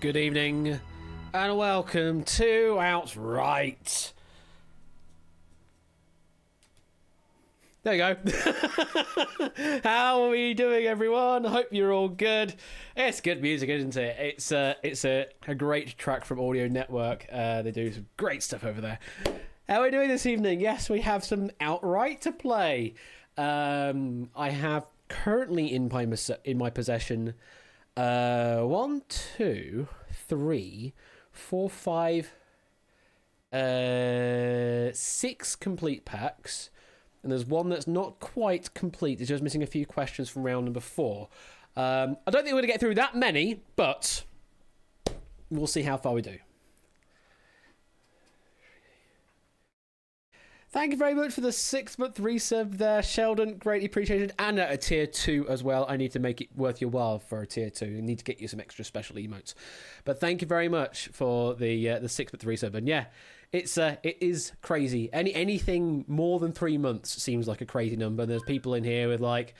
Good evening, and welcome to Outright. There you go. How are we doing, everyone? Hope you're all good. It's good music, isn't it? It's a great track from Audio Network. They do some great stuff over there. How are we doing this evening? Yes, we have some Outright to play. I have currently in my possession 1, 2, 3, 4, 5, 6 complete packs. And there's one that's not quite complete. It's just missing a few questions from round number 4. I don't think we're going to get through that many, but we'll see how far we do. Thank you very much for the 6-month resub there, Sheldon. Greatly appreciated. And at a tier 2 as well. I need to make it worth your while for a tier 2. I need to get you some extra special emotes. But thank you very much for the 6-month resub. And yeah, it is crazy. Anything more than 3 months seems like a crazy number. And there's people in here with like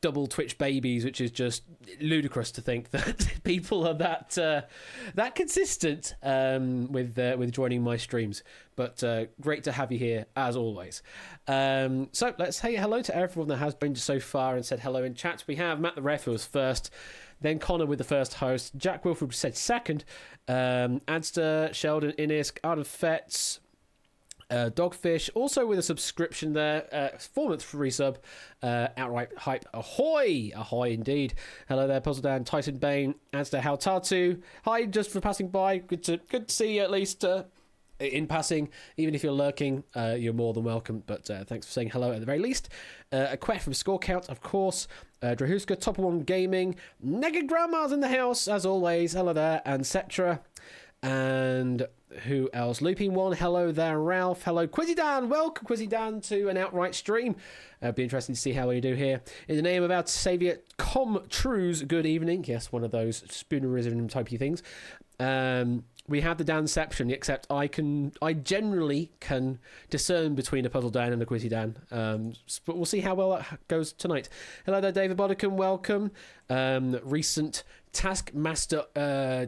double Twitch babies, which is just ludicrous to think that people are that consistent with joining my streams. But great to have you here as always. So let's say hello to everyone that has joined so far and said hello in chat. We have Matt the Ref, who was first, then Connor with the first host, Jack Wilford said second, Adster, Sheldon, Innis, Art of Fets, Dogfish, also with a subscription there, 4-month resub, Outright Hype, ahoy indeed. Hello there, Puzzle Dan, Tyson Bain, Adster, How Tatu, hi, just for passing by, good to see you at least in passing, even if you're lurking, you're more than welcome, but thanks for saying hello at the very least. A quest from Score Count, of course, Drahuska, Top 1 Gaming, Nega Grandma's in the house, as always, hello there, and Cetra. And who else? Looping One, hello there, Ralph. Hello, Quizzy Dan. Welcome, Quizzy Dan, to an Outright stream. Be interesting to see how we do here. In the name of our saviour, Trues, good evening. Yes, one of those spoonerism typey things. We have the Danception, except I generally can discern between a Puzzle Dan and a Quizzy Dan. But we'll see how well that goes tonight. Hello there, David Bodicum. Welcome. Recent Taskmaster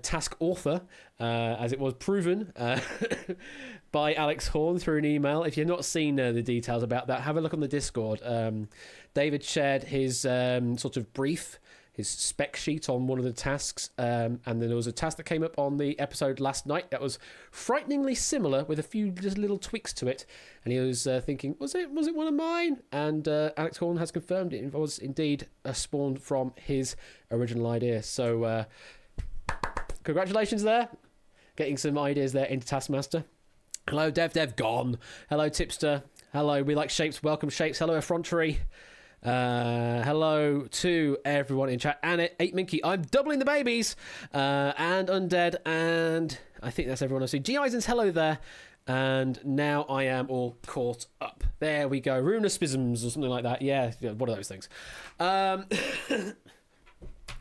task author, as it was proven by Alex Horn through an email. If you've not seen the details about that, have a look on the Discord. David shared his sort of brief, his spec sheet on one of the tasks, and then there was a task that came up on the episode last night that was frighteningly similar with a few just little tweaks to it, and he was thinking, was it one of mine? And Alex Horn has confirmed it was indeed spawned from his original idea. So congratulations there, getting some ideas there into Taskmaster. Hello Dev gone. Hello Tipster. Hello, we like Shapes. Welcome Shapes. Hello Effrontery. Hello to everyone in chat, and 8 Minky. I'm doubling the babies, and Undead, and I think that's everyone I see. G Eisens, hello there, and now I am all caught up. There we go. Runespisms or something like that. Yeah, one of those things.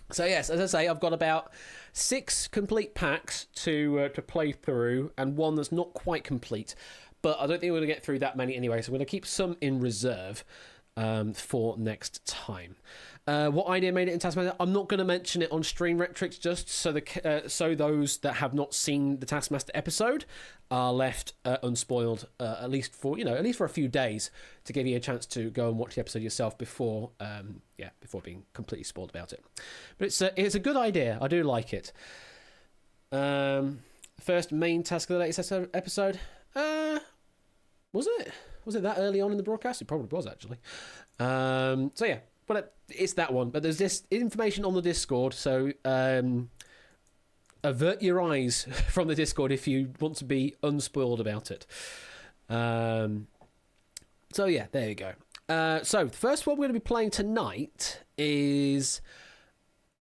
So yes, as I say, I've got about 6 complete packs to play through, and one that's not quite complete, but I don't think we're going to get through that many anyway, so I'm going to keep some in reserve for next time. What idea made it in Taskmaster? I'm not going to mention it on Stream Rectrix, just so those that have not seen the Taskmaster episode are left unspoiled, at least for a few days, to give you a chance to go and watch the episode yourself before being completely spoiled about it. But it's a good idea. I do like it. First main task of the latest episode. Was it? Was it that early on in the broadcast? It probably was, actually. So yeah, but it's that one. But there's this information on the Discord, so avert your eyes from the Discord if you want to be unspoiled about it. So yeah, there you go. So the first one we're going to be playing tonight is,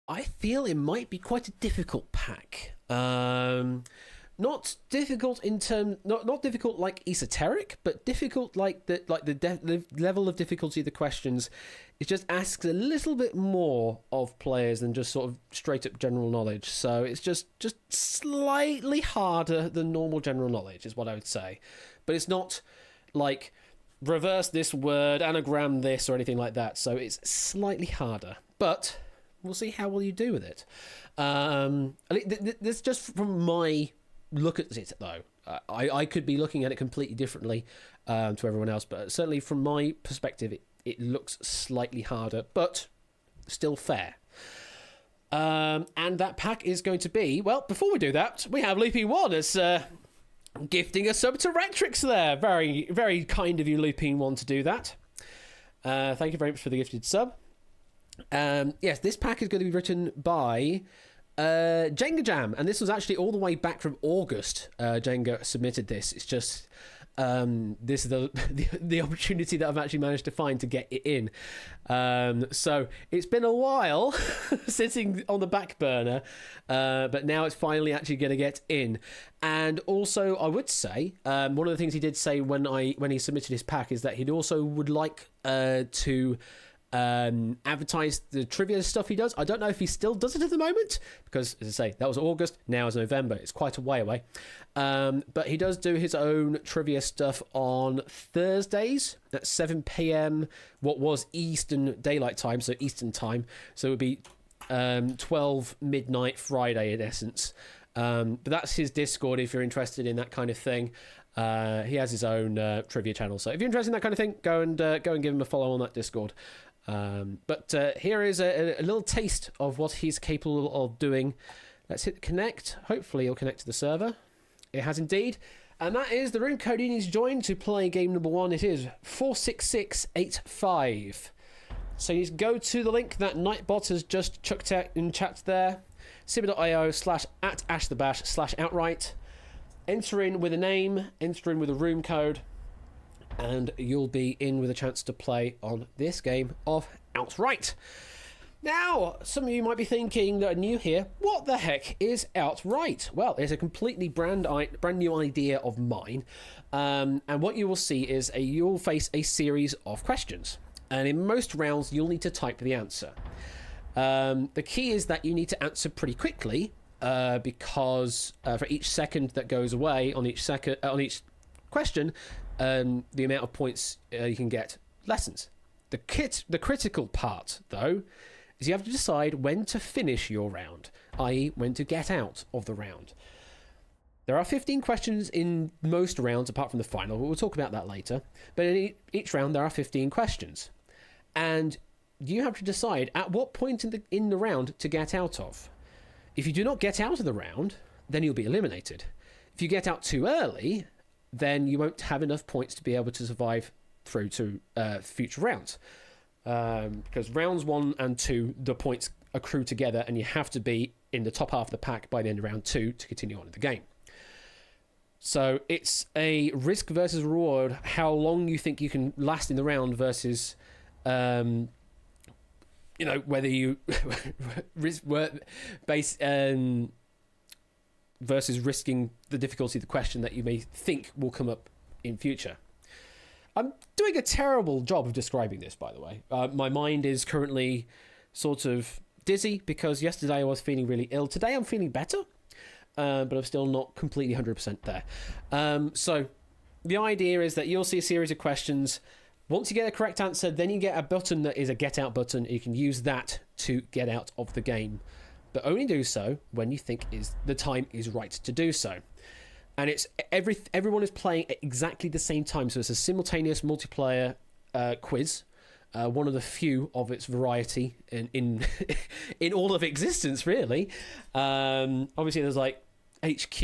I feel it might be quite a difficult pack. Not difficult in terms, not difficult like esoteric, but difficult like the level of difficulty of the questions. It just asks a little bit more of players than just sort of straight up general knowledge. So it's just slightly harder than normal general knowledge, is what I would say. But it's not like reverse this word, anagram this, or anything like that. So it's slightly harder. But we'll see how well you do with it. This just from my look at it, though. I could be looking at it completely differently to everyone else, but certainly from my perspective, it looks slightly harder, but still fair. And that pack is going to be, well, before we do that, we have Loopy1 as gifting a sub to Rectrix there. Very, very kind of you, Loopy1, to do that. Thank you very much for the gifted sub. Yes, this pack is going to be written by Jenga Jam, and this was actually all the way back from August. Jenga submitted this. It's just this is the opportunity that I've actually managed to find to get it in. So it's been a while sitting on the back burner, but now it's finally actually going to get in. And also, I would say one of the things he did say when he submitted his pack is that he'd also would like to advertise the trivia stuff he does. I don't know if he still does it at the moment, because as I say, that was August, now is November, it's quite a way away. But he does do his own trivia stuff on Thursdays at 7 p.m. what was Eastern Daylight Time, so Eastern Time, so it would be 12 midnight Friday in essence. But that's his Discord if you're interested in that kind of thing. He has his own trivia channel, so if you're interested in that kind of thing, go and give him a follow on that Discord. But here is a little taste of what he's capable of doing. Let's hit connect. Hopefully he'll connect to the server. It has indeed. And that is the room code he needs to join to play game number 1. It is 46685. So you go to the link that Nightbot has just chucked out in chat there. Sibber.io/@ashthebash/outright. Enter in with a name, enter in with a room code, and you'll be in with a chance to play on this game of Outright. Now, some of you might be thinking that are new here, what the heck is Outright? Well, it's a completely brand new idea of mine, and what you will see is you'll face a series of questions, and in most rounds you'll need to type the answer. The key is that you need to answer pretty quickly, because for each second that goes away on each question, the amount of points you can get lessens. The critical part, though, is you have to decide when to finish your round, i.e. when to get out of the round. There are 15 questions in most rounds, apart from the final, but we'll talk about that later. But in each round, there are 15 questions. And you have to decide at what point in the round to get out of. If you do not get out of the round, then you'll be eliminated. If you get out too early, then you won't have enough points to be able to survive through to future rounds. Because rounds 1 and 2, the points accrue together, and you have to be in the top half of the pack by the end of round 2 to continue on in the game. So it's a risk versus reward, how long you think you can last in the round versus whether you versus risking the difficulty of the question that you may think will come up in future. I'm doing a terrible job of describing this, by the way. My mind is currently sort of dizzy because yesterday I was feeling really ill. Today I'm feeling better, but I'm still not completely 100% there. So the idea is that you'll see a series of questions. Once you get a correct answer, then you get a button that is a get out button. You can use that to get out of the game, but only do so when you think the time is right to do so. And it's everyone is playing at exactly the same time, so it's a simultaneous multiplayer quiz, one of the few of its variety in in all of existence, really. Obviously, there's like HQ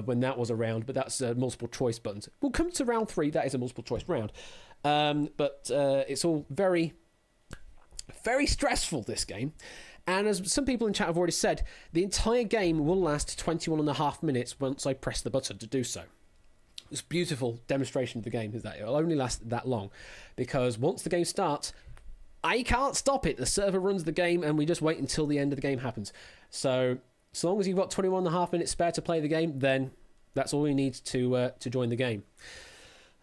when that was around, but that's multiple choice buttons. We'll come to round 3. That is a multiple choice round, but it's all very, very stressful, this game. And as some people in chat have already said, the entire game will last 21.5 minutes once I press the button to do so. This beautiful demonstration of the game is that it will only last that long, because once the game starts, I can't stop it. The server runs the game, and we just wait until the end of the game happens. So long as you've got 21.5 minutes spare to play the game, then that's all you need to join the game.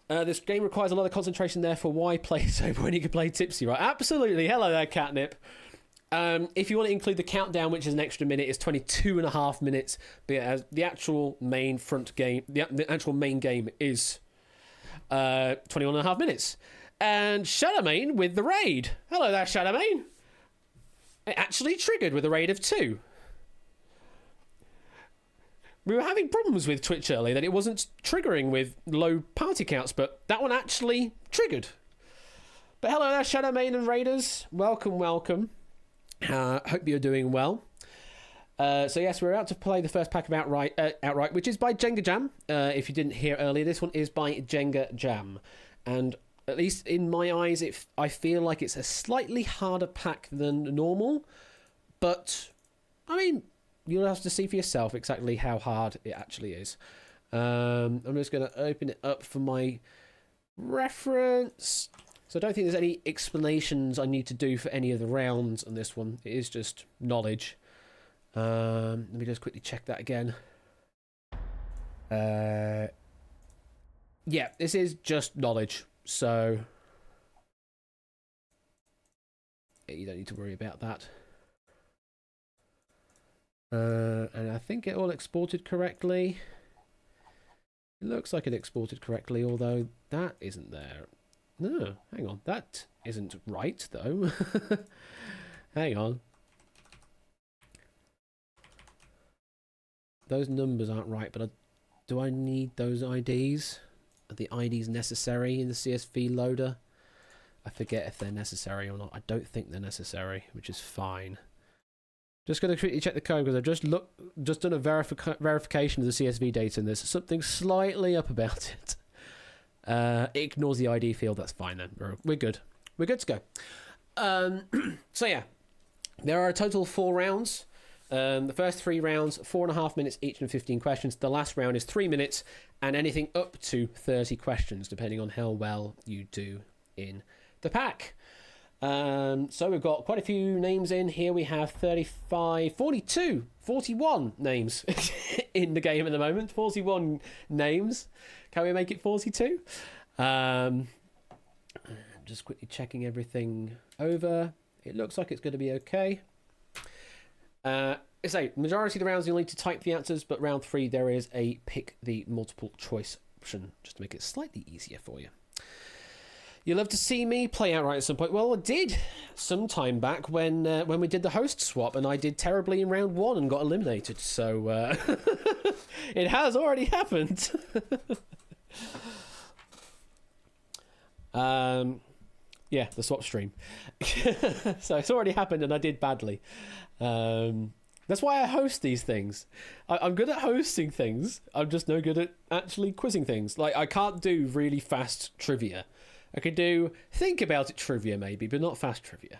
This game requires a lot of concentration, therefore why play sober when you can play tipsy, right? Absolutely. Hello there, Catnip. If you want to include the countdown, which is an extra minute, it's 22.5 minutes. But as the actual main game, the actual main game is 21.5 minutes. And Shadowmane with the raid. Hello there, Shadowmane. It actually triggered with a raid of 2. We were having problems with Twitch earlier that it wasn't triggering with low party counts, but that one actually triggered. But hello there, Shadow Maiden Raiders. Welcome, welcome. Hope you're doing well. So yes, we're about to play the first pack of Outright, which is by Jenga Jam. If you didn't hear earlier, this one is by Jenga Jam. And at least in my eyes, I feel like it's a slightly harder pack than normal. But, I mean, you'll have to see for yourself exactly how hard it actually is. I'm just going to open it up for my reference. So I don't think there's any explanations I need to do for any of the rounds on this one. It is just knowledge. Let me just quickly check that again. Yeah, this is just knowledge. So you don't need to worry about that. And I think it all exported correctly. It looks like it exported correctly, although that isn't there. No, hang on. That isn't right, though. Hang on. Those numbers aren't right, but do I need those IDs? Are the IDs necessary in the CSV loader? I forget if they're necessary or not. I don't think they're necessary, which is fine. Just going to quickly check the code because I've just done a verification of the CSV data, and there's something slightly up about it. It ignores the ID field. That's fine then. We're good. We're good to go. So yeah, there are a total of 4 rounds. The first 3 rounds, 4.5 minutes each and 15 questions. The last round is 3 minutes and anything up to 30 questions, depending on how well you do in the pack. So we've got quite a few names in here. We have 35, 42, 41 names in the game at the moment. 41 names. Can we make it 42? Just quickly checking everything over. It looks like it's going to be okay. So majority of the rounds you'll need to type the answers, but round 3 there is a pick the multiple choice option just to make it slightly easier for you. You'll love to see me play Outright at some point. Well, I did some time back when we did the host swap, and I did terribly in round 1 and got eliminated. So it has already happened. Yeah, the swap stream. So it's already happened, and I did badly. That's why I host these things. I'm good at hosting things. I'm just no good at actually quizzing things. Like, I can't do really fast trivia. I could do think about it trivia maybe, but not fast trivia.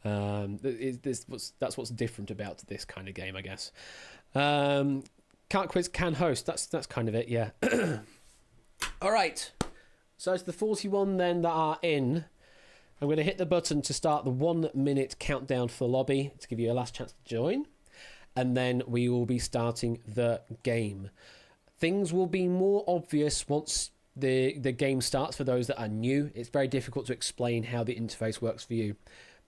That's what's different about this kind of game, I guess. Can't quiz, can host. That's kind of it, yeah. All right. So it's the 41 then that are in. I'm going to hit the button to start the 1 minute countdown for the lobby to give you a last chance to join. And then we will be starting the game. Things will be more obvious once the game starts for those that are new. It's very difficult to explain how the interface works for you,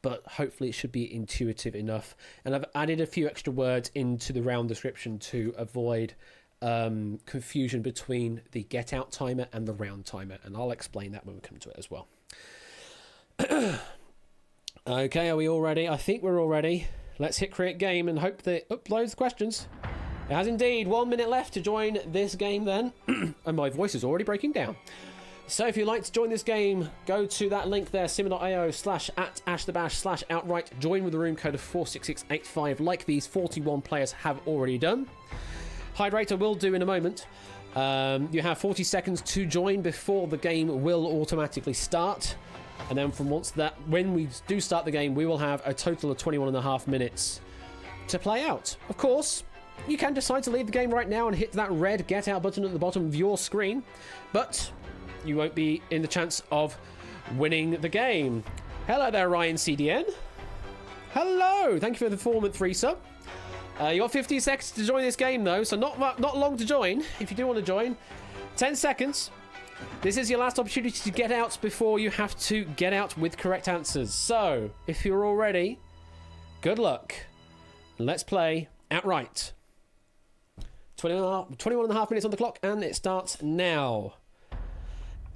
but hopefully it should be intuitive enough. And I've added a few extra words into the round description to avoid confusion between the get out timer and the round timer, and I'll explain that when we come to it as well. Okay, are we all ready? I think we're all ready. Let's hit create game and hope that it uploads questions. It has indeed. 1 minute left to join this game then. And my voice is already breaking down. So if you'd like to join this game, go to that link there, simmer.io/@ashthebash/outright. Join with the room code of 46685 like these 41 players have already done. Hydrator will do in a moment. You have 40 seconds to join before the game will automatically start. And then when we do start the game, we will have a total of 21.5 minutes to play out. Of course, you can decide to leave the game right now and hit that red get out button at the bottom of your screen, but you won't be in the chance of winning the game. Hello there, Ryan CDN. Hello, thank you for the 4-3 sub. You got 15 seconds to join this game though, so not long to join. If you do want to join, 10 seconds. This is your last opportunity to get out before you have to get out with correct answers. So, if you're all ready, good luck. Let's play Outright. 21.5 minutes on the clock, and it starts now.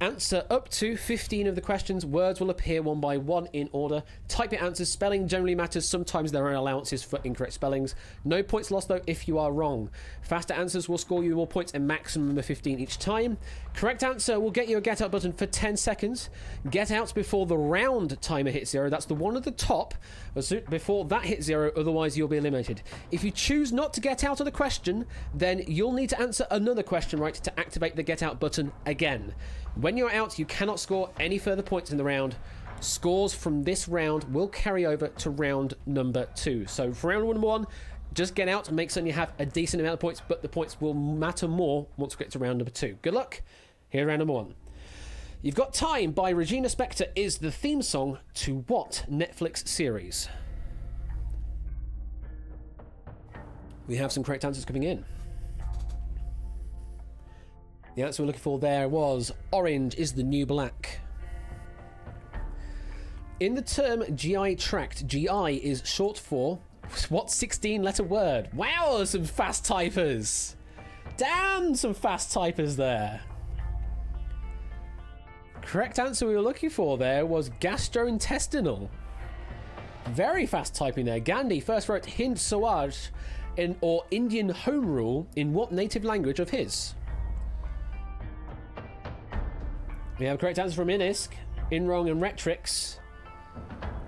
Answer up to 15 of the questions. Words will appear one by one in order. Type your answers. Spelling generally matters. Sometimes there are allowances for incorrect spellings. No points lost, though, if you are wrong. Faster answers will score you more points, a maximum of 15 each time. Correct answer will get you a get out button for 10 seconds. Get out before the round timer hits 0. That's the one at the top. Before that hits 0, otherwise you'll be eliminated. If you choose not to get out of the question, then you'll need to answer another question right to activate the get out button again. When you're out, you cannot score any further points in the round. Scores from this round will carry over to round number 2. So for round number 1, just get out and make certain you have a decent amount of points, but the points will matter more once we get to round number 2. Good luck. Here's round number 1. You've Got Time by Regina Spektor is the theme song to what Netflix series? We have some correct answers coming in. The answer we're looking for there was Orange is the New Black. In the term GI tract, GI is short for what 16-letter word? Wow, some fast typers. Damn, some fast typers there. Correct answer we were looking for there was gastrointestinal. Very fast typing there. Gandhi first wrote Hind Swaraj or Indian Home Rule in what native language of his? We have a correct answer from Inisk, Inrong and Retrix.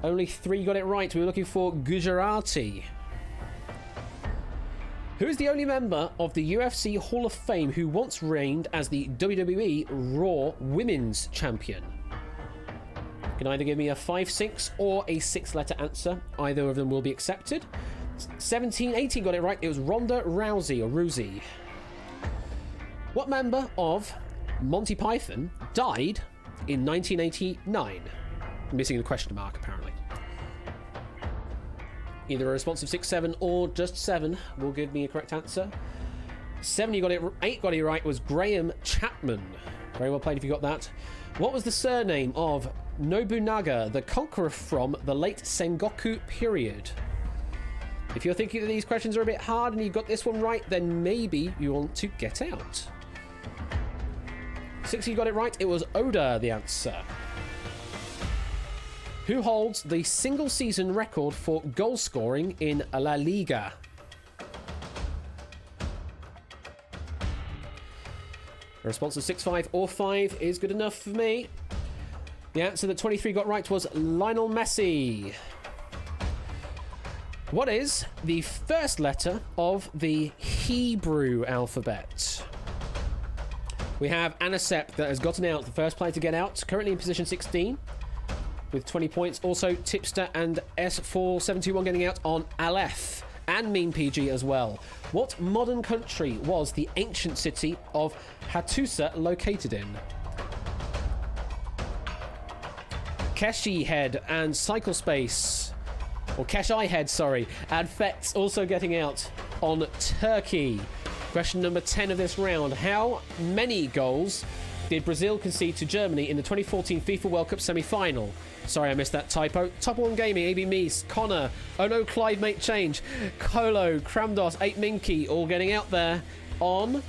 Only 3 got it right. We were looking for Gujarati. Who is the only member of the UFC Hall of Fame who once reigned as the WWE Raw Women's Champion? You can either give me a 5-6 or a 6-letter answer. Either of them will be accepted. 17-18 got it right. It was Ronda Rousey or Rousey. What member of Monty Python died in 1989? Missing the question mark, apparently. Either a response of 6, 7, or just 7 will give me a correct answer. 7, you got it. 8 got it right. Was Graham Chapman. Very well played if you got that. What was the surname of Nobunaga, the conqueror from the late Sengoku period? If you're thinking that these questions are a bit hard and you got this one right, then maybe you want to get out. 6, you got it right. It was Oda, the answer. Who holds the single-season record for goal scoring in La Liga? A response of 6, 5, or 5 is good enough for me. The answer that 23 got right was Lionel Messi. What is the first letter of the Hebrew alphabet? We have Anasep that has gotten out, the first player to get out, currently in position 16 with 20 points. Also, Tipster and S05E12 getting out on Aleph and Mean PG as well. What modern country was the ancient city of Hattusa located in? Keshi Head and Cyclespace, or Keshi Head, sorry, and Fets also getting out on Turkey. Question number 10 of this round. How many goals did Brazil concede to Germany in the 2014 FIFA World Cup semi-final? Sorry, I missed that typo. Top 1 Gaming, AB Meese, Connor, Oh No, Clive Mate Change, Kolo, Kramdos, 8 Minky, all getting out there on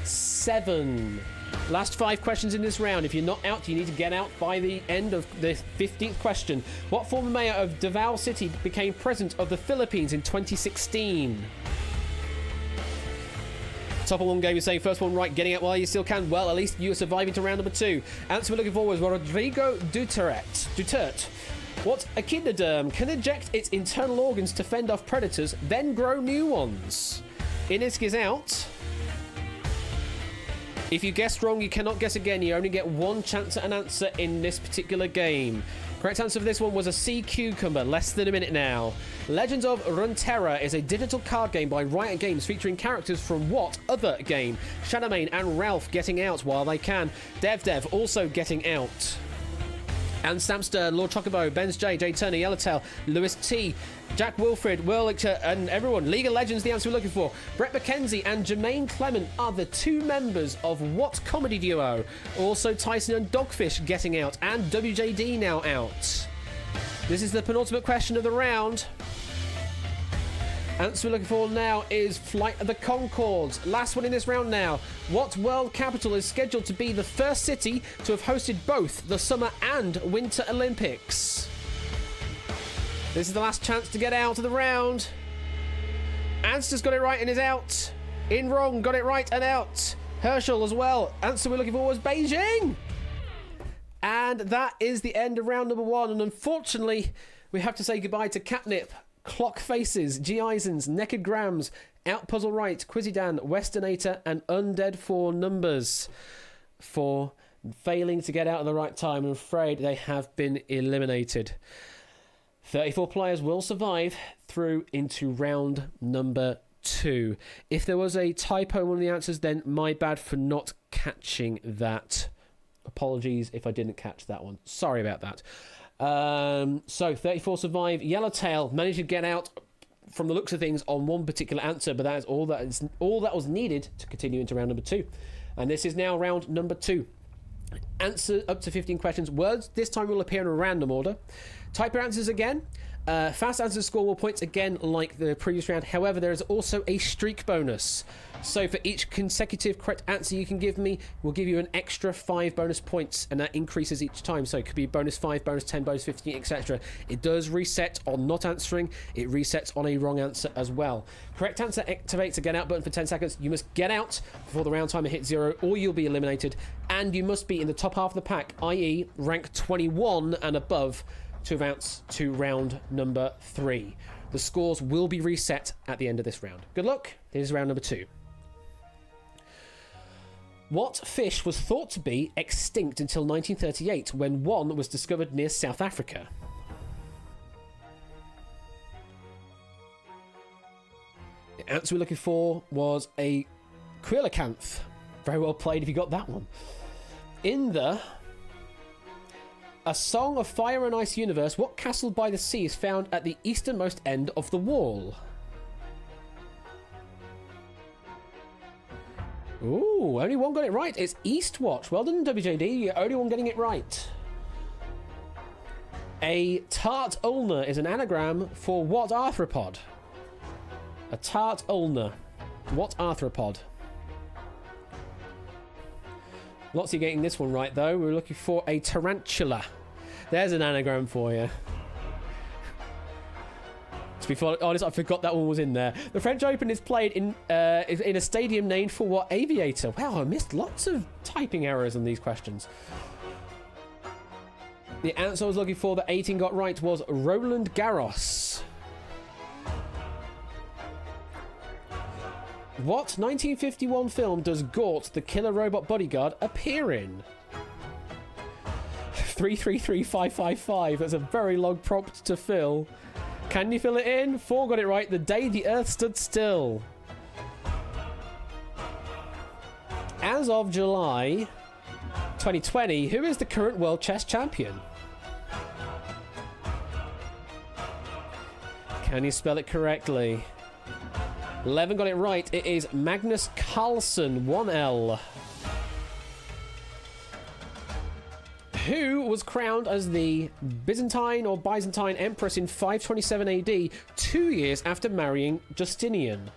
7. Last 5 questions in this round. If you're not out, you need to get out by the end of the 15th question. What former mayor of Davao City became president of the Philippines in 2016? Top of 1 game is saying first one right, getting out while you still can. Well, at least you are surviving to round number 2. Answer we're looking for was Rodrigo Duterte. What echinoderm can eject its internal organs to fend off predators, then grow new ones? Inisk is out. If you guessed wrong, you cannot guess again. You only get 1 chance at an answer in this particular game. Correct answer for this one was a sea cucumber. Less than a minute now. Legends of Runeterra is a digital card game by Riot Games featuring characters from what other game? Shadowmane and Ralph getting out while they can. Dev also getting out. And Samster, Lord Chocobo, Benz J, Jay Turner, Yellowtail, Lewis T, Jack Wilfred, Whirlichter, and everyone. League of Legends, the answer we're looking for. Brett McKenzie and Jermaine Clement are the 2 members of what comedy duo? Also Tyson and Dogfish getting out, and WJD now out. This is the penultimate question of the round. Answer we're looking for now is Flight of the Conchords. Last one in this round now. What world capital is scheduled to be the first city to have hosted both the Summer and Winter Olympics? This is the last chance to get out of the round. Answer's got it right and is out. In wrong, got it right and out. Herschel as well. Answer we're looking for was Beijing. And that is the end of round number 1. And unfortunately, we have to say goodbye to Catnip, Clock Faces, G. Eisens, Naked Grams, Outpuzzle Right, Quizzidan, Westernator, and Undead 4 Numbers for failing to get out at the right time. I'm afraid they have been eliminated. 34 players will survive through into round number 2. If there was a typo in one of the answers, then my bad for not catching that. Apologies if I didn't catch that one. Sorry about that. So 34 survive. Yellowtail managed to get out from the looks of things on one particular answer, but that is all that was needed to continue into round number 2. And this is now round number 2. Answer up to 15 questions. Words this time will appear in a random order. Type your answers again. Fast answers score more points again like the previous round. However, there is also a streak bonus. So for each consecutive correct answer you can give me, we'll give you an extra 5 bonus points, and that increases each time. So it could be bonus 5, bonus 10, bonus 15, etc. It does reset on not answering. It resets on a wrong answer as well. Correct answer activates a get out button for 10 seconds. You must get out before the round timer hits 0, or you'll be eliminated. And you must be in the top half of the pack, i.e. rank 21 and above, to advance to round number 3. The scores will be reset at the end of this round. Good luck. Here's round number 2. What fish was thought to be extinct until 1938 when one was discovered near South Africa? The answer we're looking for was a coelacanth. Very well played if you got that one. In the A Song of Fire and Ice universe, what castle by the sea is found at the easternmost end of the wall? Ooh, only one got it right. It's Eastwatch. Well done, WJD. You're only one getting it right. A tart ulna is an anagram for what arthropod? A tart ulna. What arthropod? Lots of you getting this one right, though. We're looking for a tarantula. There's an anagram for you. To be honest, I forgot that one was in there. The French Open is played in a stadium named for what aviator? Wow, I missed lots of typing errors on these questions. The answer I was looking for that 18 got right was Roland Garros. What 1951 film does Gort, the killer robot bodyguard, appear in? 333555. That's a very long prompt to fill. Can you fill it in? 4 got it right. The Day the Earth Stood Still. As of July 2020, who is the current world chess champion? Can you spell it correctly? 11 got it right. It is Magnus Carlsen, 1L. Who was crowned as the Byzantine Empress in 527 AD, 2 years after marrying Justinian?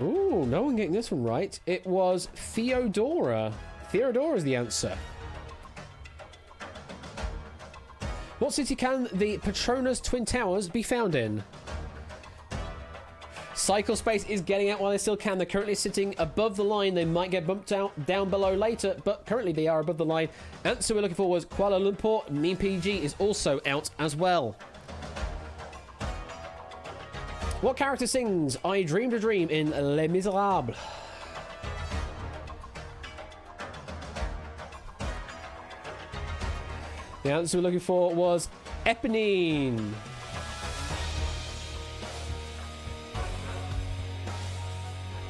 Ooh, no one getting this one right. It was Theodora. Theodora is the answer. What city can the Petronas Twin Towers be found in? Cycle Space is getting out while they still can. They're currently sitting above the line. They might get bumped out down below later, but currently they are above the line. Answer we're looking for was Kuala Lumpur. Meme PG is also out as well. What character sings I Dreamed a Dream in Les Miserables? The answer we're looking for was Eponine.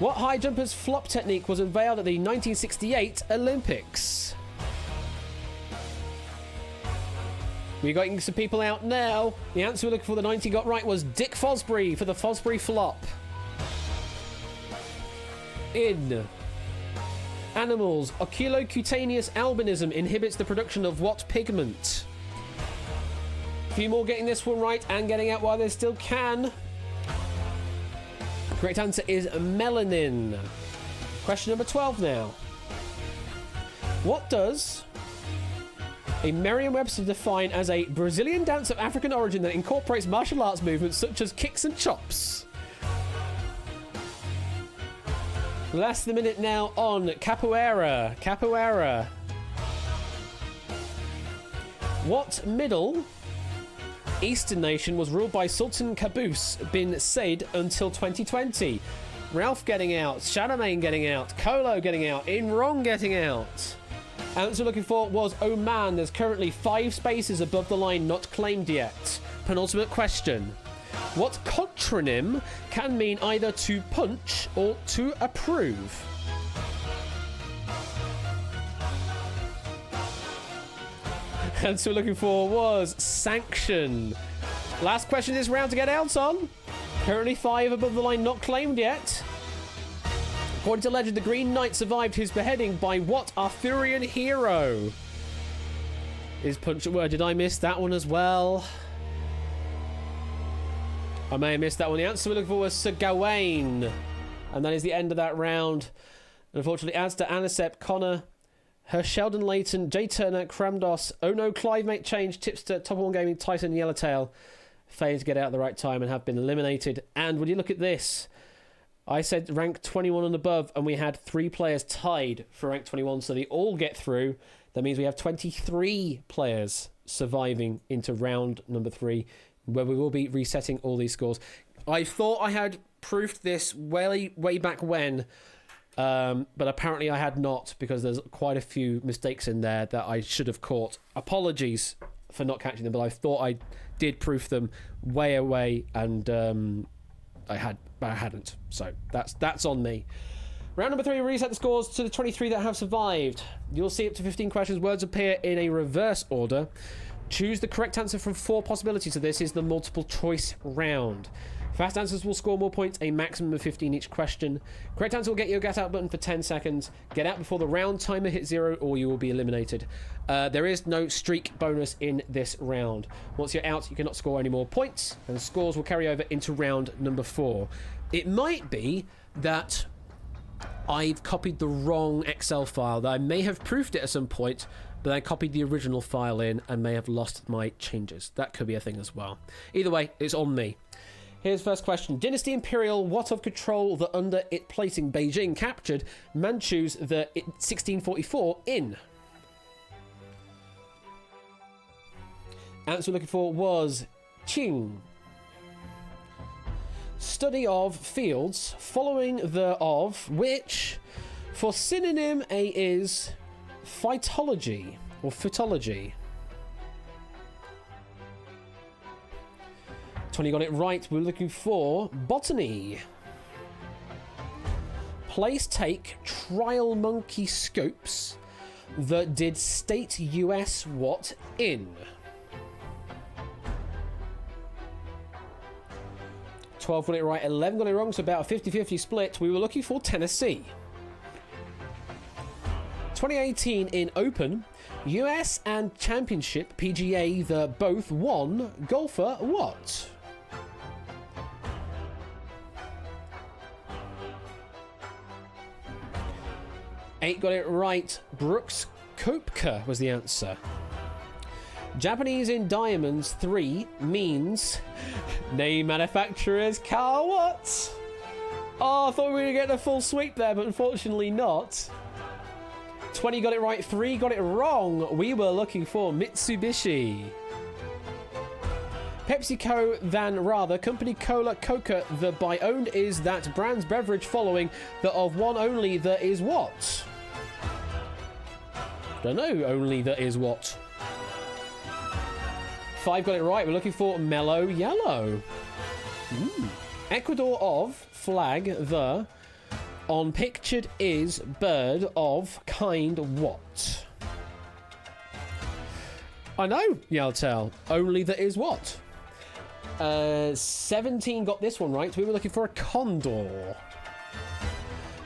What high jumper's flop technique was unveiled at the 1968 Olympics? We're getting some people out now. The answer we're looking for, the 90 got right, was Dick Fosbury for the Fosbury flop. In animals, oculocutaneous albinism inhibits the production of what pigment? A few more getting this one right and getting out while they still can. Correct answer is melanin. Question number 12 now. What does a Merriam-Webster define as a Brazilian dance of African origin that incorporates martial arts movements such as kicks and chops? Less than a minute now on capoeira. Capoeira. What Middle Eastern nation was ruled by Sultan Qaboos bin Said until 2020? Ralph getting out, Charlemagne getting out, Kolo getting out, Inrong getting out. Answer looking for was Oman. There's currently 5 spaces above the line not claimed yet. Penultimate question. What contronym can mean either to punch or to approve? Answer we're looking for was sanction. Last question this round to get out on. Currently 5 above the line not claimed yet. According to legend, the Green Knight survived his beheading by what Arthurian hero? Is punch a word? Did I miss that one as well? I may have missed that one. The answer we're looking for was Sir Gawain. And that is the end of that round. And unfortunately, Asda, Anisep, Connor, Sheldon Layton, Jay Turner, Kramdos, Oh No, Clive Mate Change, Tipster, Top One Gaming, Tyson, Yellowtail failed to get out at the right time and have been eliminated. And when you look at this, I said rank 21 and above, and we had 3 players tied for rank 21, so they all get through. That means we have 23 players surviving into round number 3, where we will be resetting all these scores. I thought I had proofed this way back when, but apparently I had not, because there's quite a few mistakes in there that I should have caught. Apologies for not catching them, but I thought I did proof them way away, and I hadn't. So that's on me. Round number 3, reset the scores to the 23 that have survived. You'll see up to 15 questions. Words appear in a reverse order. Choose the correct answer from 4 possibilities. So this is the multiple choice round. Fast answers will score more points, a maximum of 15 each question. Correct answer will get you a get out button for 10 seconds. Get out before the round timer hits 0 or you will be eliminated. There is no streak bonus in this round. Once you're out, you cannot score any more points, and scores will carry over into round number 4. It might be that I've copied the wrong Excel file, that I may have proofed it at some point, but I copied the original file in and may have lost my changes. That could be a thing as well. Either way, it's on me. Here's the first question. Dynasty Imperial, what of control that under it placing Beijing captured Manchus the 1644 in? Answer we're looking for was Qing. Study of fields following the of which for synonym A is phytology or phytology. 20 got it right. We're looking for botany. Place take trial monkey scopes that did state US what in? 12 got it right, 11 got it wrong, so about a 50-50 split. We were looking for Tennessee. 2018 in Open, US and Championship PGA, the both won. Golfer what? Eight got it right. Brooks Koepka was the answer. Japanese in diamonds 3 means name manufacturers car what? Oh, I thought we were going to get a full sweep there, but unfortunately not. 20 got it right, 3 got it wrong. We were looking for Mitsubishi. PepsiCo than rather, company Cola Coca, the by owned is that brand's beverage following, the of one only that is what? Don't know, only that is what? 5 got it right, we're looking for Mellow Yellow. Ecuador of, flag, the, on pictured is bird of kind what? I know, Yaltel, only that is what? 17 got this one right, we were looking for a condor.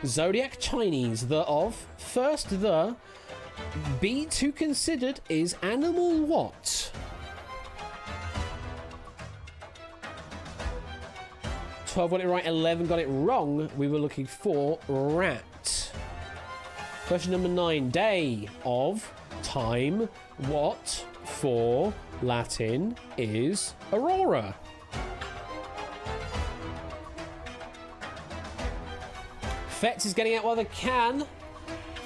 Zodiac Chinese, the of, first the, be to considered is animal what? 12 got it right, 11 got it wrong. We were looking for rat. Question number 9. Day of time. What for Latin is aurora? Fetz is getting out while they can.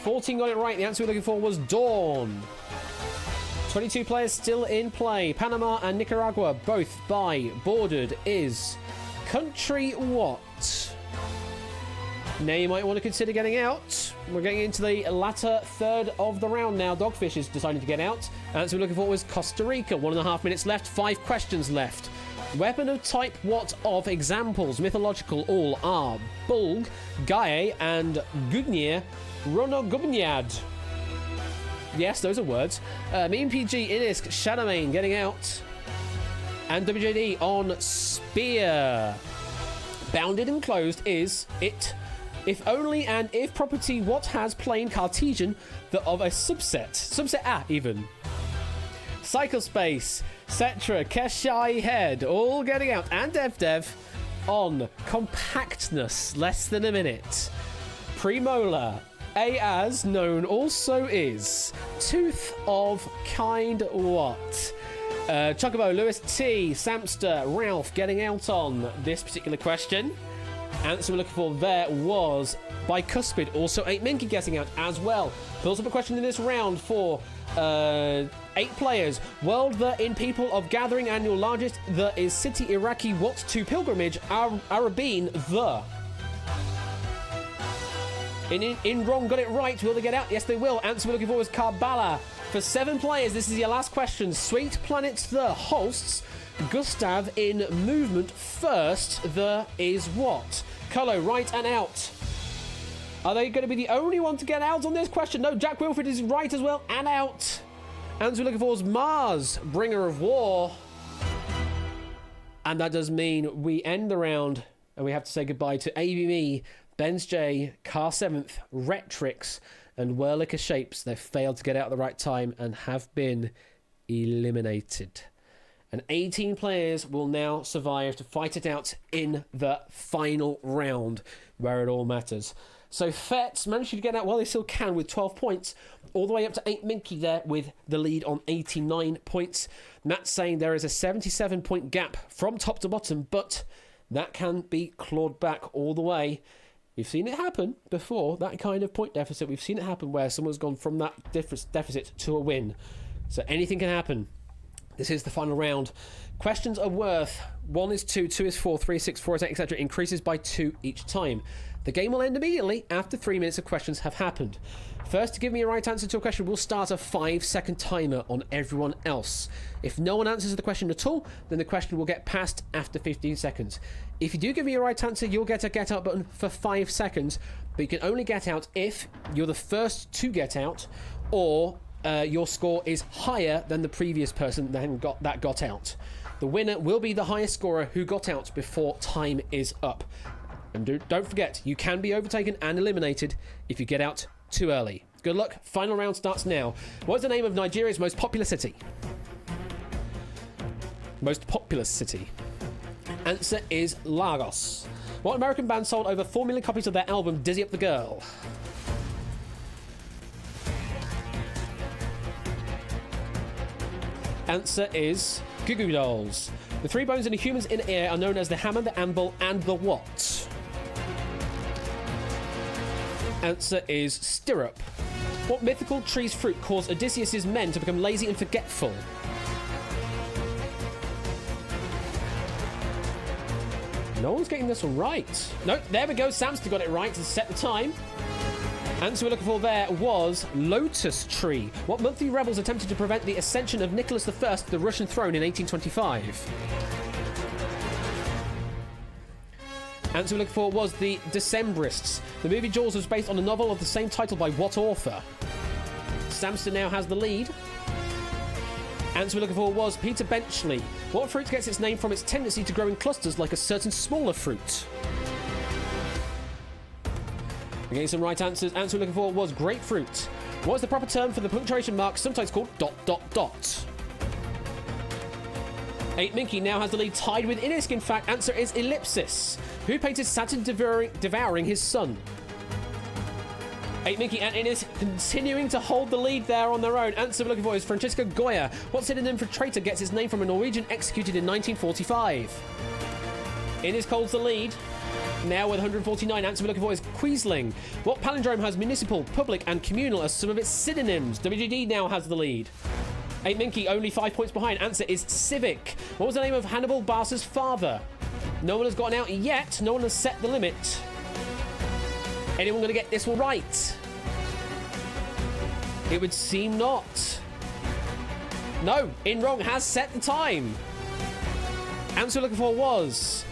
14 got it right. The answer we're looking for was dawn. 22 players still in play. Panama and Nicaragua, both by bordered, is country what? Now you might want to consider getting out. We're getting into the latter third of the round now. Dogfish is deciding to get out. Answer we're looking for was Costa Rica. 1.5 minutes left. 5 questions left. Weapon of type what of examples? Mythological all are Bulg, Gae, and Gugnir Ronogubnyad. Yes, those are words. Meme PG, Inisk, Shadowmane getting out. And WJD on Spear. Bounded and closed is it. If only and if property what has plain Cartesian that of a subset. Subset A even. Cycle Space, Cetra, Keshai Head, all getting out. And DevDev on compactness, less than a minute. Premolar, A as known also is tooth of kind what? Chocobo, Lewis T, Samster, Ralph getting out on this particular question. Answer we're looking for there was bicuspid. Also 8 Minky getting out as well. Builds up a question in this round for 8 players. World the in people of gathering annual largest. The is city Iraqi what to pilgrimage Arabine the. In wrong got it right. Will they get out? Yes, they will. Answer we're looking for was Karbala. For 7 players, this is your last question. Sweet planets the hosts. Gustav in movement first. The is what? Colo, right and out. Are they going to be the only one to get out on this question? No, Jack Wilfred is right as well and out. Answer we're looking for is Mars, bringer of war. And that does mean we end the round and we have to say goodbye to ABME, Benz J, Car 7th, Retrix, and Whirlicker Shapes. They've failed to get out at the right time and have been eliminated. And 18 players will now survive to fight it out in the final round, where it all matters. So Fetz managed to get out while they still can with 12 points, all the way up to 8 Minky there with the lead on 89 points. Matt's saying there is a 77-point gap from top to bottom, but that can be clawed back all the way. We've seen it happen before, that kind of point deficit. We've seen it happen where someone's gone from that deficit to a win. So anything can happen. This is the final round. Questions are worth 1 is 2, 2 is 4, 3 is 6, 4 is 8, etc. Increases by 2 each time. The game will end immediately after 3 minutes of questions have happened. First, to give me a right answer to a question, we'll start a 5-second timer on everyone else. If no one answers the question at all, then the question will get passed after 15 seconds. If you do give me a right answer, you'll get a get out button for 5 seconds, but you can only get out if you're the first to get out or your score is higher than the previous person that got out. The winner will be the highest scorer who got out before time is up. And don't forget, you can be overtaken and eliminated if you get out too early. Good luck. Final round starts now. What is the name of Nigeria's most popular city? Most populous city. Answer is Lagos. What American band sold over 4 million copies of their album Dizzy Up the Girl? Answer is Goo Goo Dolls. The 3 bones in a human's inner ear are known as the hammer, the anvil, and the what? Answer is stirrup. What mythical tree's fruit caused Odysseus' men to become lazy and forgetful? No one's getting this right. No, there we go. Samster got it right to set the time. Answer we're looking for there was lotus tree. What monthly rebels attempted to prevent the ascension of Nicholas I to the Russian throne in 1825? Answer we're looking for was the Decembrists. The movie Jaws was based on a novel of the same title by what author? Samster now has the lead. Answer we're looking for was Peter Benchley. What fruit gets its name from its tendency to grow in clusters like a certain smaller fruit? We're getting some right answers. Answer we're looking for was grapefruit. What is the proper term for the punctuation mark, sometimes called ... 8 Minky now has the lead, tied with Inisk. In fact, answer is Ellipsis. Who painted Saturn devouring his son? 8 Minky and Inisk continuing to hold the lead there on their own. Answer we're looking for is Francisco Goya. What synonym for traitor gets its name from a Norwegian executed in 1945? Inisk holds the lead. Now with 149, answer we're looking for is Quisling. What palindrome has municipal, public, and communal as some of its synonyms? WGD now has the lead. 8 Minky only 5 points behind. Answer is Civic. What was the name of Hannibal Barca's father? No one has gotten out yet. No one has set the limit. Anyone going to get this one right? It would seem not. No, In Wrong has set the time. Answer we're looking for was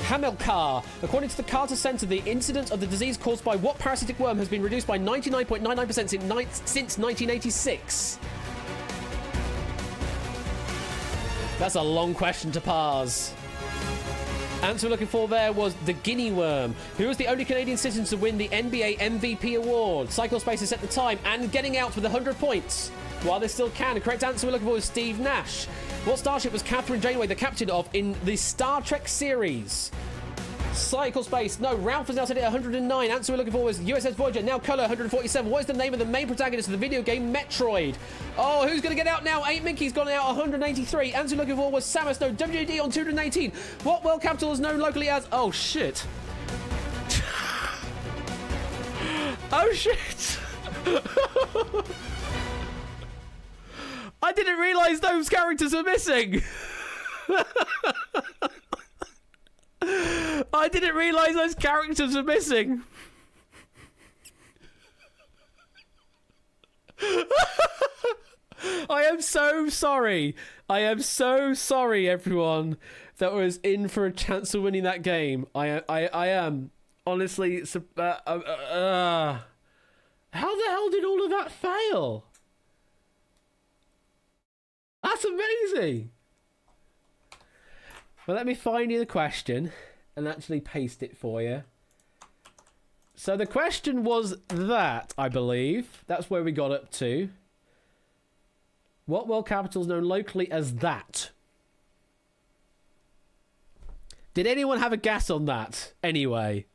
Hamilcar. According to the Carter Center, the incidence of the disease caused by what parasitic worm has been reduced by 99.99% since 1986? That's a long question to parse. Answer we're looking for there was the guinea worm. Who was the only Canadian citizen to win the NBA MVP award? Cyclespace has set the time and getting out with 100 points. While they still can. The correct answer we're looking for is Steve Nash. What starship was Catherine Janeway the captain of in the Star Trek series? Cyclespace. No, Ralph has now set it at 109. Answer we're looking for was USS Voyager. Now Color 147. What is the name of the main protagonist of the video game Metroid? Oh, who's going to get out now? 8 Minky's gone out 183. Answer we're looking for was Samus. No, WJD on 218. What world capital is known locally as... Oh, shit. Oh, shit. I didn't realise those characters were missing. I didn't realise those characters were missing. I am so sorry. I am so sorry, everyone, that was in for a chance of winning that game. I am. Honestly, how the hell did all of that fail? That's amazing. Well, let me find you the question and actually paste it for you. So the question was that, I believe. That's where we got up to. What world capital is known locally as that? Did anyone have a guess on that? Anyway.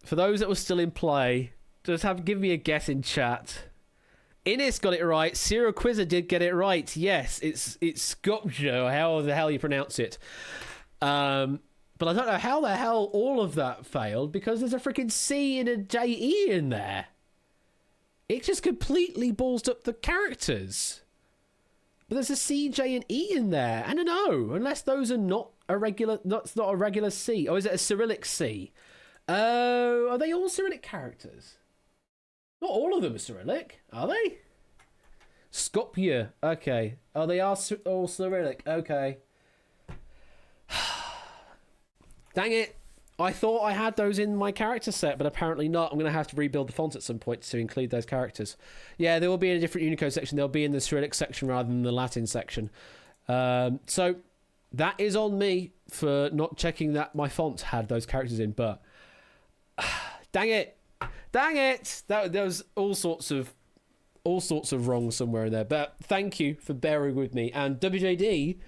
For those that were still in play, just give me a guess in chat. Ines got it right. Cyril Quizzer did get it right. Yes, it's Skopje, or how the hell you pronounce it. But I don't know how the hell all of that failed, because there's a freaking C and a J-E in there. It just completely ballsed up the characters. But there's a C, J, and E in there, and an O, unless those are not a regular C. Or is it a Cyrillic C? Oh, are they all Cyrillic characters? Not all of them are Cyrillic, are they? Skopje, okay. Oh, they are all Cyrillic, okay. Dang it. I thought I had those in my character set, but apparently not. I'm going to have to rebuild the font at some point to include those characters. Yeah, they will be in a different Unicode section. They'll be in the Cyrillic section rather than the Latin section. So that is on me for not checking that my font had those characters in, but dang it. Dang it! That was all sorts of wrong somewhere in there. But thank you for bearing with me. And WJD,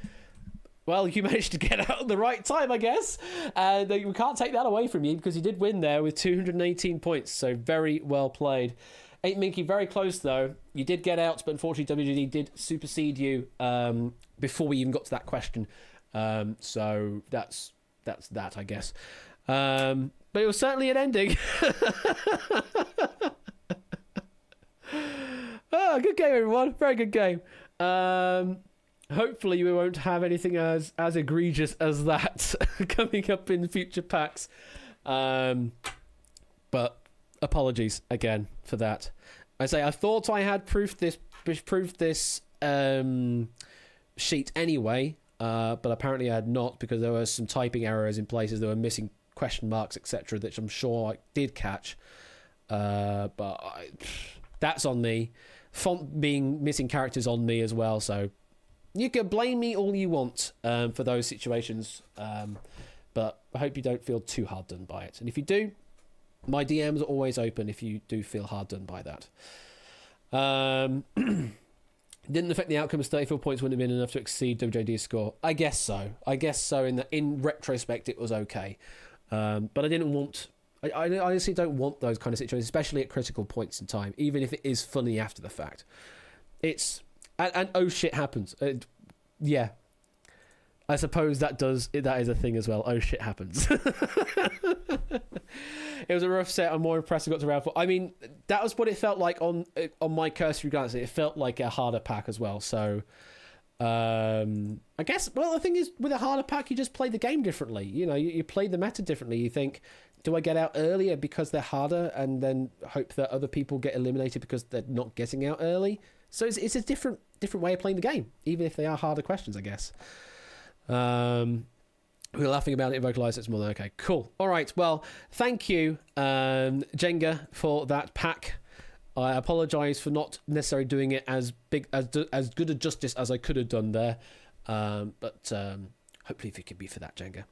well, you managed to get out at the right time, I guess. And we can't take that away from you, because you did win there with 218 points. So very well played. 8 Minky, very close though. You did get out, but unfortunately WJD did supersede you before we even got to that question. So that's that, I guess. But it was certainly an ending. Oh, good game, everyone. Very good game. Hopefully we won't have anything as egregious as that coming up in future packs. But apologies again for that. I thought I had proved this sheet anyway, but apparently I had not, because there were some typing errors in places. There were missing question marks, etc., that I'm sure I did catch. That's on me. Font being missing characters on me as well, so you can blame me all you want for those situations, but I hope you don't feel too hard done by it. And if you do, my DMs are always open if you do feel hard done by that. Didn't affect the outcome as 34 points wouldn't have been enough to exceed WJD's score. I guess so. In retrospect, it was okay. But I didn't want... I honestly don't want those kind of situations, especially at critical points in time, even if it is funny after the fact. It's... And oh shit happens. Yeah. I suppose that is a thing as well. Oh shit happens. It was a rough set. I'm more impressed I got to round 4. I mean, that was what it felt like on my cursory glance. It felt like a harder pack as well. So, I guess, well, the thing is, with a harder pack, you just play the game differently. You know, you play the meta differently. You think, do I get out earlier because they're harder and then hope that other people get eliminated because they're not getting out early? So it's a different way of playing the game, even if they are harder questions, I guess. We're laughing about it, vocalize it's more than okay. Cool. All right. Well, thank you, Jenga, for that pack. I apologize for not necessarily doing it as good a justice as I could have done there. But hopefully forgive me for that, Jenga.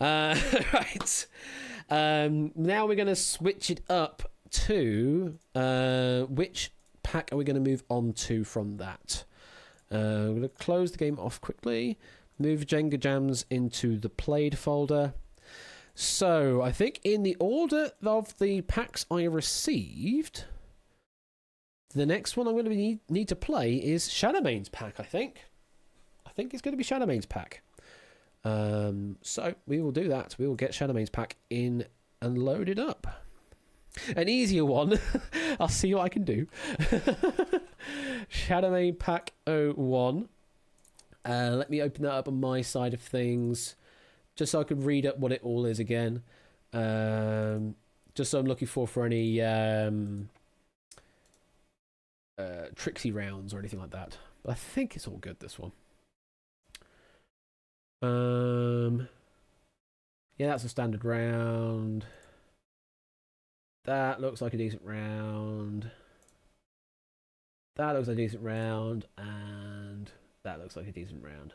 Right. Now we're going to switch it up to which pack are we going to move on to from that? I'm going to close the game off quickly. Move Jenga Jams into the played folder. So, I think in the order of the packs I received, the next one I'm going to need to play is Shadowmane's pack, I think. I think it's going to be Shadowmane's pack. So, we will do that. We will get Shadowmane's pack in and loaded up. An easier one. I'll see what I can do. Shadowmane pack 01. Let me open that up on my side of things, just so I can read up what it all is again. Just so I'm looking for any tricksy rounds or anything like that. But I think it's all good, this one. Yeah, that's a standard round. That looks like a decent round. That looks like a decent round, and that looks like a decent round.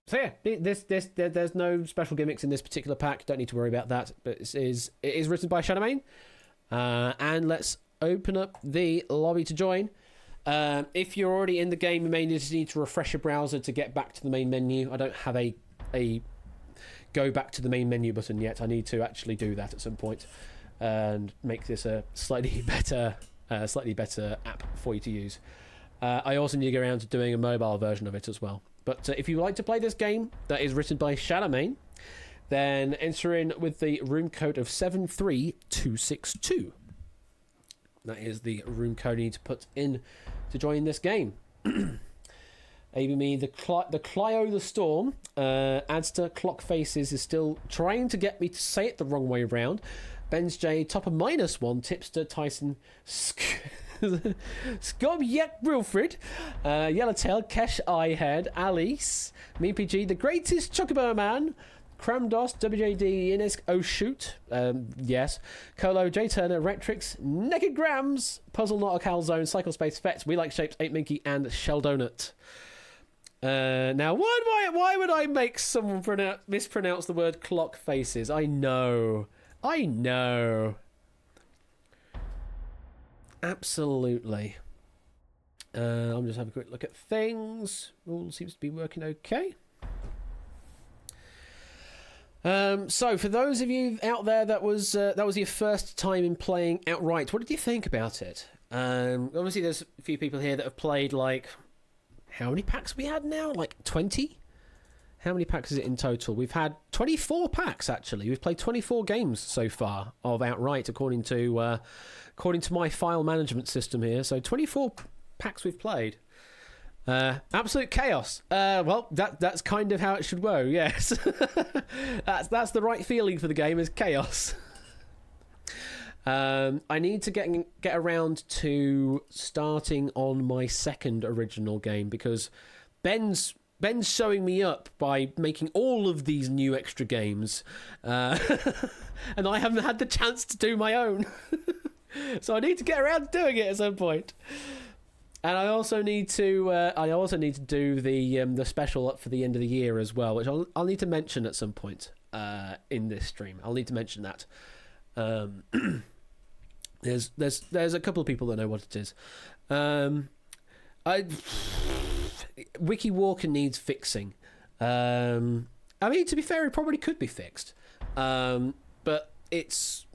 So yeah, there's no special gimmicks in this particular pack. Don't need to worry about that. But it is written by Shadowmane. And let's open up the lobby to join. If you're already in the game, you may need to refresh your browser to get back to the main menu. I don't have a go back to the main menu button yet. I need to actually do that at some point and make this a slightly better app for you to use. I also need to get around to doing a mobile version of it as well. But if you would like to play this game that is written by Shadowmane, then enter in with the room code of 73262. That is the room code you need to put in to join this game. ABME, the Clio the Storm, Adster Clock Faces is still trying to get me to say it the wrong way around. Benz J, Topper -1, Tipster, Tyson, Scob Yet Wilfred, Yellowtail, Kesh Eyehead, Alice, MePG, The Greatest Chocobo Man, Cramdos, WJD, Inisk, Oh Shoot, yes, Colo, J Turner, Rectrix, Naked Grams, Puzzle Not a Calzone, Cycle Space Fets, We Like Shapes, 8 Minky, and Shell Donut. Now, why would I make someone mispronounce the word clock faces? I know. Absolutely. I'm just having a quick look at things. All seems to be working okay. So for those of you out there that was your first time in playing Outright, what did you think about it? Obviously there's a few people here that have played, like, how many packs have we had now? Like 20? How many packs is it in total? We've had 24 packs, actually. We've played 24 games so far of Outright, according to my file management system here. So 24 packs we've played. Absolute chaos. Well, that's kind of how it should go, yes. that's the right feeling for the game, is chaos. I need to get around to starting on my second original game, because Ben's showing me up by making all of these new extra games, and I haven't had the chance to do my own. So I need to get around to doing it at some point. And I also need to do the special up for the end of the year as well, which I'll need to mention at some point in this stream. I'll need to mention that. There's a couple of people that know what it is. Wiki Walker needs fixing. I mean, to be fair, it probably could be fixed. But it's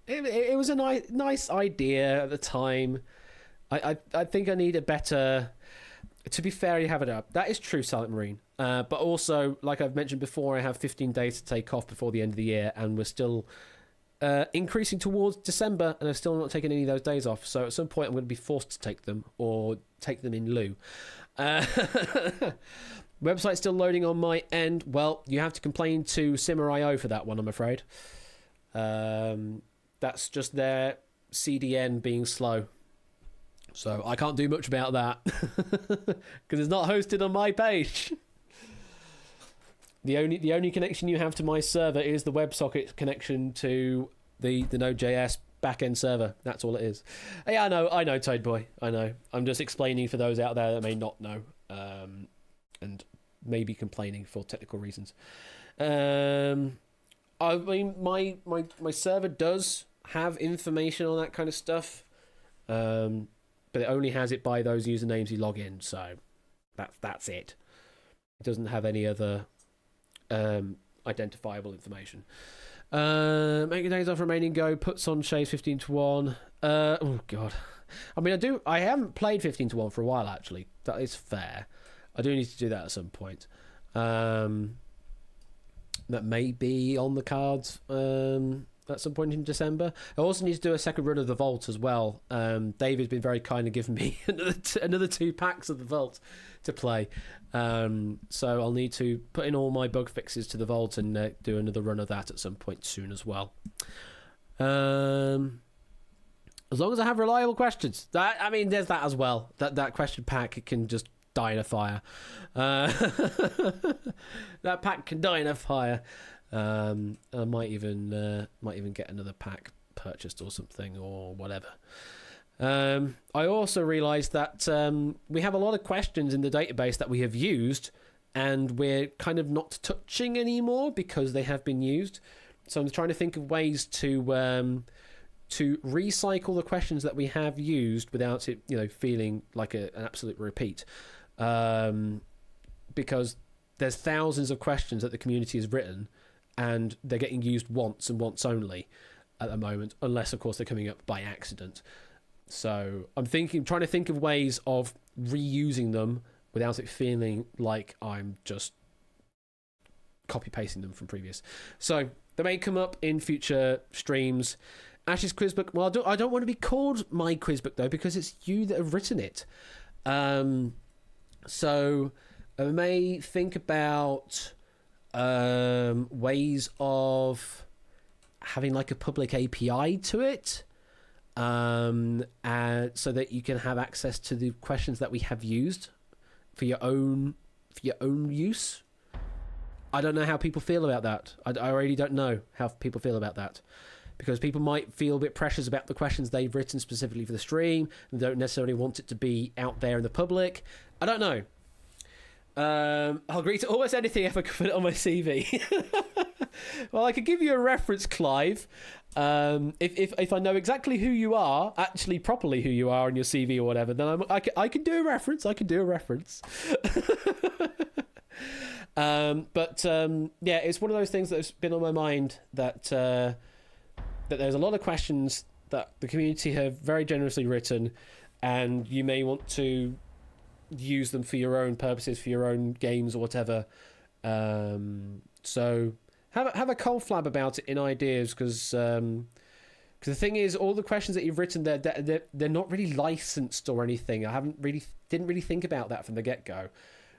it was a nice idea at the time. I think I need a better. To be fair, you have it up. That is true, Silent Marine. But also, like I've mentioned before, I have 15 days to take off before the end of the year, and we're still increasing towards December, and I've still not taken any of those days off. So at some point, I'm going to be forced to take them, or take them in lieu. Website's still loading on my end. Well, you have to complain to Simmer.io for that one, I'm afraid. That's just their CDN being slow. So I can't do much about that because it's not hosted on my page. The only connection you have to my server is the WebSocket connection to the Node.js backend server. That's all it is. Yeah, I know, Toad Boy. I know. I'm just explaining for those out there that may not know, and maybe complaining for technical reasons. I mean, my server does have information on that kind of stuff. But it only has it by those usernames you log in, so that's it. It doesn't have any other identifiable information. Make your days off remaining go, puts on Shays 15-1. Oh god. I mean, I haven't played 15-1 for a while, actually. That is fair. I do need to do that at some point. That may be on the cards at some point in December. I also need to do a second run of the Vault as well. David's been very kind and given me another 2 packs of the Vault to play. So I'll need to put in all my bug fixes to the Vault and do another run of that at some point soon as well. As long as I have reliable questions. I mean, there's that as well. That question pack, it can just die in a fire. That pack can die in a fire. I might even get another pack purchased or something or whatever. I also realised that we have a lot of questions in the database that we have used and we're kind of not touching anymore because they have been used. So I'm trying to think of ways to recycle the questions that we have used without it, feeling like an absolute repeat. Because there's thousands of questions that the community has written, and they're getting used once and once only at the moment, unless of course they're coming up by accident. So I'm trying to think of ways of reusing them without it feeling like I'm just copy pasting them from previous. So they may come up in future streams. Ash's Quizbook. Well, I don't want to be called my Quizbook though, because it's you that have written it. So I may think about ways of having like a public API to it, so that you can have access to the questions that we have used for your own use. I don't know how people feel about that. I really don't know how people feel about that, because people might feel a bit precious about the questions they've written specifically for the stream and don't necessarily want it to be out there in the public. I don't know. I'll agree to almost anything if I could put it on my CV. Well, I could give you a reference, Clive. If I know exactly who you are, actually properly who you are on your CV or whatever, then I can do a reference. I can do a reference. Yeah, it's one of those things that's been on my mind that there's a lot of questions that the community have very generously written, and you may want to use them for your own purposes, for your own games or whatever. So have a cold flab about it in ideas, because the thing is, all the questions that you've written, they're not really licensed or anything. Didn't really think about that from the get go.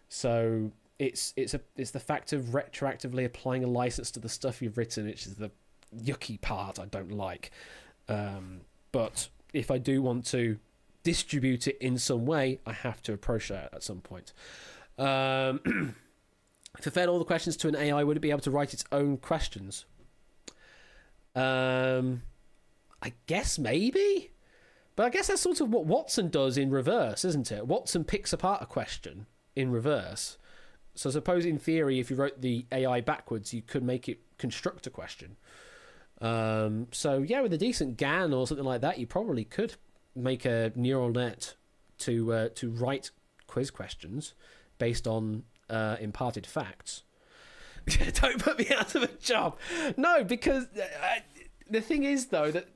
So it's the fact of retroactively applying a license to the stuff you've written, which is the yucky part I don't like. But if I do want to distribute it in some way, I have to approach that at some point. If I fed all the questions to an AI, would it be able to write its own questions? I guess maybe, but I guess that's sort of what Watson does in reverse, isn't it? Watson picks apart a question in reverse. So I suppose in theory, if you wrote the AI backwards, you could make it construct a question. So yeah, with a decent GAN or something like that, you probably could make a neural net to write quiz questions based on imparted facts. Don't put me out of a job. No, because the thing is though that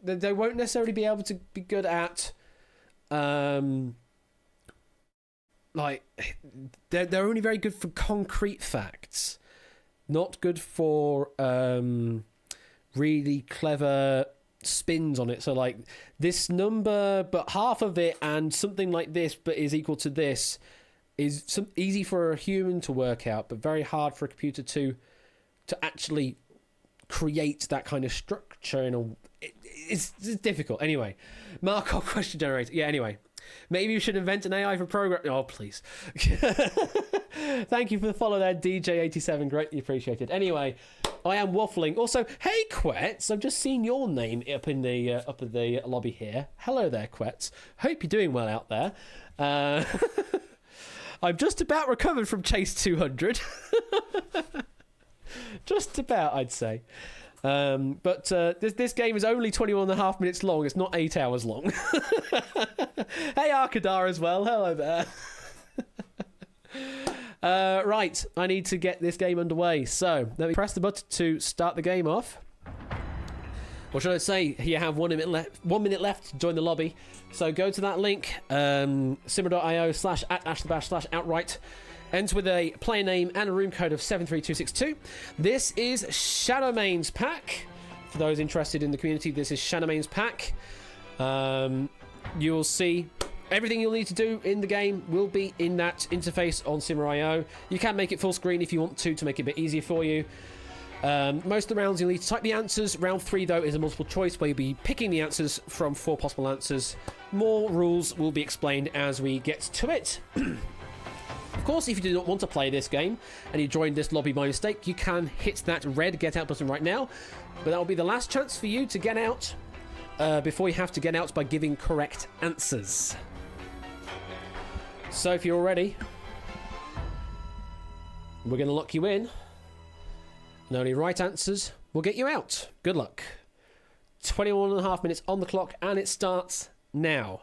they won't necessarily be able to be good at like they're only very good for concrete facts, not good for really clever spins on it. So like this number but half of it and something like this but is equal to this is easy for a human to work out, but very hard for a computer to actually create that kind of structure in a it's difficult. Anyway, Markov question generator. Yeah, anyway, maybe you should invent an AI for program. Oh, please. Thank you for the follow there, DJ87. Greatly appreciated. Anyway, I am waffling. Also, hey, Quetz. I've just seen your name up in the lobby here. Hello there, Quetz. Hope you're doing well out there. I'm just about recovered from Chase 200. Just about, I'd say. But this game is only 21.5 minutes long. It's not 8 hours long. Hey, Arkadar as well. Hello there. Right, I need to get this game underway. So let me press the button to start the game off. Or should I say, you have 1 minute left to join the lobby. So go to that link, simmer.io/@ashthebash/outright. Enter with a player name and a room code of 73262. This is Shadowmane's pack. For those interested in the community, this is Shadowmane's pack. You'll see everything you'll need to do in the game will be in that interface on Simmer.io. You can make it full screen if you want to make it a bit easier for you. Most of the rounds you'll need to type the answers. Round 3 though is a multiple choice where you'll be picking the answers from 4 possible answers. More rules will be explained as we get to it. Of course, if you do not want to play this game and you joined this lobby by mistake, you can hit that red get out button right now, but that will be the last chance for you to get out before you have to get out by giving correct answers. So if you're all ready, we're going to lock you in, and only right answers will get you out. Good luck. 21.5 minutes on the clock, and it starts now.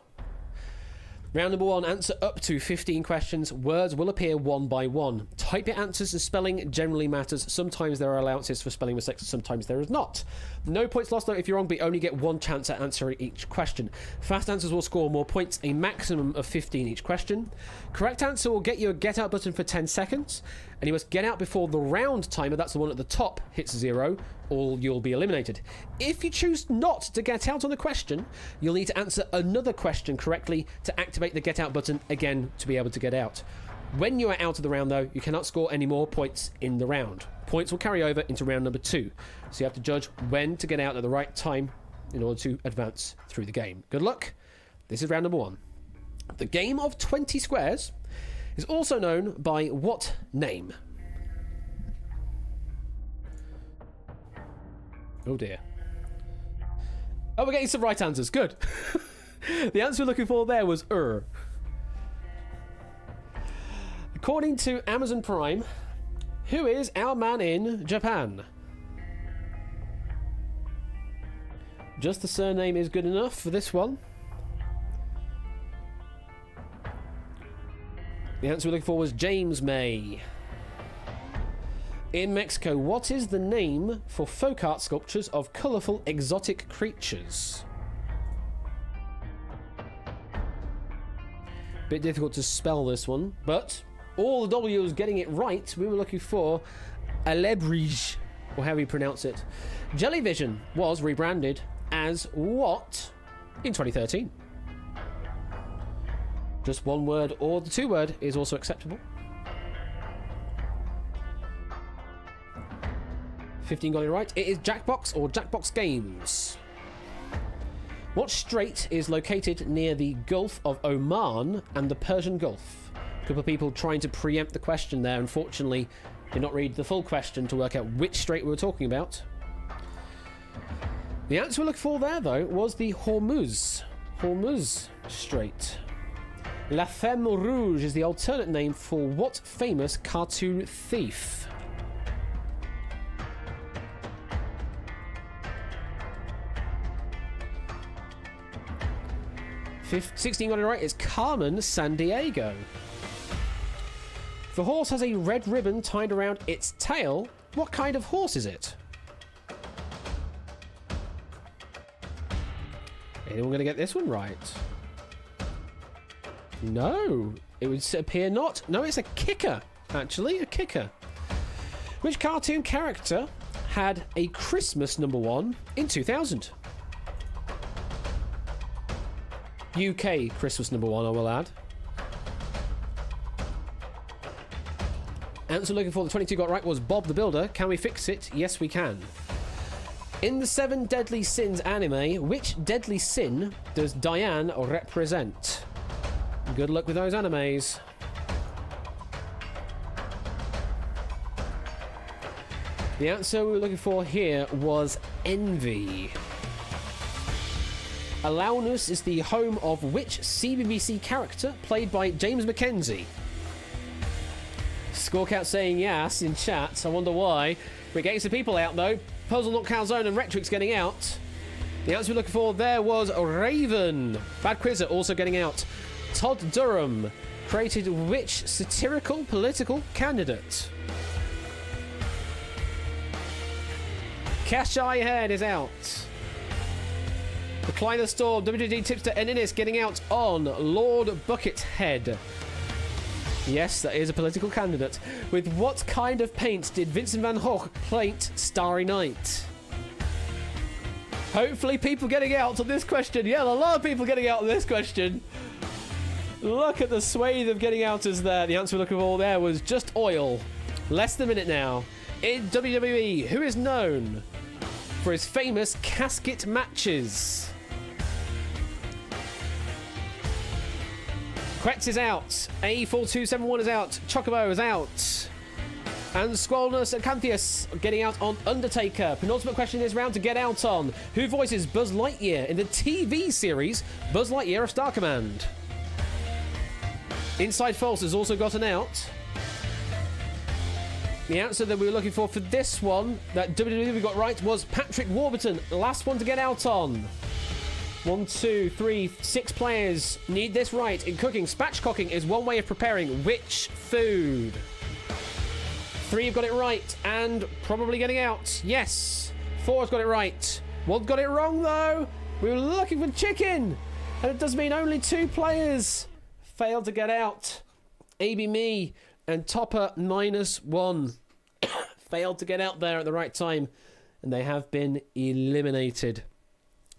Round number 1, answer up to 15 questions. Words will appear one by one. Type your answers, and spelling generally matters. Sometimes there are allowances for spelling mistakes, sometimes there is not. No points lost though if you're wrong, but you only get 1 chance at answering each question. Fast answers will score more points, a maximum of 15 each question. Correct answer will get you a get out button for 10 seconds, and you must get out before the round timer, that's the one at the top, hits 0, or you'll be eliminated. If you choose not to get out on the question, you'll need to answer another question correctly to activate the get out button again to be able to get out. When you are out of the round though, you cannot score any more points in the round. Points will carry over into round number 2, so you have to judge when to get out at the right time in order to advance through the game. Good luck. This is round number 1. The game of 20 squares is also known by what name? Oh dear. Oh, we're getting some right answers. Good. The answer we're looking for there was According to Amazon Prime, who is our man in Japan? Just the surname is good enough for this one. The answer we're looking for was James May. In Mexico, what is the name for folk art sculptures of colourful exotic creatures? Bit difficult to spell this one, but all the W's getting it right. We were looking for Alebrije, or however you pronounce it. Jellyvision was rebranded as what in 2013? Just 1 word or the 2 word is also acceptable. 15 got it right. It is Jackbox or Jackbox Games. What strait is located near the Gulf of Oman and the Persian Gulf? A couple of people trying to preempt the question there, unfortunately did not read the full question to work out which strait we were talking about. The answer we looked for there though was the Hormuz Strait. La Femme Rouge is the alternate name for what famous cartoon thief? 16 got it right. It's Carmen Sandiego. The horse has a red ribbon tied around its tail. What kind of horse is it? Anyone going to get this one right? No. It would appear not. No, it's a kicker, actually. A kicker. Which cartoon character had a Christmas #1 in 2000? UK Christmas #1, I will add. Answer looking for the 22 got right was Bob the Builder. Can we fix it? Yes, we can. In the 7 Deadly Sins anime, which deadly sin does Diane represent? Good luck with those animes. The answer we were looking for here was envy. Alaunus is the home of which CBBC character played by James Mackenzie? Scorecat saying yes in chat. I wonder why. We're getting some people out though. Puzzle Not Calzone and Rectrix getting out. The answer we're looking for there was Raven. Bad Quizzer also getting out. Todd Durham created which satirical political candidate? Cash-Eye Head is out. Recliner Storm, WD Tipster and Innis getting out on Lord Buckethead. Yes, that is a political candidate. With what kind of paint did Vincent van Gogh paint Starry Night? Hopefully people getting out on this question. Yeah, a lot of people getting out on this question. Look at the swathe of getting outers there. The answer we're looking for there was just oil. Less than a minute now. In WWE, who is known for his famous casket matches? Quetz is out. A4271 is out. Chocobo is out. And Squalnus and Canthius getting out on Undertaker. Penultimate question this round to get out on. Who voices Buzz Lightyear in the TV series Buzz Lightyear of Star Command? Inside False has also gotten out. The answer that we were looking for this one, that WWE got right, was Patrick Warburton. Last one to get out on. 1, 2, 3, 6 players need this right. In cooking, spatchcocking is one way of preparing which food? 3 have got it right and probably getting out. Yes. 4 has got it right. 1 got it wrong though. We were looking for chicken. And it does mean only 2 players failed to get out. AB Me and Topper -1 failed to get out there at the right time. And they have been eliminated.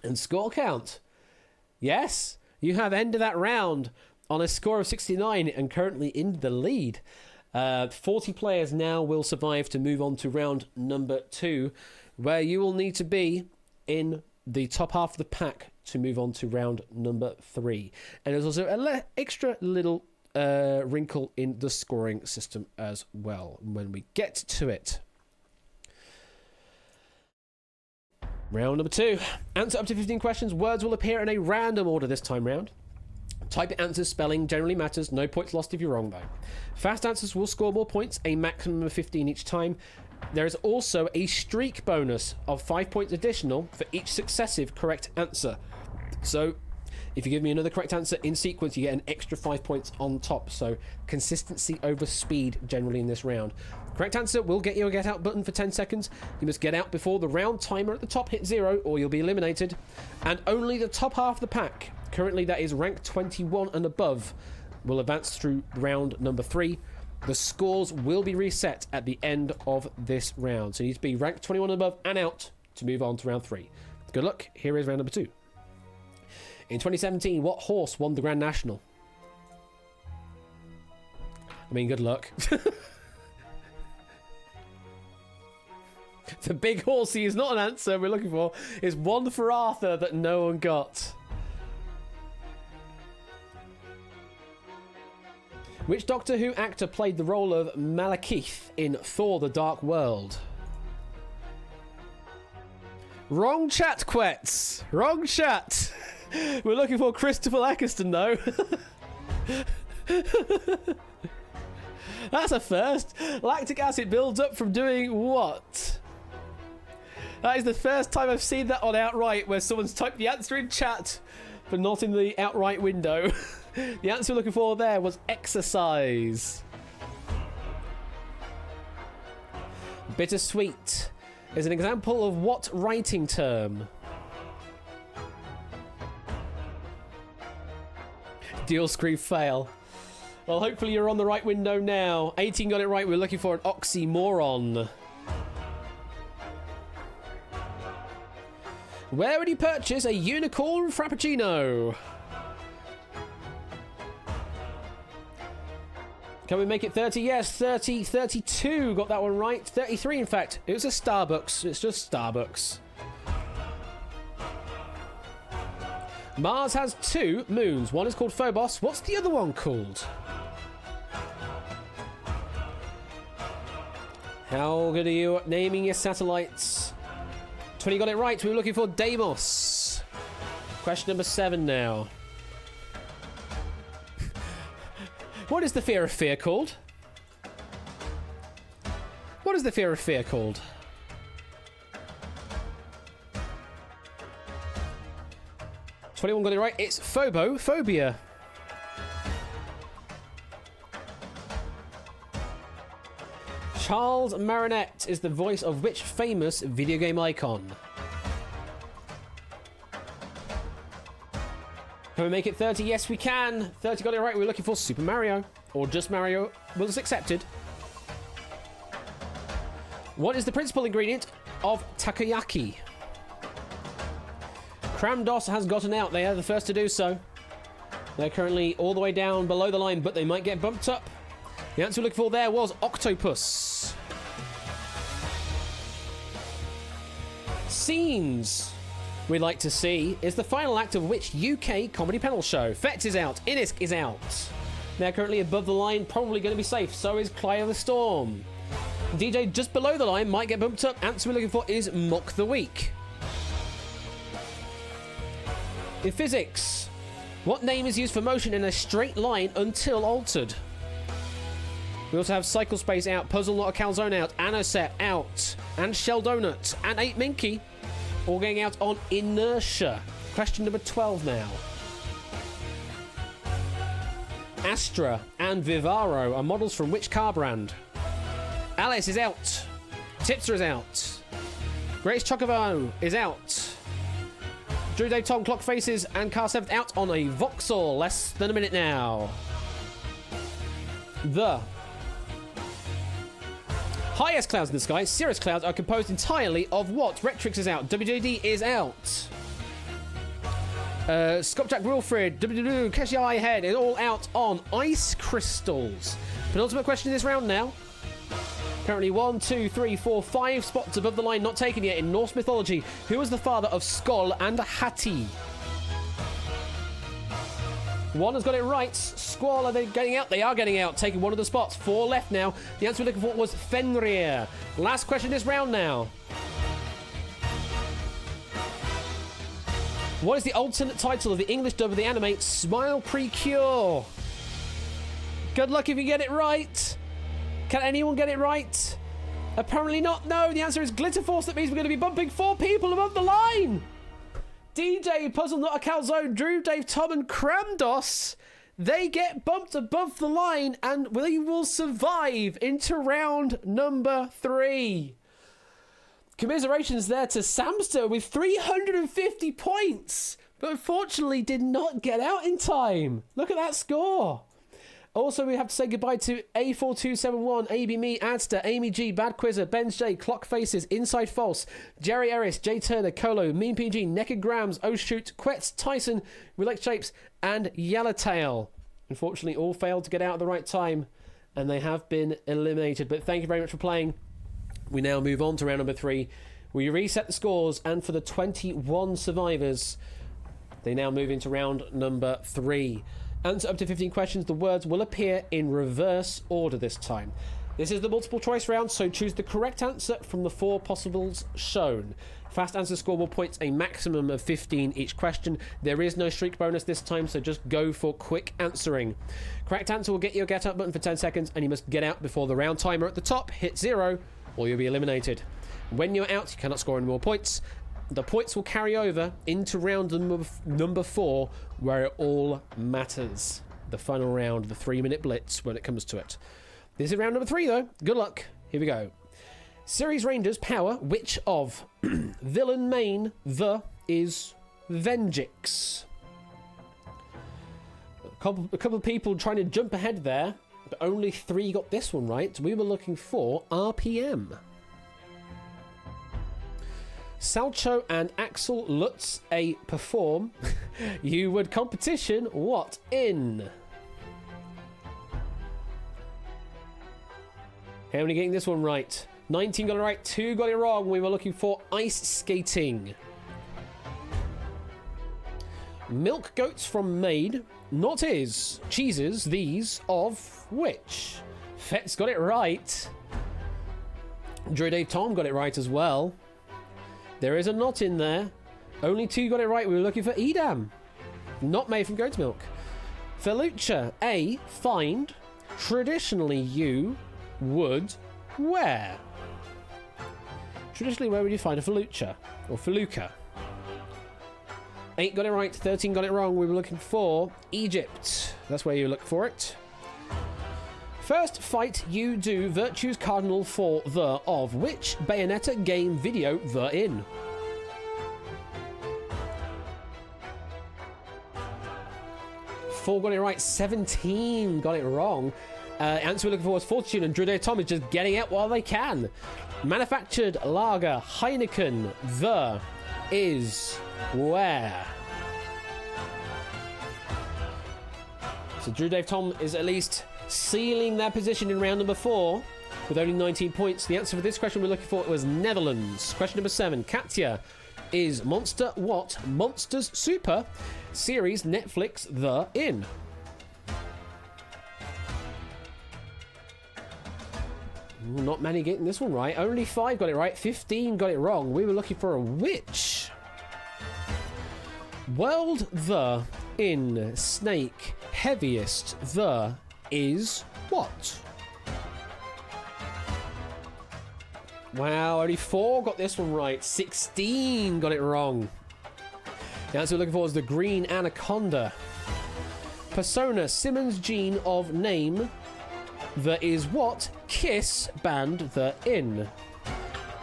And score count. Yes, you have ended that round on a score of 69 and currently in the lead. 40 players now will survive to move on to round number 2, where you will need to be in the top half of the pack to move on to round number 3. And there's also an extra little wrinkle in the scoring system as well when we get to it. Round number 2. Answer up to 15 questions. Words will appear in a random order this time round. Type answers, spelling generally matters. No points lost if you're wrong, though. Fast answers will score more points, a maximum of 15 each time. There is also a streak bonus of 5 points additional for each successive correct answer. So, if you give me another correct answer in sequence, you get an extra 5 points on top. So, consistency over speed generally in this round. Correct answer will get you a get out button for 10 seconds. You must get out before the round timer at the top hits 0 or you'll be eliminated. And only the top half of the pack, currently that is rank 21 and above, will advance through round number 3. The scores will be reset at the end of this round. So you need to be rank 21 and above and out to move on to round 3. Good luck. Here is round number 2. In 2017, what horse won the Grand National? I mean, good luck. The big horsey is not an answer we're looking for. It's one for Arthur that no one got. Which Doctor Who actor played the role of Malekith in Thor: The Dark World? Wrong chat, Quetz. Wrong chat. We're looking for Christopher Eccleston, though. That's a first. Lactic acid builds up from doing what? That is the first time I've seen that on Outright, where someone's typed the answer in chat but not in the outright window. The answer we're looking for there was exercise. Bittersweet is an example of what writing term? Deal screw fail. Well, hopefully you're on the right window now. 18 got it right. We're looking for an oxymoron. Where would you purchase a unicorn frappuccino? Can we make it 30? Yes, 30, 32. Got that one right. 33, in fact. It was a Starbucks. It's just Starbucks. Mars has 2 moons. One is called Phobos. What's the other one called? How good are you at naming your satellites? 20 got it right. We were looking for Deimos. Question number 7 now. What is the fear of fear called? What is the fear of fear called? $21 got it right. It's phobophobia. Charles Martinet is the voice of which famous video game icon? Can we make it 30? Yes, we can. 30 got it right. We're looking for Super Mario. Or just Mario was accepted. What is the principal ingredient of takoyaki? Kramdos has gotten out. They are the first to do so. They're currently all the way down below the line, but they might get bumped up. The answer we're looking for there was octopus. Scenes we'd like to see is the final act of which UK comedy panel show? Fetz is out. Innisk is out. They're currently above the line, probably going to be safe. So is Cly of the Storm. DJ just below the line might get bumped up. Answer we're looking for is Mock the Week. In physics, what name is used for motion in a straight line until altered? We also have Cycle Space out, Puzzle Not a Calzone out, Anaset out, and Shell Donut, and 8 Minky, all going out on inertia. Question number 12 now. Astra and Vivaro are models from which car brand? Alice is out. Tipster is out. Grace Chocobo is out. Drew Dave Tom Clock Faces and Car 7 out on a Vauxhall. Less than a minute now. The highest clouds in the sky, cirrus clouds, are composed entirely of what? Rectrix is out. WJD is out. Skopjak Wilfred, Keshiai Head is all out on ice crystals. Penultimate question in this round now. Currently 1, 2, 3, 4, 5 spots above the line not taken yet in Norse mythology. Who was the father of Skoll and Hati? One has got it right. Squall, are they getting out? They are getting out, taking one of the spots. 4 left now. The answer we're looking for was Fenrir. Last question this round now. What is the alternate title of the English dub of the anime Smile Precure? Good luck if you get it right. Can anyone get it right? Apparently not. No, the answer is Glitter Force. That means we're going to be bumping 4 people above the line. DJ, Puzzle Not a Calzone, Drew, Dave, Tom, and Kramdos. They get bumped above the line and they will survive into round number 3. Commiserations there to Samster with 350 points, but unfortunately did not get out in time. Look at that score. Also, we have to say goodbye to A4271, AB Me, Adster, Amy G, Bad Quizzer, Ben's J, Clock Faces, Inside False, Jerry Eris, Jay Turner, Colo, Mean PG, Naked Grams, Oh Shoot, Quetz, Tyson, Relax Shapes, and Yellowtail. Unfortunately, all failed to get out at the right time, and they have been eliminated. But thank you very much for playing. We now move on to round number 3. We reset the scores, and for the 21 survivors, they now move into round number 3. Answer up to 15 questions. The words will appear in reverse order this time. This is the multiple choice round, so choose the correct answer from the 4 possibles shown. Fast answer score will point a maximum of 15 each question. There is no streak bonus this time, so just go for quick answering. Correct answer will get you a get up button for 10 seconds, and you must get out before the round timer at the top hits 0, or you'll be eliminated. When you're out, you cannot score any more points. the points will carry over into round number 4, where it all matters. The final round, the 3-minute blitz when it comes to it. This is round number 3, though. Good luck. Here we go. Series Rangers power, which of villain main the is Vengix? A couple of people trying to jump ahead there, but only 3 got this one right. We were looking for RPM. Salcho and Axel Lutz a perform. You would competition what in? How many getting this one right? 19 got it right, 2 got it wrong. We were looking for ice skating. Milk goats from Maid, not is. Cheeses, these, of which? Fetz got it right. Drew Dave Tom got it right as well. There is a not in there. Only 2 got it right. We were looking for Edam. Not made from goat's milk. Felucha, A, find. Traditionally you would where? Traditionally, where would you find a Felucha? Or Feluca? 8 got it right, 13 got it wrong. We were looking for Egypt. That's where you look for it. First fight you do Virtue's Cardinal for the of which Bayonetta game video the in? Four got it right, 17 got it wrong. Answer we're looking for was Fortune, and Drew Day Tom is just getting out while they can. Manufactured lager Heineken the is where? So Drew Dave Tom is at least sealing their position in round number 4 with only 19 points. The answer for this question we're looking for was Netherlands. Question number 7. Katya, is Monster what? Monsters Super series Netflix the in? Not many getting this one right. Only 5 got it right. 15 got it wrong. We were looking for a witch. World the in Snake heaviest the is what? Wow, only 4 got this one right. 16 got it wrong. The answer we're looking for is the Green Anaconda. Persona Simmons gene of name the is what? Kiss band the in.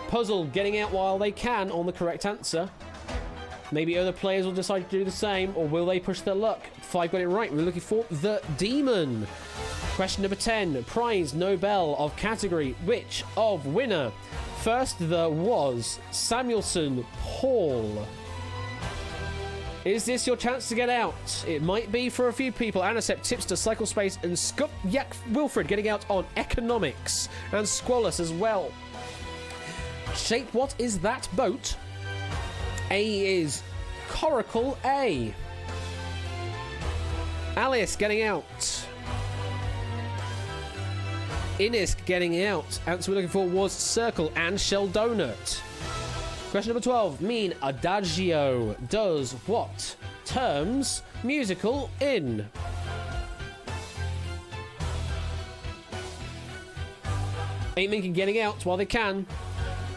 Puzzle getting out while they can on the correct answer. Maybe other players will decide to do the same, or will they push their luck? 5 got it right. We're looking for the Demon. Question number 10. Prize Nobel of category which of winner? First the was Samuelson Hall. Is this your chance to get out? It might be for a few people. Anacept, Tipster, Cycle Space, and Yak Wilfred getting out on economics, and Squalus as well. Shape, what is that boat? A is Coracle A. Alice getting out. Inisk getting out. Answer we're looking for was Circle and Shell Donut. Question number 12. Mean adagio does what? Terms musical in. Ain't Minkin getting out while they can.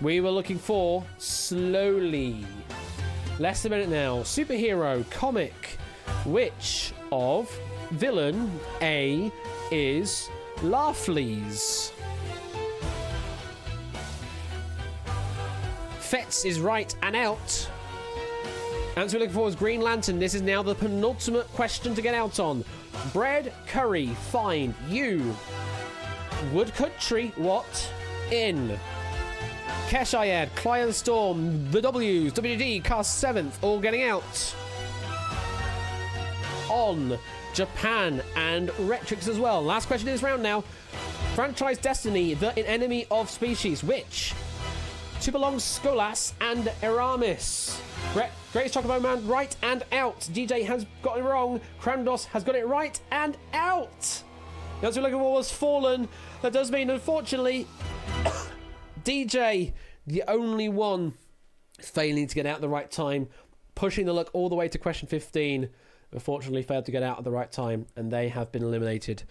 We were looking for slowly. Less than a minute now. Superhero comic. Which of villain A is Larfleeze? Fetz is right and out. Answer we're looking for is Green Lantern. This is now the penultimate question to get out on. Bread, curry, fine, you. Wood country, what? In. Keshayed, Client Storm, the W's, WD, cast 7th, all getting out. On. Japan and Retrix as well. Last question in this round now. Franchise Destiny, the enemy of species, which? To belong Skolas and Eramis. Greatest Chocobo Man, right and out. DJ has got it wrong. Krandos has got it right and out. The answer we're looking for was Fallen. That does mean, unfortunately, DJ, the only one failing to get out at the right time, pushing the luck all the way to question 15, unfortunately failed to get out at the right time, and they have been eliminated.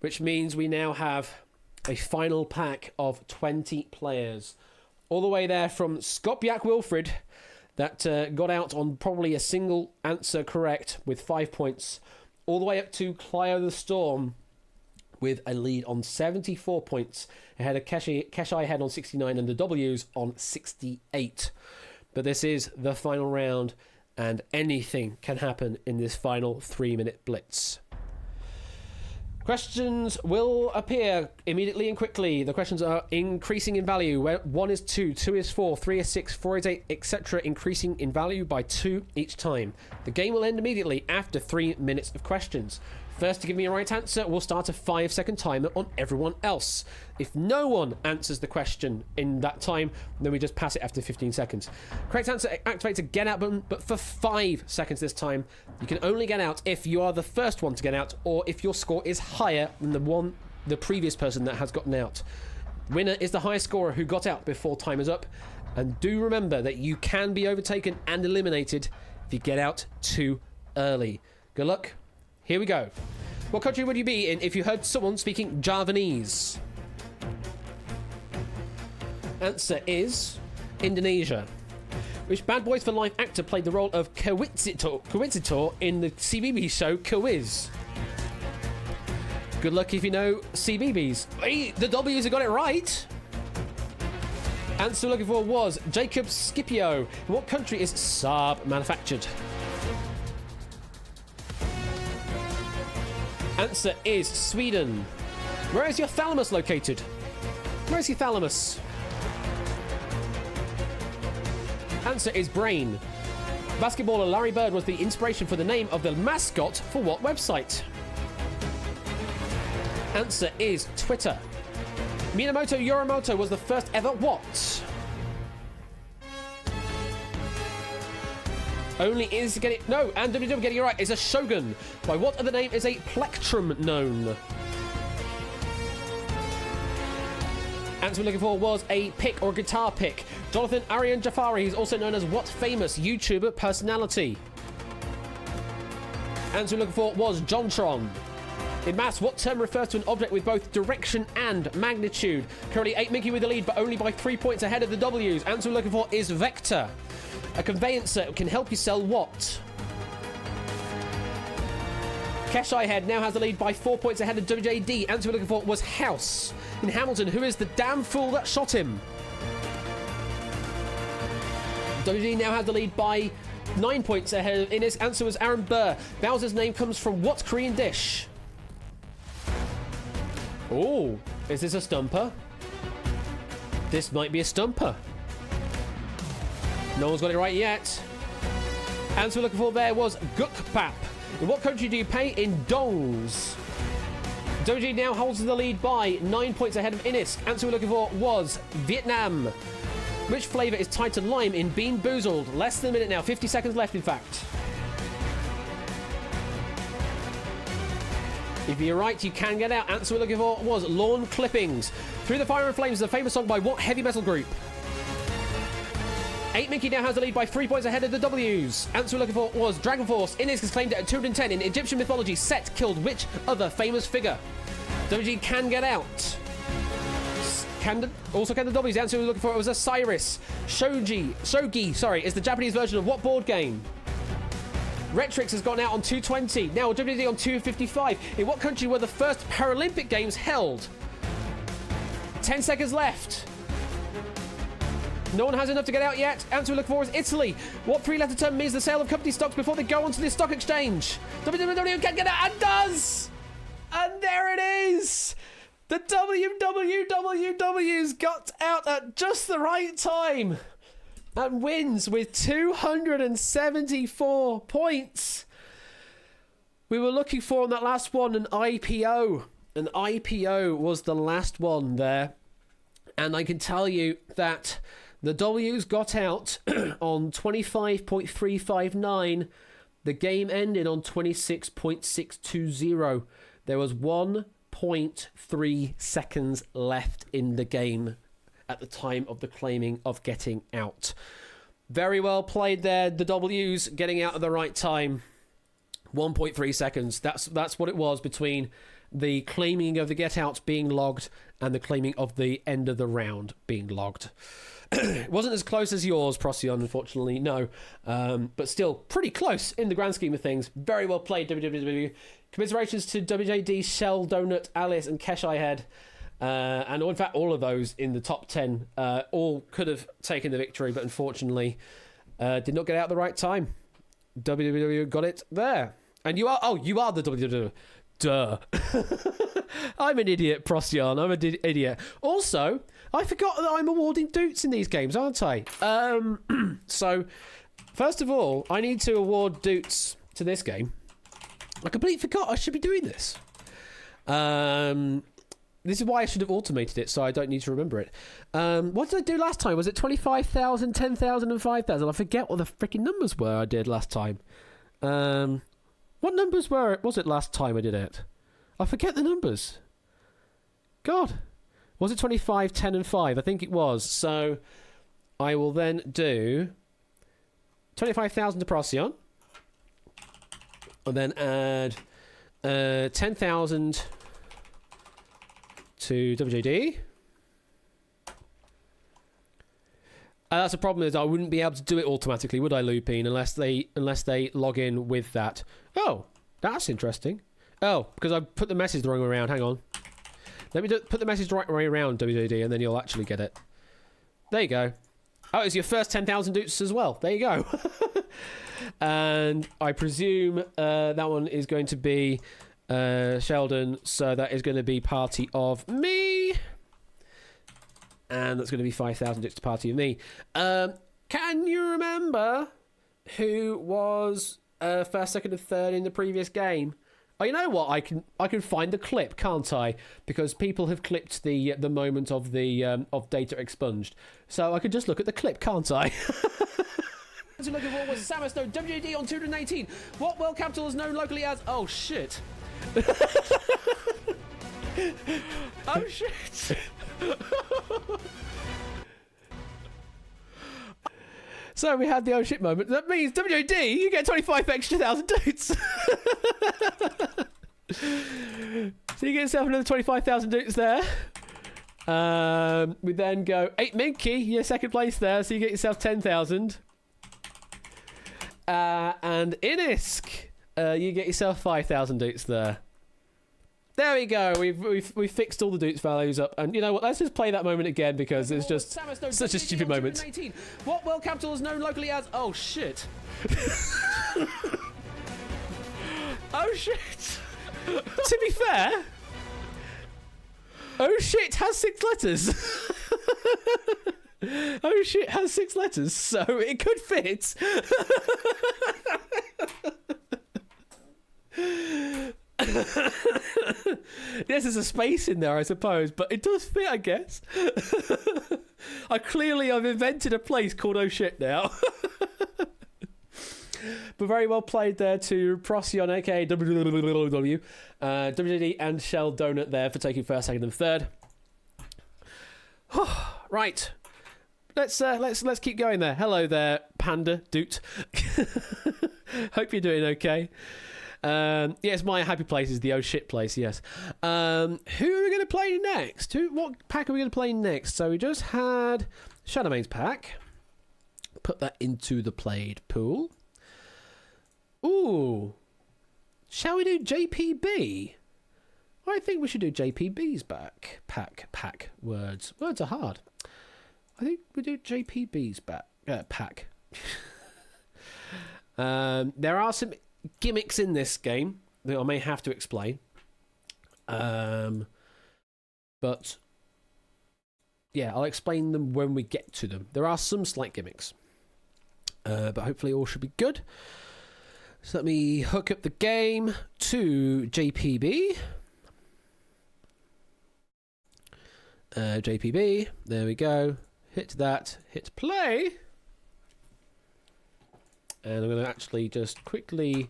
Which means we now have a final pack of 20 players. All the way there from Skopjak Wilfred, that got out on probably a single answer correct with 5 points, all the way up to Clio the Storm with a lead on 74 points, ahead of Keshai Head on 69 and the W's on 68. But this is the final round, and anything can happen in this final 3-minute blitz. Questions will appear immediately and quickly. The questions are increasing in value, where 1 is 2, 2 is 4, 3 is 6, 4 is 8, etc., increasing in value by 2 each time. The game will end immediately after 3 minutes of questions. First to give me a right answer, we'll start a 5-second timer on everyone else. If no one answers the question in that time, then we just pass it after 15 seconds. Correct answer activates a get out button, but for 5 seconds this time. You can only get out if you are the first one to get out, or if your score is higher than the previous person that has gotten out. Winner is the highest scorer who got out before time is up. And do remember that you can be overtaken and eliminated if you get out too early. Good luck. Here we go. What country would you be in if you heard someone speaking Javanese? Answer is Indonesia. Which Bad Boys for Life actor played the role of Kawitzitor in the CBeebies show Quiz? Good luck if you know CBeebies. Hey, the W's have got it right. Answer we're looking for was Jacob Scipio. In what country is Saab manufactured? Answer is Sweden. Where is your thalamus located? Where is your thalamus? Answer is brain. Basketballer Larry Bird was the inspiration for the name of the mascot for what website? Answer is Twitter. Minamoto Yorimoto was the first ever what? Only is getting... No, and WW getting it right is a shogun. By what other name is a plectrum known? Answer we're looking for was a pick or guitar pick. Jonathan Aryan Jafari is also known as what famous YouTuber personality? Answer we're looking for was JonTron. In maths, what term refers to an object with both direction and magnitude? Currently 8 Mickey with the lead, but only by 3 points ahead of the W's. Answer we're looking for is vector. A conveyancer can help you sell what? Keshai Head now has the lead by 4 points ahead of WJD. Answer we're looking for was house. In Hamilton, who is the damn fool that shot him? WJD now has the lead by 9 points ahead of Innis. Answer was Aaron Burr. Bowser's name comes from what Korean dish? Oh, is this a stumper? This might be a stumper. No one's got it right yet. Answer we're looking for there was gukpap. In what country do you pay in dongs? Doji now holds the lead by 9 points ahead of Innis. Answer we're looking for was Vietnam. Which flavour is tied to lime in Bean Boozled? Less than a minute now. 50 seconds left, in fact. If you're right, you can get out. Answer we're looking for was lawn clippings. Through the Fire and Flames is a famous song by what heavy metal group? 8 Mickey now has the lead by 3 points ahead of the W's. Answer we're looking for was Dragon Force. Innis has claimed it at 210. In Egyptian mythology, Set killed which other famous figure? WG can get out. Can the W's? The answer we're looking for was Osiris. Shogi, is the Japanese version of what board game? Retrix has gone out on 220. Now WD on 255. In what country were the first Paralympic Games held? 10 seconds left. No one has enough to get out yet. Answer we're looking for is Italy. What three-letter term means the sale of company stocks before they go onto the stock exchange? WWW can get out and does! And there it is! The WWWW's got out at just the right time and wins with 274 points. We were looking for on that last one an IPO. An IPO was the last one there. And I can tell you that the W's got out on 25.359. The game ended on 26.620. There was 1.3 seconds left in the game at the time of the claiming of getting out. Very well played there. The W's getting out at the right time. 1.3 seconds. That's what it was between the claiming of the get out being logged and the claiming of the end of the round being logged. It wasn't as close as yours, Procyon, unfortunately, no. But still, pretty close in the grand scheme of things. Very well played, WWW. Commiserations to WJD, Shell, Donut, Alice, and Keshai Head. And in fact, all of those in the top 10 all could have taken the victory, but unfortunately did not get out at the right time. WWW got it there. And you are the WWW. Duh. I'm an idiot, Procyon. I'm an idiot. Also, I forgot that I'm awarding doots in these games, aren't I? So, first of all, I need to award doots to this game. I completely forgot I should be doing this. This is why I should have automated it, so I don't need to remember it. What did I do last time? Was it 25,000, 10,000, and 5,000? I forget what the freaking numbers were I did last time. What numbers was it last time I did it? I forget the numbers. God. Was it 25, 10, and 5? I think it was. So I will then do 25,000 to Procyon. And then add 10,000 to WJD. That's the problem, is I wouldn't be able to do it automatically, would I, Lupine, unless they log in with that. Oh, that's interesting. Oh, because I put the message the wrong way around. Hang on. Let me put the message the right way around, WJD, and then you'll actually get it. There you go. Oh, it's your first 10,000 doots as well. There you go. And I presume that one is going to be Sheldon, so that is going to be party of me. And that's going to be 5,000 doots to party of me. Can you remember who was first, second, and third in the previous game? Oh, you know what? I can find the clip, can't I? Because people have clipped the moment of the of data expunged, so I could just look at the clip, can't I? Looking for was Samus, no, WJD on 218. What world capital is known locally as? Oh shit! Oh shit! So we had the oh shit moment. That means WJD, you get 25 extra thousand doots. So you get yourself another 25,000 doots there. We then go 8 Minky, you're second place there, so you get yourself 10,000. And Inisk, you get yourself 5,000 doots there. There we go. We've fixed all the doots values up, and you know what? Let's just play that moment again because it's just such a stupid moment. What world capital is known locally as? Oh shit! Oh shit! To be fair, oh shit has 6 letters. Oh shit has 6 letters, so it could fit. Yes, there's a space in there, I suppose, but it does fit, I guess. I've invented a place called oh shit now. But very well played there to Procyon, aka WWW, WJD and Shell Donut there for taking first, second, and third. Right. Let's keep going there. Hello there, Panda Doot. Hope you're doing okay. Yes, my happy place is the oh shit place, yes. Who are we going to play next? What pack are we going to play next? So we just had Shadowmane's pack. Put that into the played pool. Ooh. Shall we do JPB? I think we should do JPB's pack. Words are hard. I think we do JPB's pack. There are some gimmicks in this game that I may have to explain. But yeah, I'll explain them when we get to them. There are some slight gimmicks. But hopefully all should be good. So let me hook up the game to JPB. JPB, there we go. Hit that, hit play. And I'm going to actually just quickly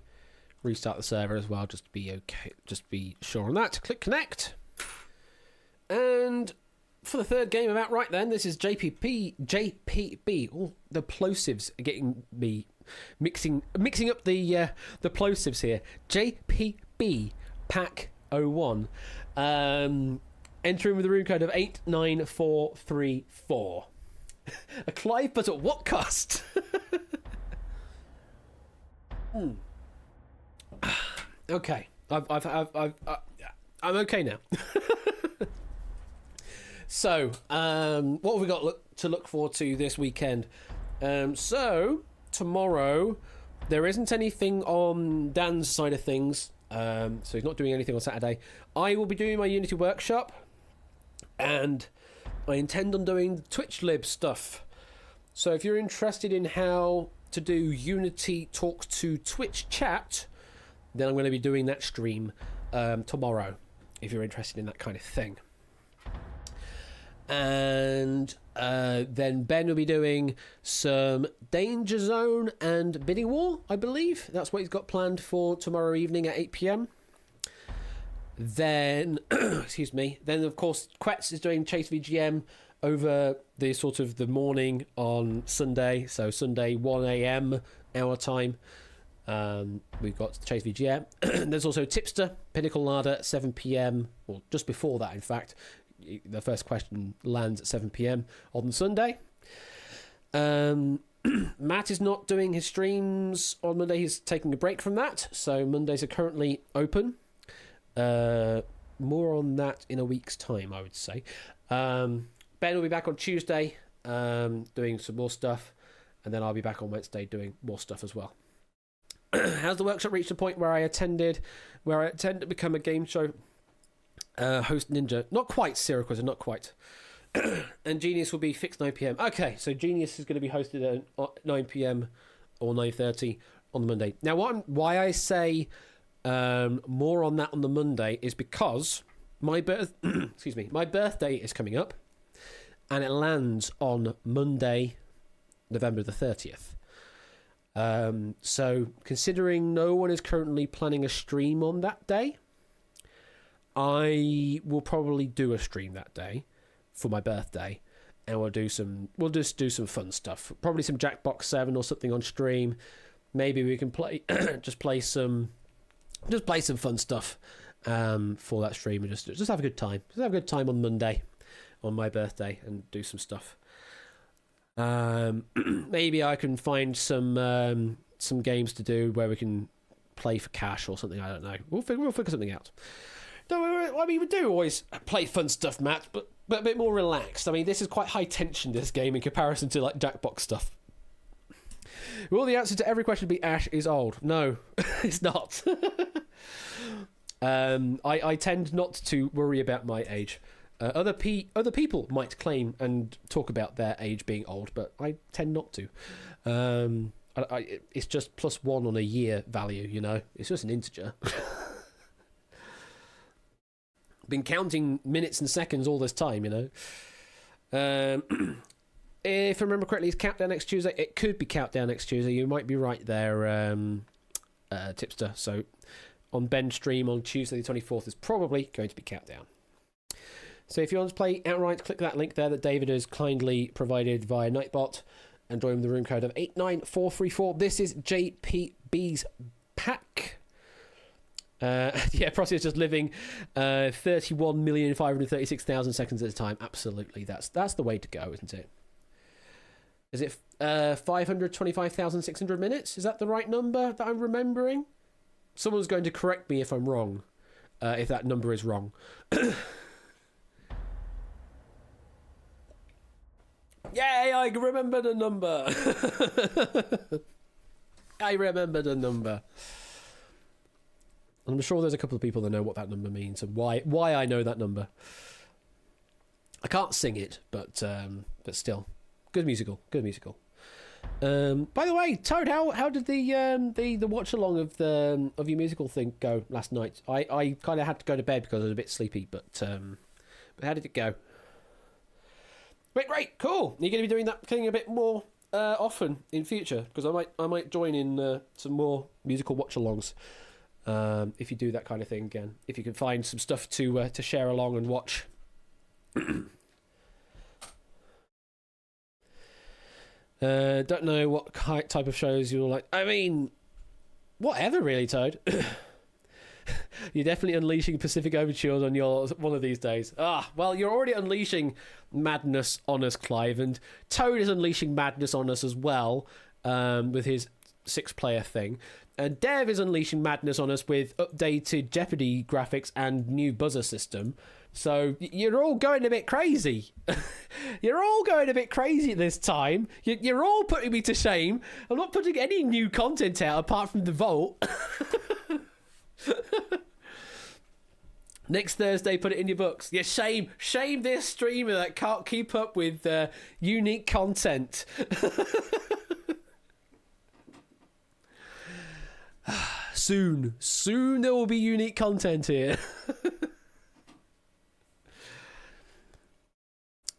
restart the server as well, just to be okay, just be sure on that. Click connect. And for the third game of Outright then, this is JPB. Oh, the plosives are getting me mixing up the plosives here. JPB Pack 01. Entering with the room code of 89434. A Clive, but at what cost? Okay, I'm okay now. So, what have we got to look forward to this weekend? So tomorrow there isn't anything on Dan's side of things, so he's not doing anything on Saturday. I will be doing my Unity workshop, and I intend on doing Twitch Lib stuff. So if you're interested in how to do Unity talk to Twitch chat, then I'm going to be doing that stream tomorrow, if you're interested in that kind of thing. And then Ben will be doing some Danger Zone and Bidding War, I believe. That's what he's got planned for tomorrow evening at 8 p.m. Then, excuse me, then of course Quetz is doing Chase VGM over the sort of the morning on Sunday. So Sunday 1 a.m. our time. We've got Chase VGM. There's also Tipster, Pinnacle Ladder at 7 p.m. or just before that, in fact. The first question lands at 7 p.m. on Sunday. Matt is not doing his streams on Monday. He's taking a break from that. So Mondays are currently open. More on that in a week's time, I would say. Ben will be back on Tuesday doing some more stuff. And then I'll be back on Wednesday doing more stuff as well. Has the workshop reached a point where I intend to become a game show host ninja? Not quite, Syracuse, not quite. And Genius will be fixed 9 p.m. Okay, so Genius is going to be hosted at 9 p.m. or 9:30 on the Monday. Now, why I say more on that on the Monday is because my birthday is coming up, and it lands on Monday, November the 30th. So considering no one is currently planning a stream on that day, I will probably do a stream that day for my birthday, and we'll just do some fun stuff. Probably some Jackbox 7 or something on stream. Maybe we can play just play some fun stuff for that stream, and just have a good time. Just have a good time on Monday on my birthday and do some stuff. Maybe I can find some games to do where we can play for cash or something. I don't know. We'll figure something out. I mean, we do always play fun stuff, Matt, but a bit more relaxed. I mean, this is quite high tension, this game, in comparison to like Jackbox stuff. Will the answer to every question be Ash is old? No, it's not. I tend not to worry about my age. Other people might claim and talk about their age being old, but I tend not to. It's just +1 on a year value, you know. It's just an integer. Been counting minutes and seconds all this time, you know. If I remember correctly, it's Countdown next Tuesday. It could be Countdown next Tuesday. You might be right there, Tipster. So on Ben's stream on Tuesday the 24th is probably going to be Countdown. So if you want to play outright, click that link there that David has kindly provided via Nightbot and join the room code of 89434. This is JPB's pack. Prosy is just living 31,536,000 seconds at a time. Absolutely, that's the way to go, isn't it? Is it 525,600 minutes? Is that the right number that I'm remembering? Someone's going to correct me if I'm wrong, if that number is wrong. Yay, I remember the number. I remember the number. I'm sure there's a couple of people that know what that number means and why I know that number. I can't sing it, but still, good musical. By the way, Toad, how did the watch along of your musical thing go last night? I kind of had to go to bed because I was a bit sleepy, but how did it go? Wait, great, cool. You're going to be doing that thing a bit more often in future, because I might join in some more musical watch-alongs if you do that kind of thing again. If you can find some stuff to share along and watch. Don't know what type of shows you'll like. I mean, whatever really, Toad. You're definitely unleashing Pacific Overtures on your one of these days. Well, you're already unleashing madness on us, Clive, and Toad is unleashing madness on us as well, with his 6-player thing. And Dev is unleashing madness on us with updated Jeopardy graphics and new buzzer system. So you're all going a bit crazy. You're all going a bit crazy this time. You're all putting me to shame. I'm not putting any new content out apart from the Vault. Next Thursday, put it in your books. Yeah, shame this streamer that can't keep up with unique content. Soon there will be unique content here.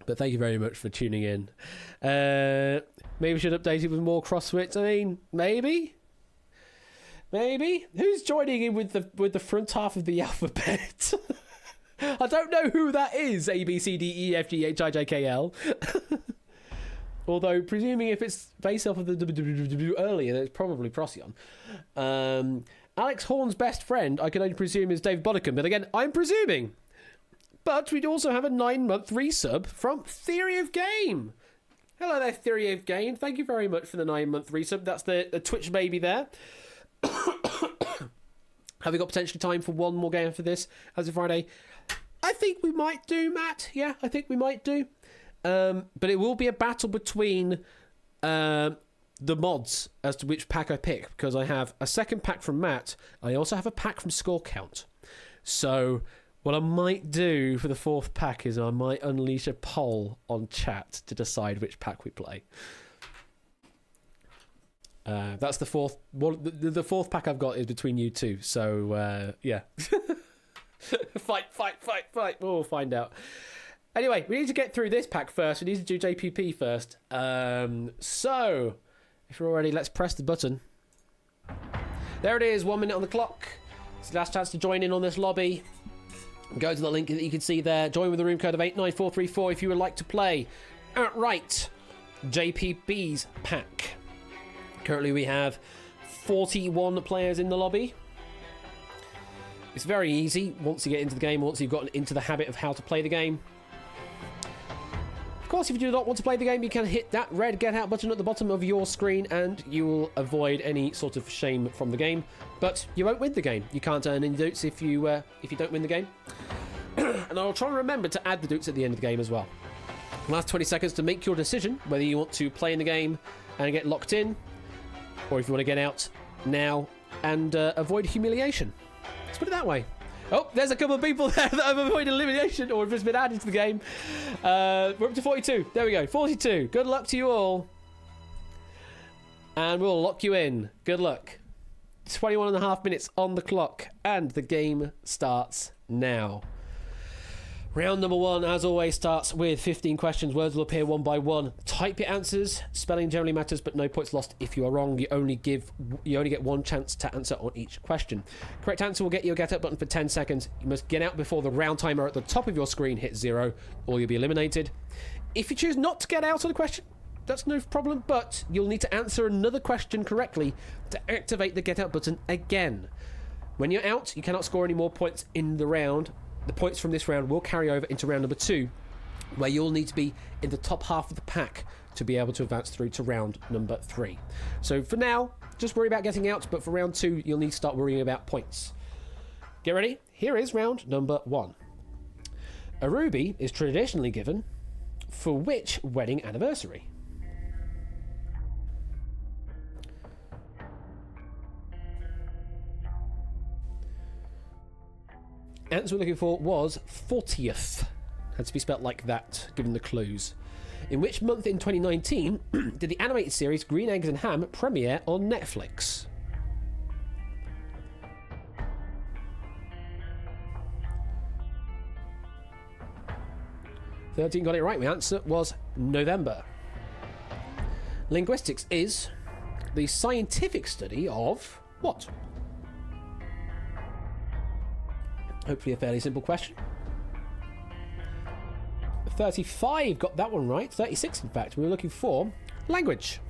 But thank you very much for tuning in. Maybe we should update it with more crosswits. I mean, maybe. Who's joining in with the front half of the alphabet? I don't know who that is. A, B, C, D, E, F, G, H, I, J, K, L. Although, presuming if it's based off of the earlier, then it's probably Procyon. Alex Horn's best friend, I can only presume, is Dave Bodicum. But again, I'm presuming. But we'd also have a 9-month resub from Theory of Game. Hello there, Theory of Game. Thank you very much for the 9-month resub. That's the Twitch baby there. Have we got potentially time for one more game for this as of Friday? I think we might do, Matt. Yeah, I think we might do. But it will be a battle between the mods as to which pack I pick, because I have a second pack from Matt. I also have a pack from Score Count. So what I might do for the 4th pack is I might unleash a poll on chat to decide which pack we play. That's the 4th. Well, the 4th pack I've got is between you two. So yeah, fight. We'll find out. Anyway, we need to get through this pack first. We need to do JPP first. So if you're all ready, let's press the button. There it is. 1 minute on the clock. It's the last chance to join in on this lobby. Go to the link that you can see there. Join with the room code of 89434 if you would like to play outright JPP's pack. Currently we have 41 players in the lobby. It's very easy once you get into the game, once you've gotten into the habit of how to play the game. Of course, if you do not want to play the game, you can hit that red get out button at the bottom of your screen and you will avoid any sort of shame from the game. But you won't win the game. You can't earn any doots if you don't win the game. And I'll try and remember to add the doots at the end of the game as well. Last 20 seconds to make your decision whether you want to play in the game and get locked in, or if you want to get out now and avoid humiliation. Let's put it that way. Oh, there's a couple of people there that have avoided elimination or have just been added to the game. We're up to 42. There we go. 42. Good luck to you all. And we'll lock you in. Good luck. 21 and a half minutes on the clock. And the game starts now. Round number 1, as always, starts with 15 questions. Words will appear one by one. Type your answers. Spelling generally matters, but no points lost if you are wrong. You only get one chance to answer on each question. Correct answer will get you a get up button for 10 seconds. You must get out before the round timer at the top of your screen hits 0, or you'll be eliminated. If you choose not to get out on the question, that's no problem, but you'll need to answer another question correctly to activate the get out button again. When you're out, you cannot score any more points in the round. The points from this round will carry over into round number 2, where you'll need to be in the top half of the pack to be able to advance through to round number 3. So for now, just worry about getting out, but for round 2, you'll need to start worrying about points. Get ready? Here is round number 1. A ruby is traditionally given for which wedding anniversary? Answer we're looking for was 40th. Had to be spelt like that, given the clues. In which month in 2019 did the animated series Green Eggs and Ham premiere on Netflix? "13 got it right. The answer was November. Linguistics is the scientific study of what? Hopefully a fairly simple question. 35 got that one right. 36, in fact. We were looking for language.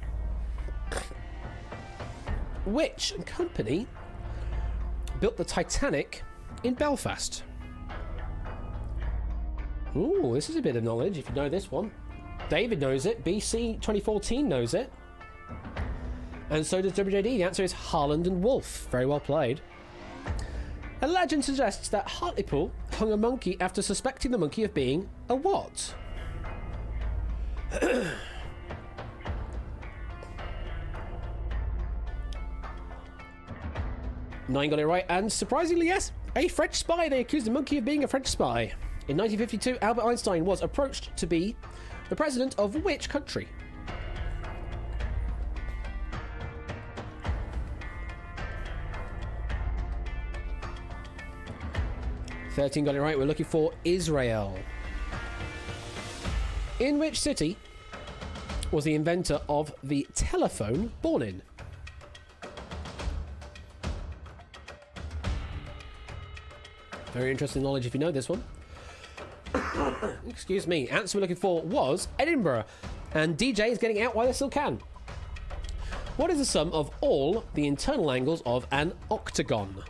Which company built the Titanic in Belfast? Ooh, this is a bit of knowledge if you know this one. David knows it. BC 2014 knows it. And so does WJD. The answer is Harland and Wolff. Very well played. A legend suggests that Hartlepool hung a monkey after suspecting the monkey of being a what? 9 got it right, and surprisingly, yes, a French spy. They accused the monkey of being a French spy. In 1952, Albert Einstein was approached to be the president of which country? $13 got it right. We're looking for Israel. In which city was the inventor of the telephone born in? Very interesting knowledge if you know this one. Excuse me. Answer we're looking for was Edinburgh. And DJ is getting out while they still can. What is the sum of all the internal angles of an octagon?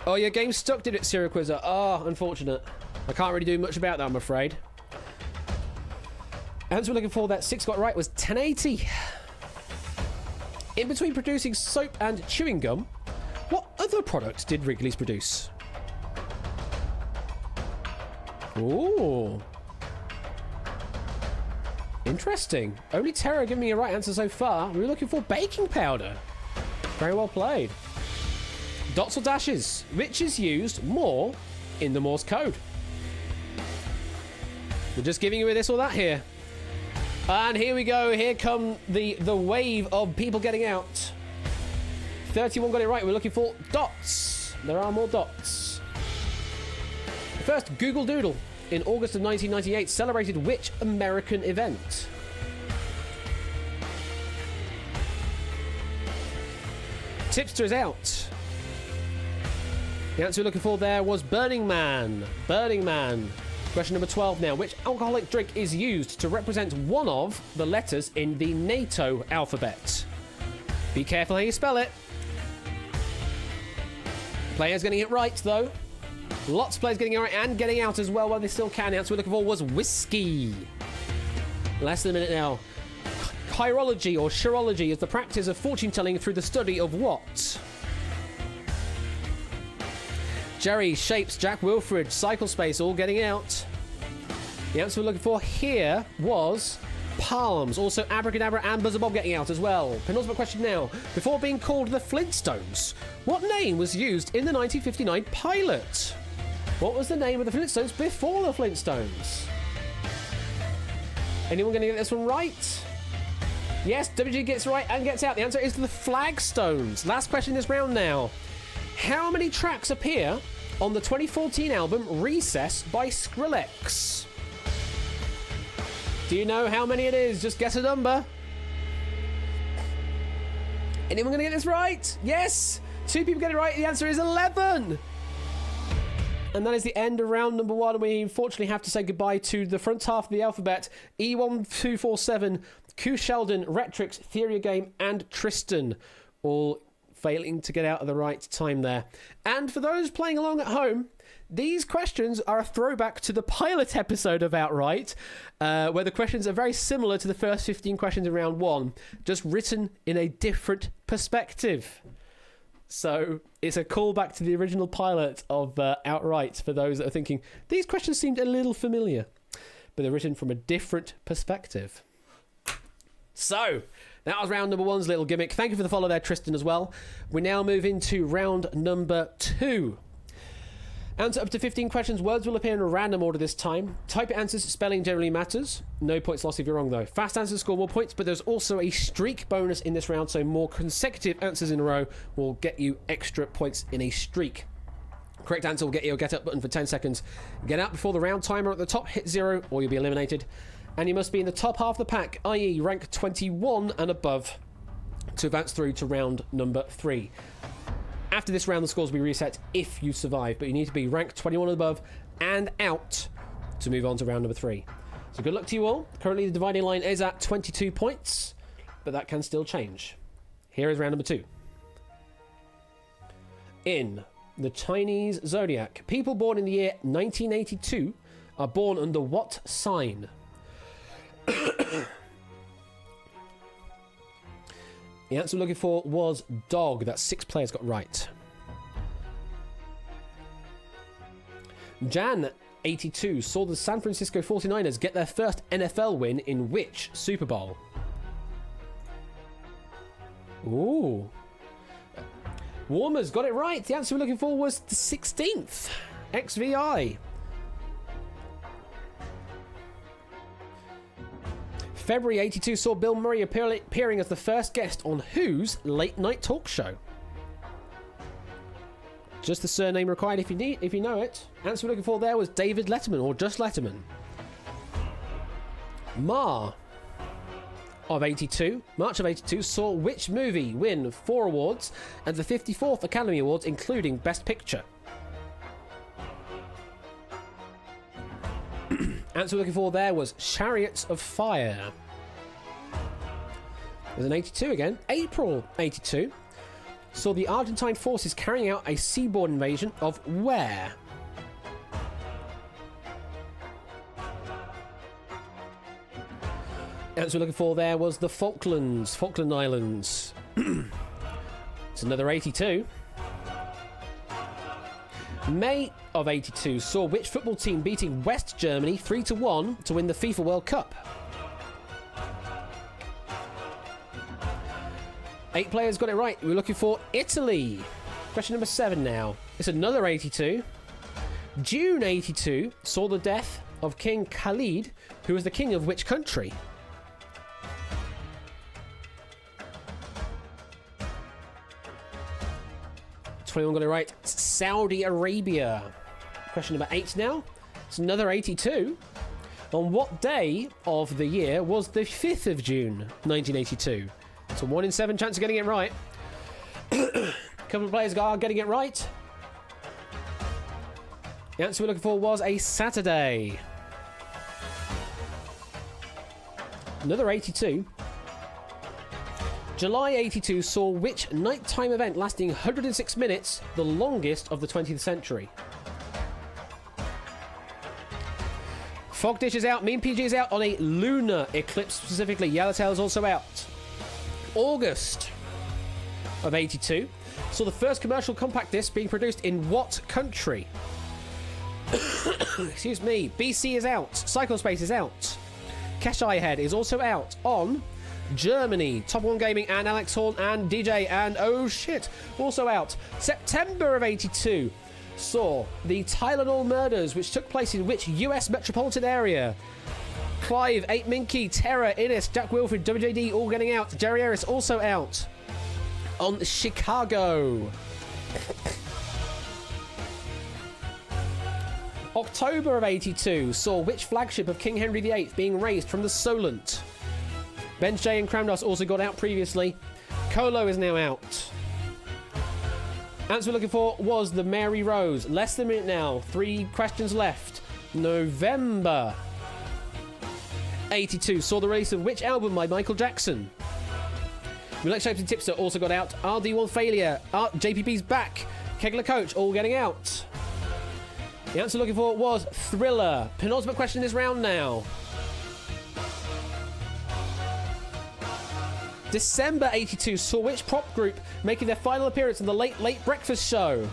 Oh, your game stuck, did it, Serial Quizzer? Oh, unfortunate. I can't really do much about that, I'm afraid. Answer we're looking for that 6 got right was 1080. In between producing soap and chewing gum, what other products did Wrigley's produce? Ooh. Interesting. Only Terra giving me a right answer so far. We were looking for baking powder. Very well played. Dots or dashes? Which is used more in the Morse code? We're just giving you this or that here. And here we go. Here come the wave of people getting out. 31 got it right. We're looking for dots. There are more dots. The first Google Doodle in August of 1998 celebrated which American event? Tipster is out. The answer we're looking for there was Burning Man. Burning Man. Question number 12 now. Which alcoholic drink is used to represent one of the letters in the NATO alphabet? Be careful how you spell it. Players getting it right, though. Lots of players getting it right and getting out as well while they still can. The answer we're looking for was whiskey. Less than a minute now. Chirology or chirology is the practice of fortune-telling through the study of what? Jerry, Shapes, Jack Wilfred, Cycle Space, all getting out. The answer we're looking for here was palms. Also Abracadabra and Buzzer Bob getting out as well. Penultimate question now. Before being called the Flintstones, what name was used in the 1959 pilot? What was the name of the Flintstones before the Flintstones? Anyone going to get this one right? Yes, WG gets right and gets out. The answer is the Flagstones. Last question this round now. How many tracks appear on the 2014 album Recess by Skrillex? Do you know how many it is? Just guess a number. Anyone going to get this right? Yes! 2 people get it right. The answer is 11. And that is the end of round number 1. We unfortunately have to say goodbye to the front half of the alphabet. E1247, Q Sheldon, Retrix, Theory Game, and Tristan. All failing to get out at the right time there. And for those playing along at home, these questions are a throwback to the pilot episode of Outright, where the questions are very similar to the first 15 questions in round 1, just written in a different perspective. So it's a callback to the original pilot of Outright for those that are thinking, these questions seemed a little familiar, but they're written from a different perspective. So that was round number 1's little gimmick. Thank you for the follow there, Tristan, as well. We now move into round number 2. Answer up to 15 questions. Words will appear in a random order this time. Type your answers. Spelling generally matters. No points lost if you're wrong, though. Fast answers score more points, but there's also a streak bonus in this round, so more consecutive answers in a row will get you extra points in a streak. Correct answer will get you a get up button for 10 seconds. Get out before the round timer at the top hits 0, or you'll be eliminated. And you must be in the top half of the pack, i.e. rank 21 and above, to advance through to round number 3. After this round, the scores will be reset if you survive, but you need to be ranked 21 and above and out to move on to round number 3. So good luck to you all. Currently, the dividing line is at 22 points, but that can still change. Here is round number 2. in the Chinese zodiac, people born in the year 1982 are born under what sign? The answer we're looking for was dog. That's 6 players got right. Jan 82 saw the San Francisco 49ers get their first NFL win in which Super Bowl? Ooh. Warmers got it right. The answer we're looking for was the 16th. XVI. February 82 saw Bill Murray appearing as the first guest on whose late night talk show? Just the surname required if you know it. Answer we're looking for there was David Letterman, or just Letterman. March of 82 saw which movie win 4 awards and the 54th Academy Awards, including Best Picture? Answer we're looking for there was Chariots of Fire. There's an 82 again. April 82 saw the Argentine forces carrying out a seaborne invasion of where? Answer we're looking for there was the Falkland Islands. It's another 82. May of 82 saw which football team beating West Germany 3-1 to win the FIFA World Cup? 8 players got it right. We're looking for Italy. Question number 7 now. It's another 82. June 82 saw the death of King Khalid, who was the king of which country? Anyone got it right? It's Saudi Arabia. Question number 8 now. It's another 82. On what day of the year was the 5th of June 1982? It's a 1 in 7 chance of getting it right. A couple of players are getting it right. The answer we're looking for was a Saturday. Another 82. July 82 saw which nighttime event lasting 106 minutes, the longest of the 20th century? Fog Dish is out, Mean PG is out on a lunar eclipse specifically. Yellowtail is also out. August of 82 saw the first commercial compact disc being produced in what country? Excuse me. BC is out. Cyclespace is out. Keshai Head is also out on Germany. Top One Gaming and Alex Horn and DJ and oh shit, also out. September of 82 saw the Tylenol murders, which took place in which US metropolitan area? Clive, 8 Minky, Terra, Innes, Jack Wilfred, WJD all getting out. Jerry Harris also out on Chicago. October of 82 saw which flagship of King Henry VIII being raised from the Solent? Bench J and Cramdos also got out previously. Colo is now out. Answer we're looking for was the Mary Rose. Less than a minute now. 3 questions left. November 82 saw the release of which album by Michael Jackson? Relax Shapes and Tipster also got out. RD1 Failure. JPB's back. Kegler Coach all getting out. The answer looking for was Thriller. Penultimate question this round now. December 82 saw which prop group making their final appearance on the Late Breakfast Show?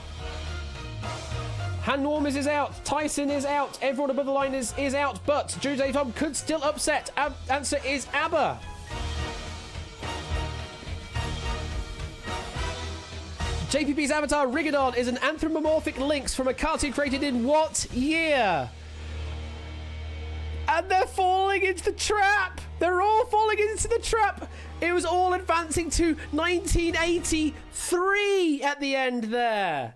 Hand Warmers is out. Tyson is out. Everyone above the line is out. But Drew J. Tom could still upset. Answer is ABBA. JPP's avatar Rigodon is an anthropomorphic lynx from a cartoon created in what year? And they're falling into the trap. They're all falling into the trap. It was all advancing to 1983 at the end there.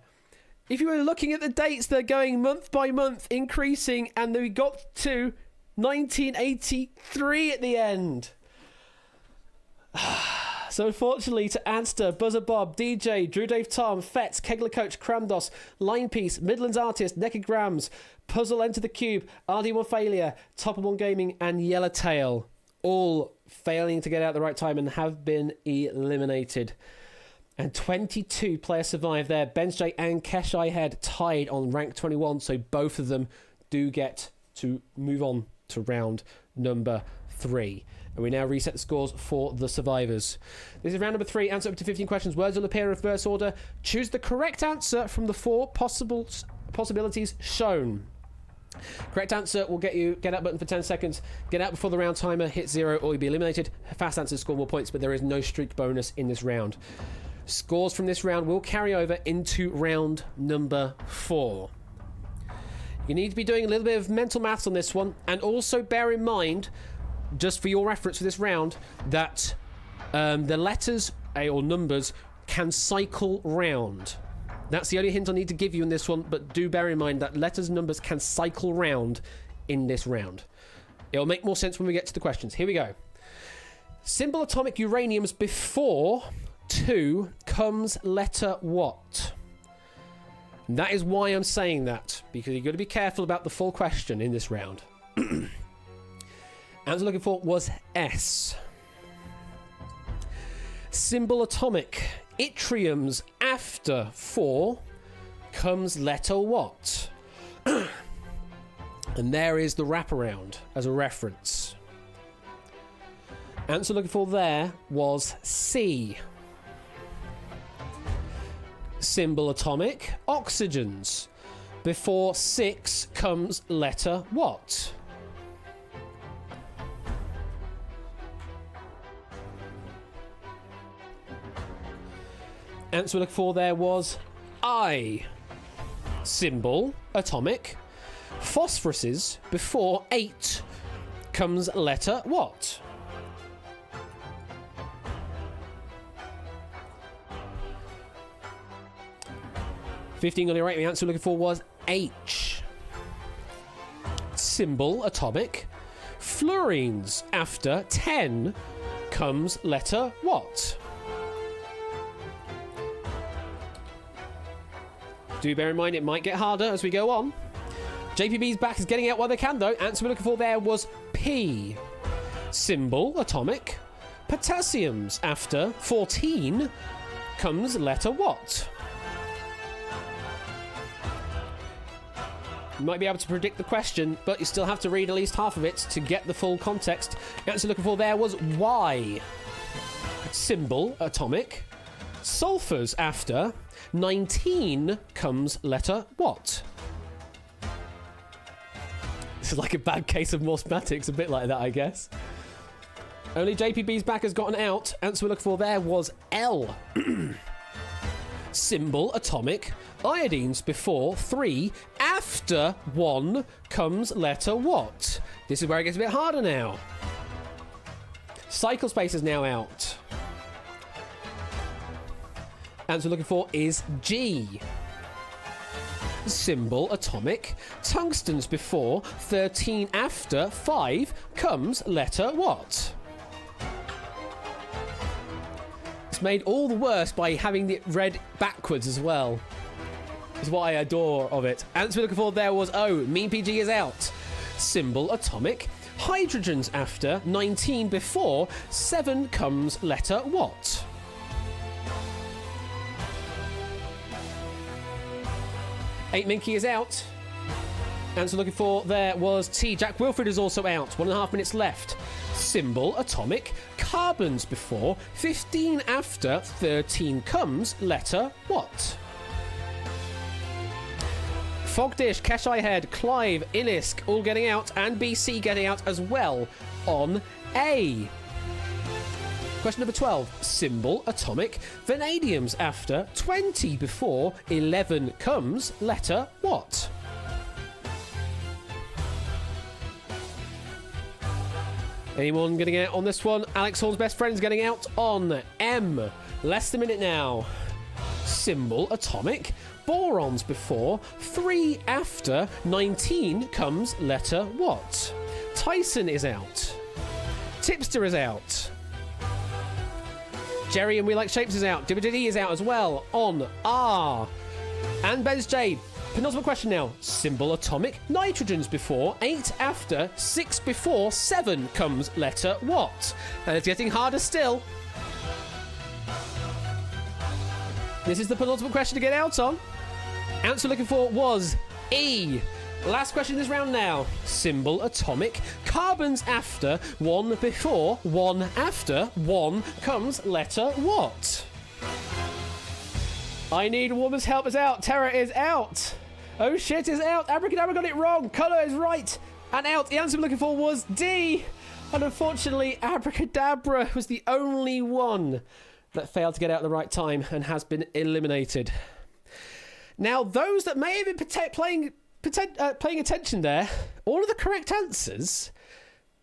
If you were looking at the dates, they're going month by month, increasing, and we got to 1983 at the end. So unfortunately, to Anster, Buzzer Bob, DJ, Drew Dave Tom, Fetz, Kegler Coach, Cramdos, Line Piece, Midlands Artist, Naked Grams, Puzzle Enter the Cube, RD1 Failure, Top of One Gaming, and Yellowtail, all failing to get out at the right time and have been eliminated. And 22 players survive there. Benj and Keshai Head tied on rank 21, so both of them do get to move on to round number 3. And we now reset the scores for the survivors. This is round number 3. Answer up to 15 questions. Words will appear in reverse order. Choose the correct answer from the 4 possibilities shown. Correct answer will get you get out button for 10 seconds. Get out before the round timer hits 0 or you'll be eliminated. Fast answers score more points, but there is no streak bonus in this round. Scores from this round will carry over into round number 4. You need to be doing a little bit of mental maths on this one, and also bear in mind, just for your reference for this round, that the letters or numbers can cycle round. That's the only hint I need to give you in this one, but do bear in mind that letters and numbers can cycle round in this round. It'll make more sense when we get to the questions. Here we go. Symbol atomic uraniums before 2 comes letter what? And that is why I'm saying that, because you've got to be careful about the full question in this round. Answer looking for was S. Symbol atomic yttriums after 4 comes letter what? And there is the wraparound as a reference. Answer looking for there was C. Symbol atomic oxygens before 6 comes letter what? Answer we're looking for there was I. Symbol atomic phosphoruses before 8 comes letter what? $15 on your right. The answer we're looking for was H. Symbol atomic fluorines after 10 comes letter what? Do bear in mind it might get harder as we go on. JPB's back is getting out while they can though. Answer we're looking for there was P. Symbol atomic potassiums after 14 comes letter what? You might be able to predict the question, but you still have to read at least half of it to get the full context. The answer looking for there was Y. Symbol atomic sulfurs after 19 comes letter what? This is like a bad case of mathematics, a bit like that, I guess. Only JPB's back has gotten out. Answer we're looking for there was L. Symbol atomic iodines before 3 after 1 comes letter what? This is where it gets a bit harder now. Cycle space is now out. Answer we're looking for is G. Symbol atomic tungstens before 13 after 5 comes letter what? It's made all the worse by having it read backwards as well. Is what I adore of it. Answer we're looking for there was O. Mean PG is out. Symbol atomic hydrogens after 19 before 7 comes letter what? Eight Minky is out. Answer looking for there was T. Jack Wilfred is also out. 1.5 minutes left. Symbol atomic carbons before 15 after 13 comes letter what? Fogdish, Keshai Head, Clive, Ilisk all getting out, and BC getting out as well on A. Question number 12. Symbol atomic vanadiums after 20 before 11 comes letter what? Anyone getting out on this one? Alex Horn's best friend's getting out on M. Less than a minute now. Symbol atomic borons before 3 after 19 comes letter what? Tyson is out. Tipster is out. Jerry and We Like Shapes is out. DVD is out as well on R. And Ben's J. Penultimate question now. Symbol atomic nitrogens before 8 after 6 before 7 comes letter what? And it's getting harder still. This is the penultimate question to get out on. Answer looking for was E. Last question this round now. Symbol atomic. Carbons after, one before, one after, one comes letter what? I need a woman's help is out. Terror is out. Oh shit is out. Abracadabra got it wrong. Colour is right. And out. The answer I'm looking for was D. And unfortunately, Abracadabra was the only one that failed to get out at the right time and has been eliminated. Now, those that may have been paying attention there, all of the correct answers,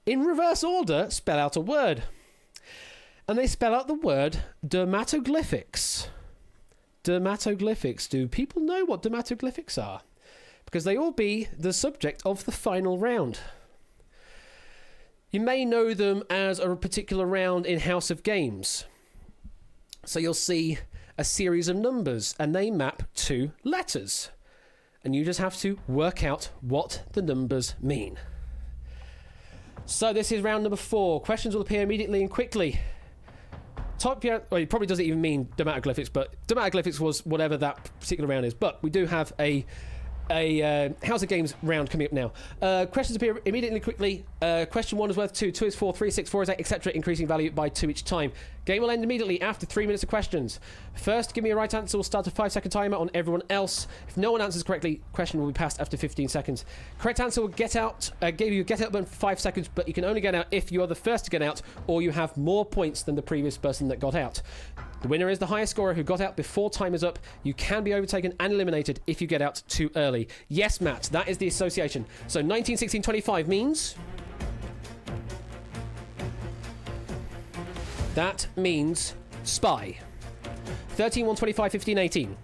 in reverse order, spell out a word. And they spell out the word dermatoglyphics. Dermatoglyphics. Do people know what dermatoglyphics are? Because they will be the subject of the final round. You may know them as a particular round in House of Games. So you'll see a series of numbers and they map to letters. And you just have to work out what the numbers mean. So this is round number 4. Questions will appear immediately and quickly. Well, it probably doesn't even mean dermatoglyphics, but dermatoglyphics was whatever that particular round is. But we do have a House of Games round coming up now. Questions appear immediately and quickly. Question 1 is worth 2, 2 is 4, 3 is 6, 4 is 8, etc., increasing value by 2 each time. Game will end immediately after 3 minutes of questions. First, give me a right answer. We'll start a 5-second timer on everyone else. If no one answers correctly, question will be passed after 15 seconds. Correct answer will get out. Give you a get out button for 5 seconds, but you can only get out if you are the first to get out or you have more points than the previous person that got out. The winner is the highest scorer who got out before time is up. You can be overtaken and eliminated if you get out too early. Yes, Matt, that is the association. So 19, 16, 25 means... That means spy. 13, 1, 25, 15, 18.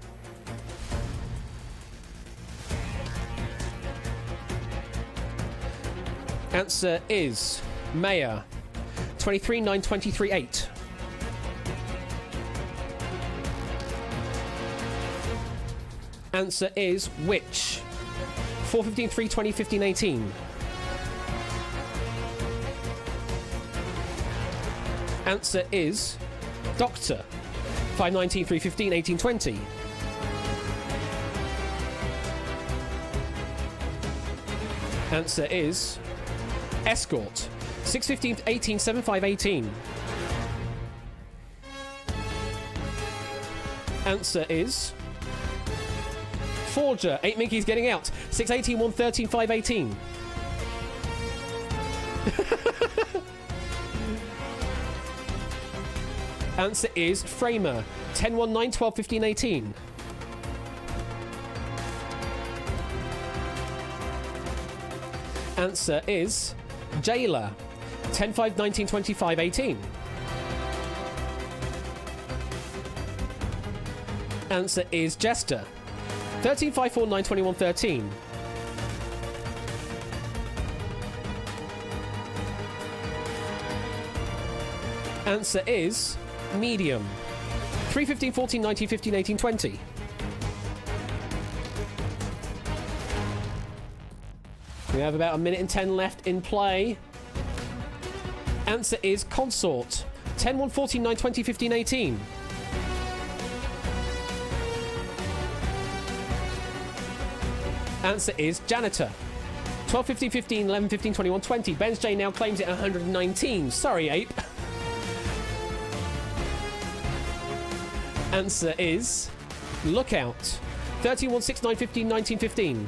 Answer is mayor. 23, 9, 23, 8. Answer is witch. 4, 15, 3, 20, 15, 18. Answer is doctor. 5, 19, 3, 15, 18, 20. Answer is escort. 6, 15, 18, 7, 5, 18. Answer is forger. 8 Mickey's getting out. 6, 18, 1, 13, 5, 18. Answer is framer. 10, 1, 9, 12, 15, 18. Answer is jailer. 10, 5, 19, 25, 18. Answer is jester. 13, 5, 4, 9, 21, 13. Answer is medium. 3, 15, 14, 19, 15, 18, 20. We have about 1 minute and 10 left in play. Answer is consort. 10, 1, 14, 9, 20, 15, 18. Answer is janitor. 12, 15, 15, 11, 15, 21, 20. Ben's J now claims it 119. Sorry, ape. Answer is lookout. 13, 1, 6, 9, 15, 19, 15.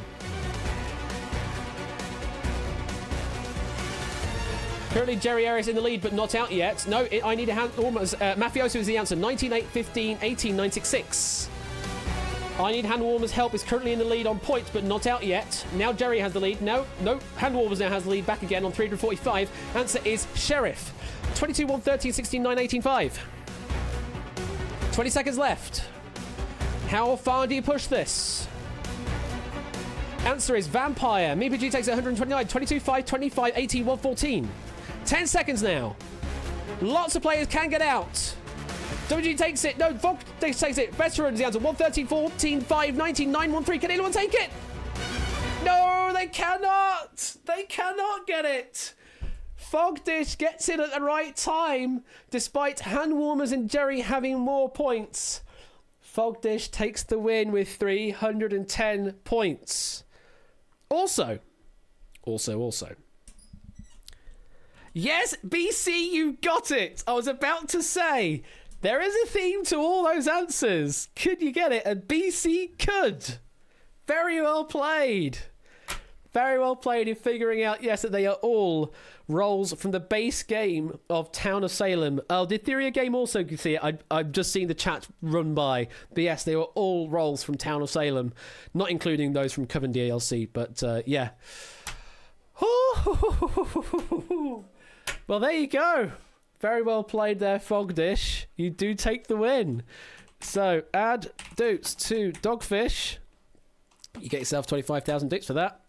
Currently, Jerry Ayres in the lead, but not out yet. No, I need a hand. Almost. Mafioso is the answer. 19, 8, 15, 18, 9, 6, 6. I need Hand Warmer's help. Is currently in the lead on points, but not out yet. Now Jerry has the lead. No. Hand Warmers now has the lead back again on 345. Answer is sheriff. 22, 1, 13, 16, 9, 18, 5. 20 seconds left. How far do you push this? Answer is vampire. MeePG takes 129. 22, 5, 25, 18, 114. 10 seconds now. Lots of players can get out. WG takes it. No, Vogue takes it. Veterans, the answer. 113, 14, 5, 19, 913. Can anyone take it? No, they cannot. They cannot get it. Fogdish gets it at the right time, despite Hand Warmers and Jerry having more points. Fogdish takes the win with 310 points. Also. Yes, BC, you got it. I was about to say, there is a theme to all those answers. Could you get it? And BC could. Very well played. Very well played in figuring out, yes, that they are all roles from the base game of Town of Salem. Oh, did Theoria Game also see it? I've just seen the chat run by. But yes, they were all roles from Town of Salem, not including those from Coven DLC. But yeah. Well, there you go. Very well played there, Fogdish. You do take the win. So add Doots to Dogfish. You get yourself 25,000 Doots for that.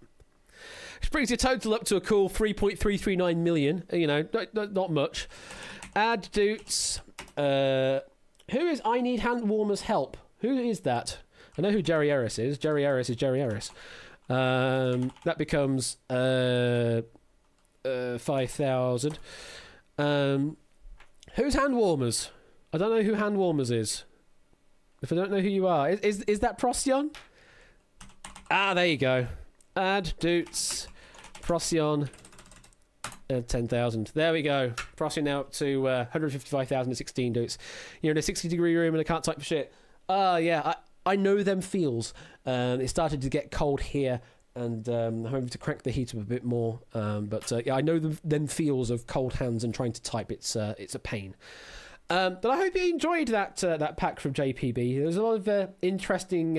Which brings your total up to a cool 3.339 million. You know, not much. Add Doots. Who is I Need Hand Warmer's Help? Who is that? I know who Jerry Harris is. Jerry Harris is Jerry Harris. That becomes 5,000. Who's Hand Warmers? I don't know who Hand Warmers is. If I don't know who you are. Is that Procyon? Ah, there you go. Add Doots. Procyon. 10,000. There we go. Procyon now up to 155,016 Doots. You're in a 60-degree room and I can't type for shit. Yeah, I know them feels. It started to get cold here, and I'm having to crank the heat up a bit more. But yeah, I know them feels of cold hands and trying to type. It's a pain. But I hope you enjoyed that pack from JPB. There's a lot of interesting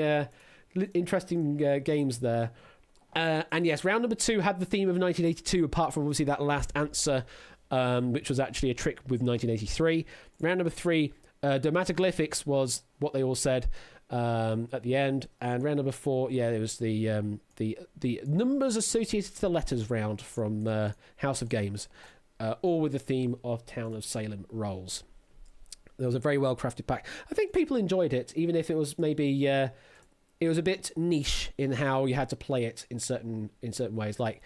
games there. And yes, round number 2 had the theme of 1982, apart from obviously that last answer, which was actually a trick with 1983. Round number 3, Dermatoglyphics was what they all said at the end. And round number 4, yeah, it was the numbers associated to the letters round from House of Games, all with the theme of Town of Salem rolls. There was a very well crafted pack. I think people enjoyed it, even if it was maybe it was a bit niche in how you had to play it in certain ways. Like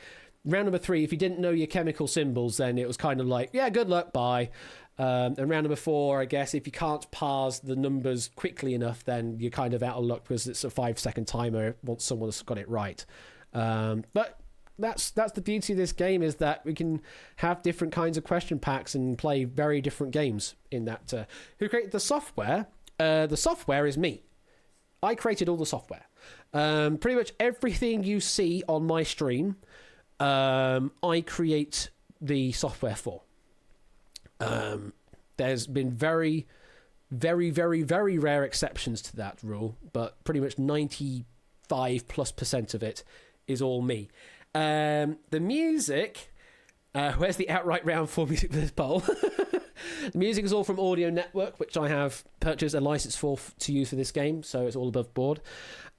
round number 3, if you didn't know your chemical symbols, then it was kind of like, yeah, good luck, bye. And round number 4, I guess, if you can't parse the numbers quickly enough, then you're kind of out of luck because it's a 5-second timer once someone's got it right. But that's the beauty of this game, is that we can have different kinds of question packs and play very different games in that. Who created the software? The software is me. I created all the software. Pretty much everything you see on my stream, I create the software for. There's been very, very, very, very rare exceptions to that rule, but pretty much 95+% of it is all me. The music, where's the outright round 4 music for this poll? The music is all from Audio Network, which I have purchased a license for to use for this game, so it's all above board.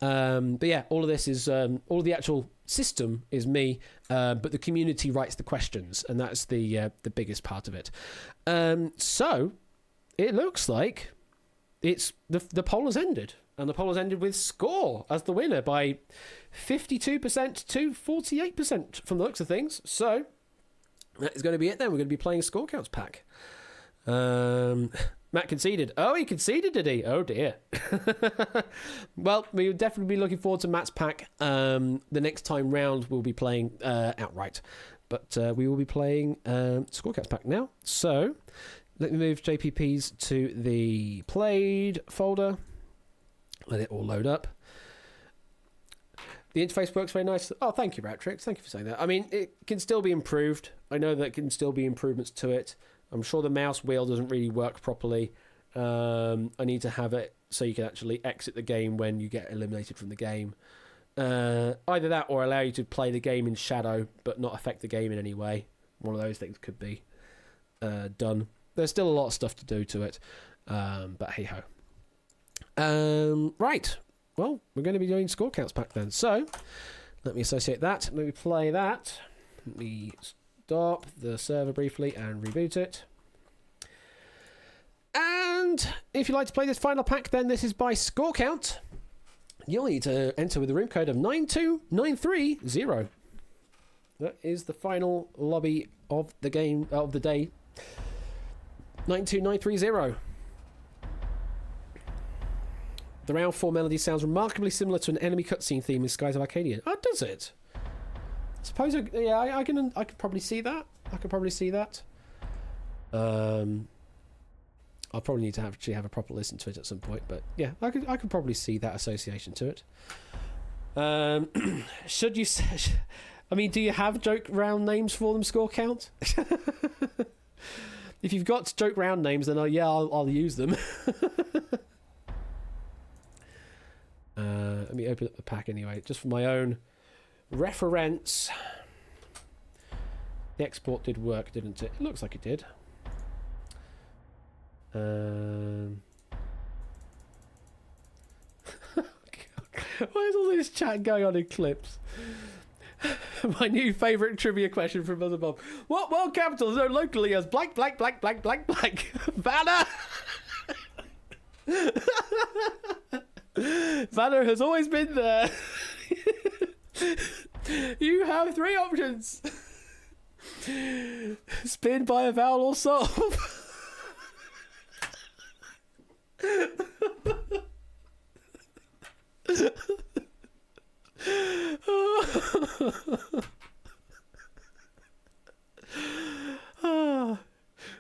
But yeah, all of this is all of the actual system is me, but the community writes the questions, and that's the biggest part of it. So it looks like it's the poll has ended, and the poll has ended with Score as the winner by 52% to 48% from the looks of things. So that is going to be it then. We're going to be playing Score Counts pack. Matt conceded. Oh, he conceded, did he? Oh dear. Well, we'll definitely be looking forward to Matt's pack. The next time round we'll be playing outright, but we will be playing Score Counts pack now. So let me move JPPs to the played folder. Let it all load up. The interface works very nice. Oh, thank you, Ratrix. Thank you for saying that. I mean, it can still be improved. I know that can still be improvements to it. I'm sure the mouse wheel doesn't really work properly. I need to have it so you can actually exit the game when you get eliminated from the game. Either that or allow you to play the game in shadow but not affect the game in any way. One of those things could be done. There's still a lot of stuff to do to it, but hey-ho. Right. Well, we're going to be doing Score Counts pack then. So, let me associate that. Let me play that. Let me stop the server briefly and reboot it. And if you'd like to play this final pack, then this is by Score Count. You'll need to enter with the room code of 92930. That is the final lobby of the game of the day. 92930. The round 4 melody sounds remarkably similar to an enemy cutscene theme in Skies of Arcadia. Oh, does it? I suppose, I can probably see that. I could probably see that. I'll probably need to actually have a proper listen to it at some point, but yeah, I could probably see that association to it. Should you? I mean, do you have joke round names for them? Score count. If you've got joke round names, then I'll use them. Let me open up the pack anyway, just for my own reference. The export did work, didn't it? It looks like it did. Why is all this chat going on in clips? My new favourite trivia question from Mother Bob. What world capital is known locally as blank, blank, blank, blank, blank, blank? Vanna! Vanna has always been there. You have 3 options. Spin by a vowel or solve.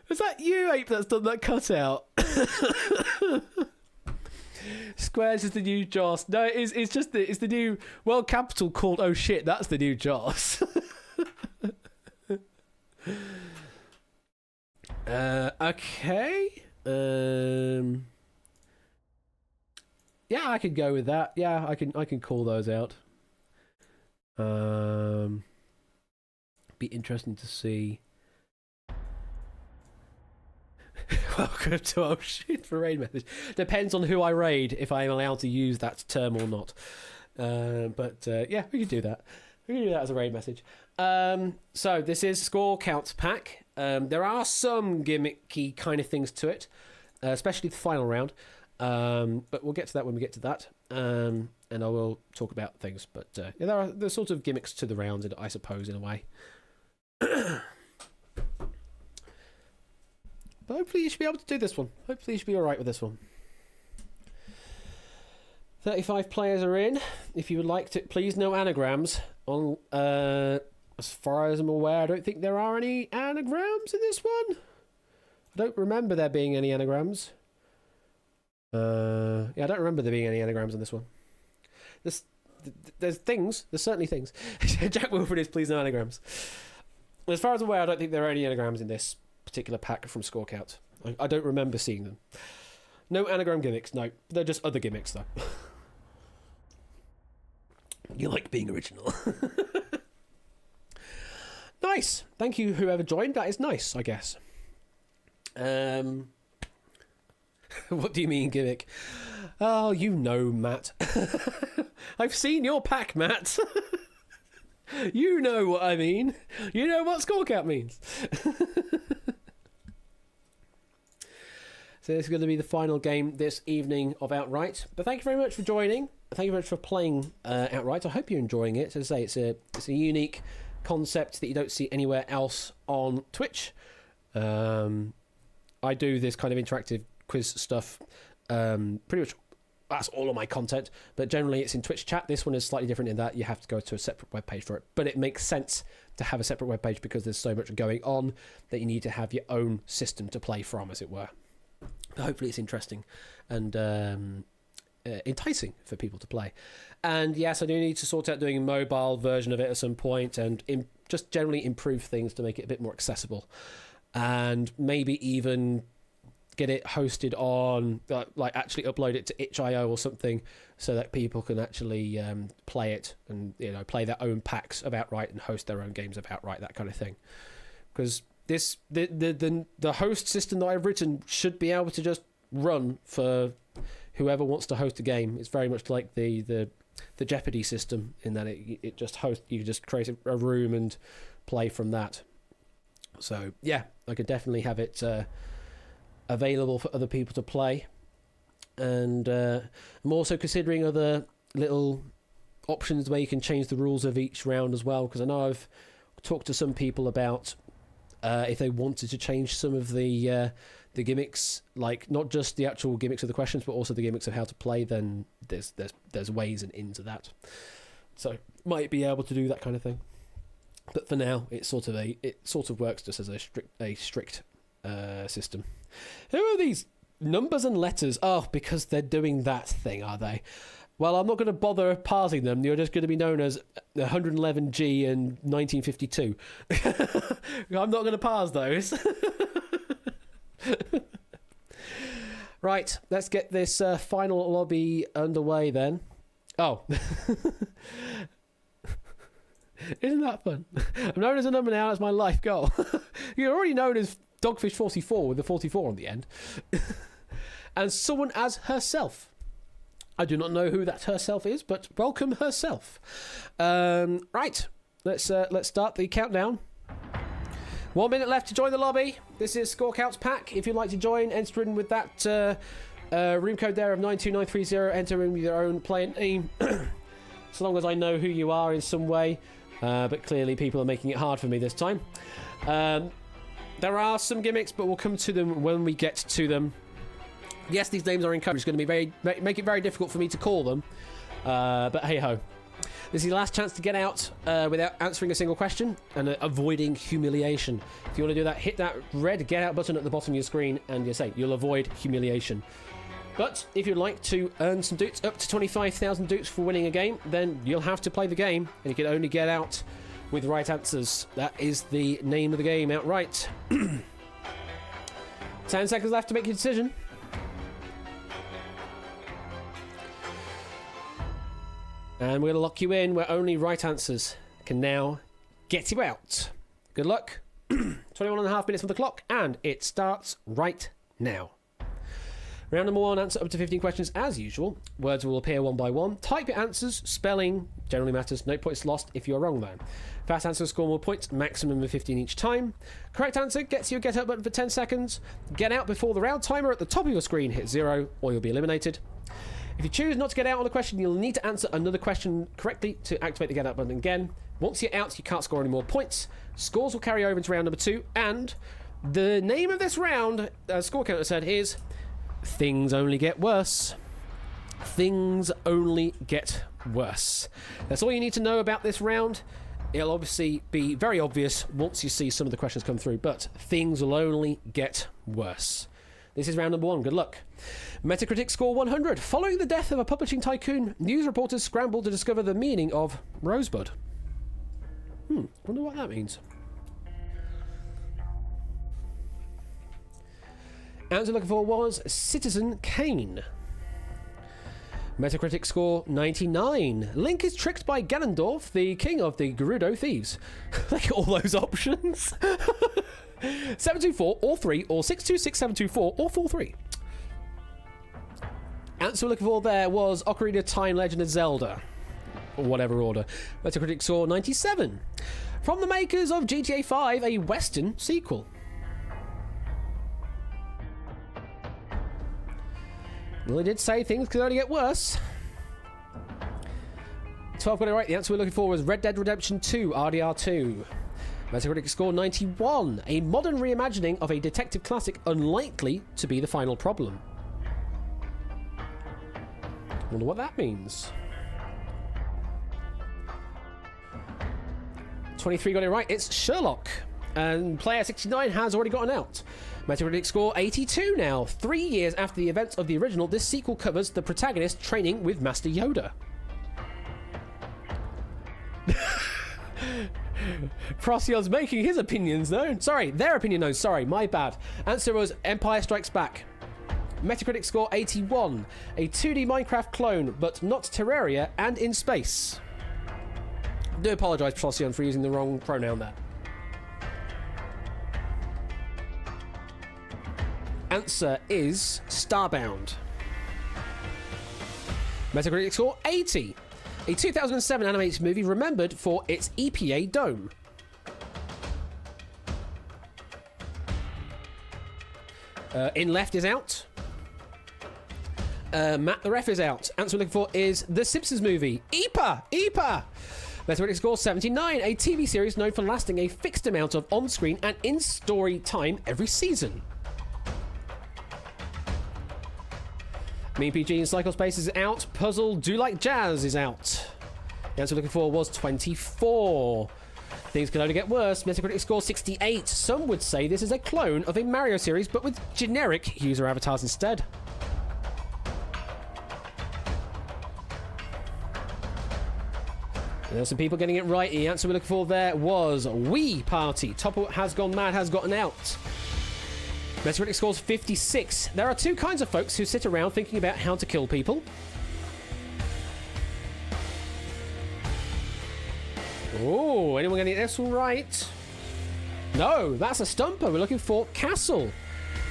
Is that you, Ape, that's done that cutout? Squares is the new Joss. No, it's just it's the new world capital called oh shit, that's the new Joss. Okay. Yeah, I could go with that. Yeah, I can call those out. Be interesting to see. Welcome to oh shit for raid message. Depends on who I raid if I am allowed to use that term or not. But yeah, we can do that. We can do that as a raid message. So this is score counts pack. There are some gimmicky kind of things to it, especially the final round. But we'll get to that when we get to that. And I will talk about things. But yeah, there's sort of gimmicks to the rounds, I suppose, in a way. But hopefully you should be able to do this one. Hopefully you should be alright with this one. 35 players are in. If you would like to, please no anagrams. On as far as I'm aware, I don't think there are any anagrams in this one. I don't remember there being any anagrams. Yeah, I don't remember there being any anagrams in this one. There's things. There's certainly things. Jack Wilford is please no anagrams. As far as I'm aware, I don't think there are any anagrams in this particular pack from Score Count. I don't remember seeing them. No anagram gimmicks, no. They're just other gimmicks, though. You like being original. Nice. Thank you, whoever joined. That is nice, I guess. What do you mean, gimmick? Oh, you know, Matt. I've seen your pack, Matt. You know what I mean. You know what score count means. So this is going to be the final game this evening of Outright. But thank you very much for joining. Thank you very much for playing Outright. I hope you're enjoying it. As I say, it's a unique concept that you don't see anywhere else on Twitch. I do this kind of interactive quiz stuff pretty much. That's all of my content, but generally it's in Twitch chat. This one is slightly different in that you have to go to a separate webpage for it, but it makes sense to have a separate webpage because there's so much going on that you need to have your own system to play from, as it were. But hopefully it's interesting and enticing for people to play. And yes, I do need to sort out doing a mobile version of it at some point and just generally improve things to make it a bit more accessible and maybe even get it hosted on, like actually upload it to itch.io or something so that people can actually play it and, you know, play their own packs of Outright and host their own games of Outright, that kind of thing. Because the host system that I've written should be able to just run for whoever wants to host a game. It's very much like the Jeopardy system in that it just hosts, you just create a room and play from that. So yeah, I could definitely have it available for other people to play. And I'm also considering other little options where you can change the rules of each round as well, because I know I've talked to some people about if they wanted to change some of the the gimmicks, like not just the actual gimmicks of the questions, but also the gimmicks of how to play, then there's ways and ins of that. So might be able to do that kind of thing. But for now, it sort of works just as a strict system. Who are these numbers and letters? Oh, because they're doing that thing, are they? Well, I'm not going to bother parsing them. You're just going to be known as 111G and 1952. I'm not going to parse those. Right, let's get this final lobby underway then. Oh. Isn't that fun? I'm known as a number now. That's my life goal. You're already known as Dogfish 44 with the 44 on the end. And someone as herself. I do not know who that herself is, but welcome herself. Right, let's start the countdown. 1 minute left to join the lobby. This is Score Counts Pack. If you'd like to join, enter in with that room code there of 92930. Enter in with your own player name. As long as I know who you are in some way. But clearly people are making it hard for me this time. There are some gimmicks, but we'll come to them when we get to them. Yes, these names are encouraged. It's going to be make it very difficult for me to call them. But hey-ho. This is your last chance to get out without answering a single question and avoiding humiliation. If you want to do that, hit that red get out button at the bottom of your screen and you'll avoid humiliation. But if you'd like to earn some dukes, up to 25,000 dukes for winning a game, then you'll have to play the game, and you can only get out with right answers. That is the name of the game outright. 10 seconds left to make your decision. And we're going to lock you in where only right answers can now get you out. Good luck. 21.5 minutes on the clock, and it starts right now. Round number 1, answer up to 15 questions as usual. Words will appear one by one. Type your answers. Spelling generally matters. No points lost if you're wrong though. Fast answers score more points, maximum of 15 each time. Correct answer gets you a get out button for 10 seconds. Get out before the round timer at the top of your screen hits 0 or you'll be eliminated. If you choose not to get out on a question, you'll need to answer another question correctly to activate the get out button again. Once you're out, you can't score any more points. Scores will carry over into round number 2, and the name of this round, as Score Counter said, is Things Only Get Worse. Things only get worse. That's all you need to know about this round. It'll obviously be very obvious once you see some of the questions come through, but things will only get worse. This is round number 1. Good luck. Metacritic score 100. Following the death of a publishing tycoon, news reporters scrambled to discover the meaning of Rosebud. Wonder what that means. Answer looking for was Citizen Kane. Metacritic score 99. Link is tricked by Ganondorf, the king of the Gerudo thieves. Look at all those options. 724 or 3 or 626 724 or 43. Answer looking for there was Ocarina of Time, Legend of Zelda. Or whatever order. Metacritic score 97. From the makers of GTA 5, a Western sequel. Well, they did say things could only get worse. 12 got it right. The answer we're looking for was Red Dead Redemption 2, RDR2. Metacritic score 91. A modern reimagining of a detective classic unlikely to be the final problem. Wonder what that means. 23 got it right. It's Sherlock. And player 69 has already gotten out. Metacritic score 82 now. 3 years after the events of the original, this sequel covers the protagonist training with Master Yoda. Procyon's making his opinions known. Sorry, their opinion known. Sorry, my bad. Answer was Empire Strikes Back. Metacritic score 81. A 2D Minecraft clone, but not Terraria and in space. I do apologise, Procyon, for using the wrong pronoun there. Answer is Starbound. Metacritic score 80. A 2007 animated movie remembered for its EPA dome. In Left is out. Matt the Ref is out. Answer we're looking for is The Simpsons movie. EPA! Metacritic score 79. A TV series known for lasting a fixed amount of on-screen and in-story time every season. Mean PG and Cycle Space is out. Puzzle Do Like Jazz is out. The answer we're looking for was 24. Things can only get worse. Metacritic score 68. Some would say this is a clone of a Mario series, but with generic user avatars instead. There's some people getting it right. The answer we're looking for there was Wii Party. Topple Has Gone Mad has gotten out. Metacritic scores 56. There are two kinds of folks who sit around thinking about how to kill people. Oh, anyone getting this all right? No, that's a stumper. We're looking for Castle.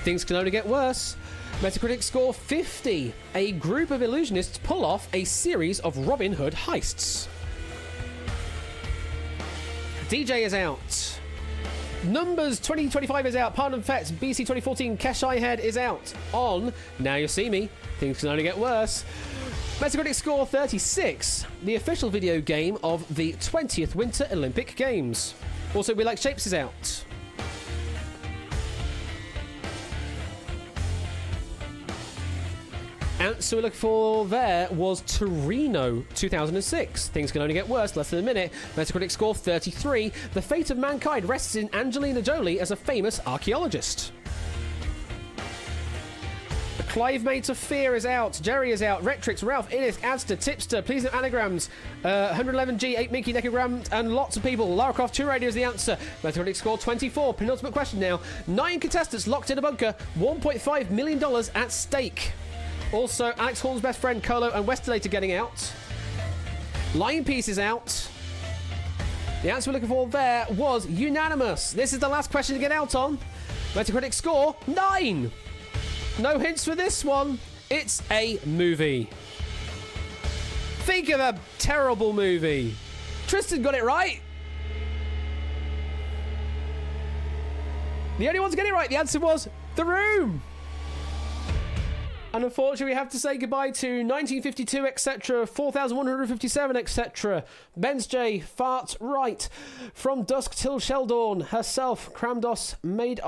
Things can only get worse. Metacritic score 50. A group of illusionists pull off a series of Robin Hood heists. DJ is out. Numbers 2025 is out. Pardon Fets. BC 2014 Keshai Head is out. On Now You See Me. Things can only get worse. Metacritic score 36. The official video game of the 20th Winter Olympic Games. Also, We Like Shapes is out. Answer we're looking for there was Torino 2006. Things can only get worse, less than a minute. Metacritic score 33. The fate of mankind rests in Angelina Jolie as a famous archaeologist. Clive Mates of Fear is out. Jerry is out. Rectrix, Ralph, Innis, Adster, Tipster, Please No Anagrams, 111G, 8 Mickey Necograms, and lots of people. Lara Croft Tomb Raider is the answer. Metacritic score 24. Penultimate question now. 9 contestants locked in a bunker. $1.5 million at stake. Also, Alex Hall's best friend, Colo, and Westerlate are getting out. Line Piece is out. The answer we're looking for there was unanimous. This is the last question to get out on. Metacritic score 9. No hints for this one. It's a movie. Think of a terrible movie. Tristan got it right. The only one to get it right, the answer was The Room. And unfortunately, we have to say goodbye to 1952, etc., 4157, etc., Ben's J, Fart Right, From Dusk Till Shell Dawn, herself, Cramdos, Maid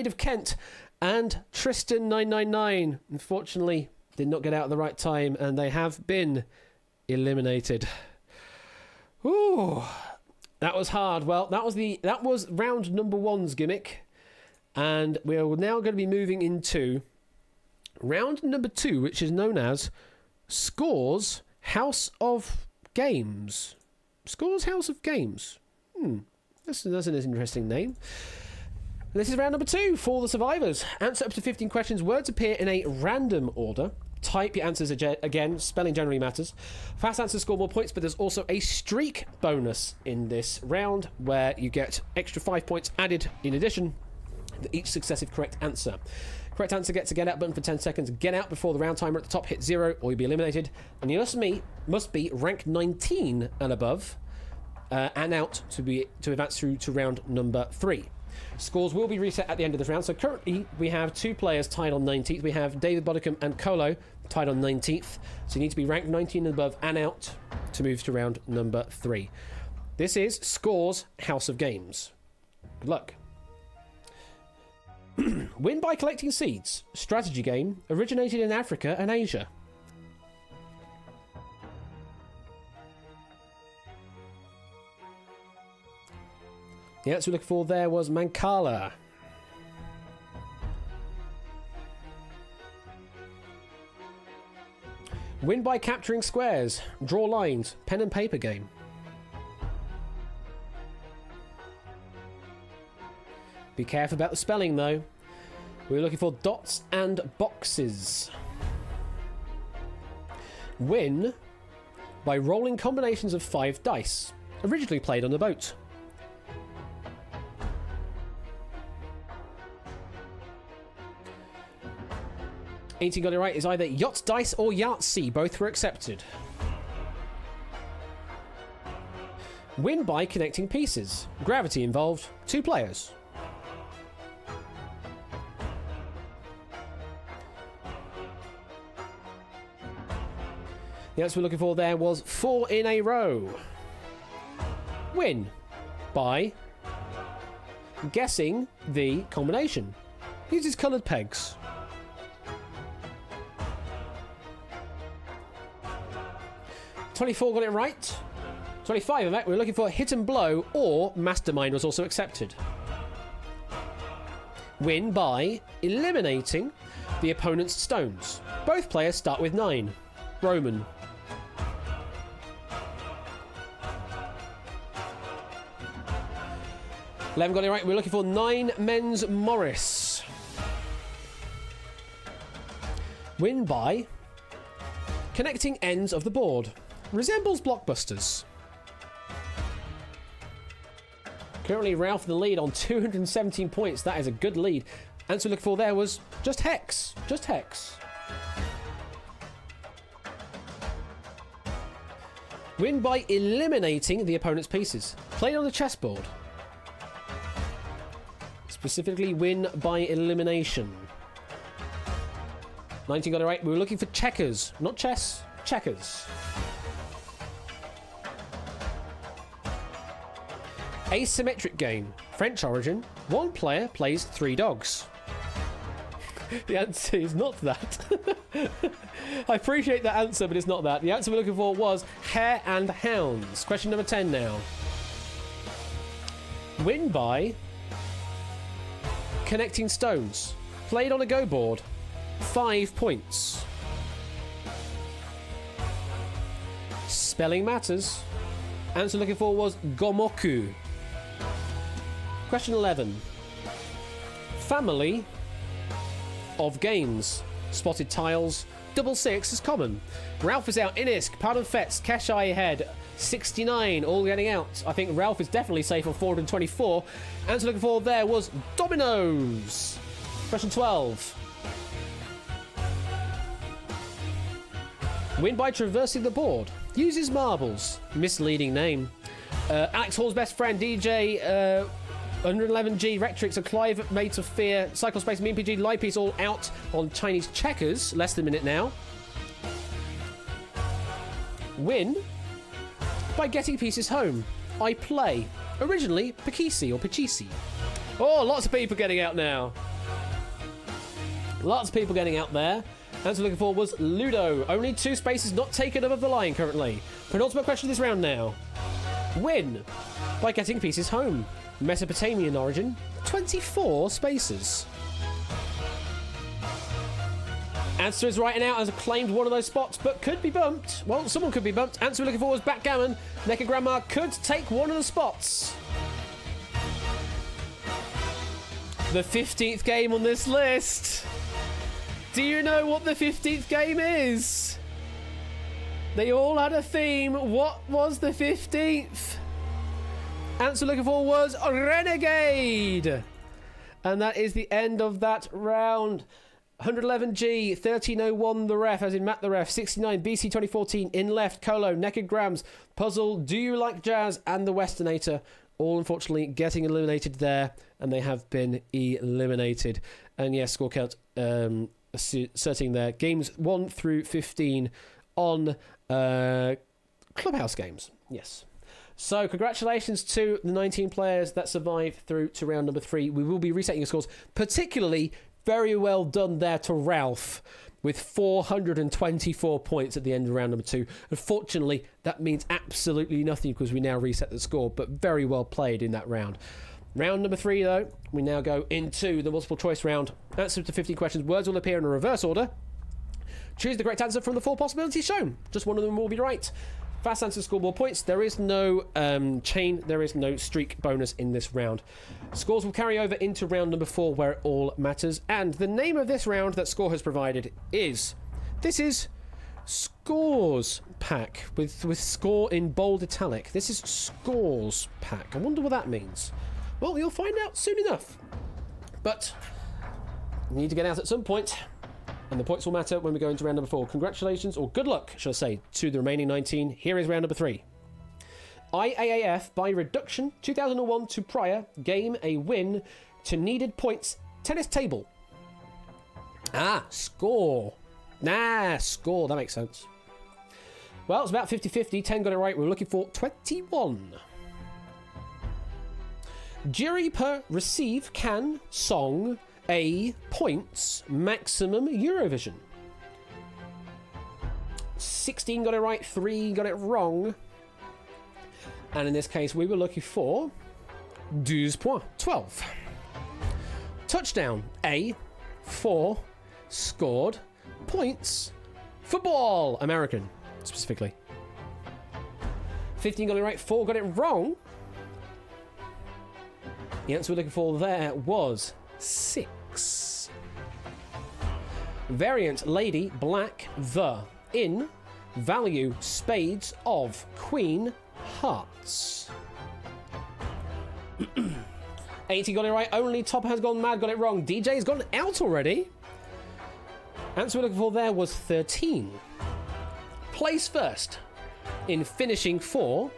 of Kent, and Tristan 999. Unfortunately, did not get out at the right time, and they have been eliminated. Ooh, that was hard. Well, that was round number 1's gimmick, and we are now going to be moving into round number 2, which is known as Scores House of Games. Scores House of Games. That's an interesting name. This is round number 2 for the survivors. Answer up to 15 questions. Words appear in a random order. Type your answers again. Spelling generally matters. Fast answers score more points, but there's also a streak bonus in this round where you get extra 5 points added in addition to each successive correct answer. Correct answer gets a get out button for 10 seconds. Get out before the round timer at the top hits 0 or you'll be eliminated. And you must be rank 19 and above and out to advance through to round number 3. Scores will be reset at the end of this round. So currently we have 2 players tied on 19th. We have David Bodicum and Colo tied on 19th. So you need to be ranked 19 and above and out to move to round number 3. This is Scores House of Games. Good luck. Win by collecting seeds. Strategy game originated in Africa and Asia. The answer we're looking for there was Mancala. Win by capturing squares. Draw lines. Pen and paper game. Be careful about the spelling, though. We're looking for dots and boxes. Win by rolling combinations of 5 dice. Originally played on a boat. Ain't got it right is either yacht dice or Yahtzee. Both were accepted. Win by connecting pieces. Gravity involved. 2 players. The answer we're looking for there was 4 in a row. Win by guessing the combination. Uses coloured pegs. 24 got it right. 25, in fact, we were looking for hit and blow, or mastermind was also accepted. Win by eliminating the opponent's stones. Both players start with 9. Roman. Eleven got it right. We're looking for 9 men's Morris. Win by connecting ends of the board. Resembles blockbusters. Currently Ralph in the lead on 217 points. That is a good lead. Answer we looked for there was just Hex. Just Hex. Win by eliminating the opponent's pieces. Played on the chessboard. Specifically win by elimination. 19 got it right. We were looking for checkers. Not chess. Checkers. Asymmetric game. French origin. 1 player plays 3 dogs. The answer is not that. I appreciate that answer, but it's not that. The answer we're looking for was hare and hounds. Question number 10 now. Win by connecting stones. Played on a go board. 5 points. Spelling matters. Answer looking for was gomoku. Question 11. Family of games. Spotted tiles. Double 6 is common. Ralph is out. Inisk, Pardon Fetz, Keshai Head, 69, all getting out. I think Ralph is definitely safe on 424. Answer looking for there was dominoes. Question 12. Win by traversing the board. Uses marbles. Misleading name. Alex Hall's best friend, DJ 111G, Rectrix, and Clive, Mates of Fear, Cyclespace, Mean PG, Lipepiece all out on Chinese checkers. Less than a minute now. Win by getting pieces home. I play. Originally, Pachisi or Pachisi. Oh, lots of people getting out now. Lots of people getting out there. Answer looking for was Ludo. Only 2 spaces not taken above the line currently. Penultimate question this round now. Win by getting pieces home. Mesopotamian origin. 24 spaces. Answer is right now, as I claimed one of those spots, but could be bumped. Well, someone could be bumped. Answer we're looking for was backgammon. Necker Grandma could take one of the spots. The 15th game on this list. Do you know what the 15th game is? They all had a theme. What was the 15th? Answer looking for was Renegade. And that is the end of that round. 111G, 1301 the ref, as in Matt the ref, 69 BC 2014 in left, Colo, Naked Grams, Puzzle, Do You Like Jazz, and the Westernator, all unfortunately getting eliminated there, and they have been eliminated. And yes, score count asserting their games 1 through 15 on Clubhouse games. Yes. So congratulations to the 19 players that survived through to round number 3. We will be resetting your scores, particularly very well done there to Ralph with 424 points at the end of round number 2. Unfortunately, that means absolutely nothing because we now reset the score, but very well played in that round. Round number 3, though, we now go into the multiple choice round. Answer to 15 questions. Words will appear in a reverse order. Choose the correct answer from the 4 possibilities shown. Just one of them will be right. Fast answers score more points. There is no chain. There is no streak bonus in this round. Scores will carry over into round number 4 where it all matters. And the name of this round that Score has provided is... This is Scores Pack with Score in bold italic. This is Scores Pack. I wonder what that means. Well, you'll find out soon enough. But we need to get out at some point. And the points will matter when we go into round number 4. Congratulations, or good luck, shall I say, to the remaining 19. Here is round number 3. IAAF, by reduction, 2001 to prior, game a win to needed points, tennis table. Score. Score, that makes sense. Well, it's about 50-50, 10 got it right, we were looking for 21. Jury per receive can song A points maximum Eurovision. 16 got it right, 3 got it wrong. And in this case, we were looking for 12 points. 12. Touchdown. A. 4. Scored. Points. Football. American, specifically. 15 got it right, 4 got it wrong. The answer we're looking for there was 6. Variant, lady, black, the, in, value, spades, of, queen, hearts. 80 got it right, only Topper has gone mad, got it wrong. DJ's gone out already. Answer we're looking for there was 13. Place first in finishing 4,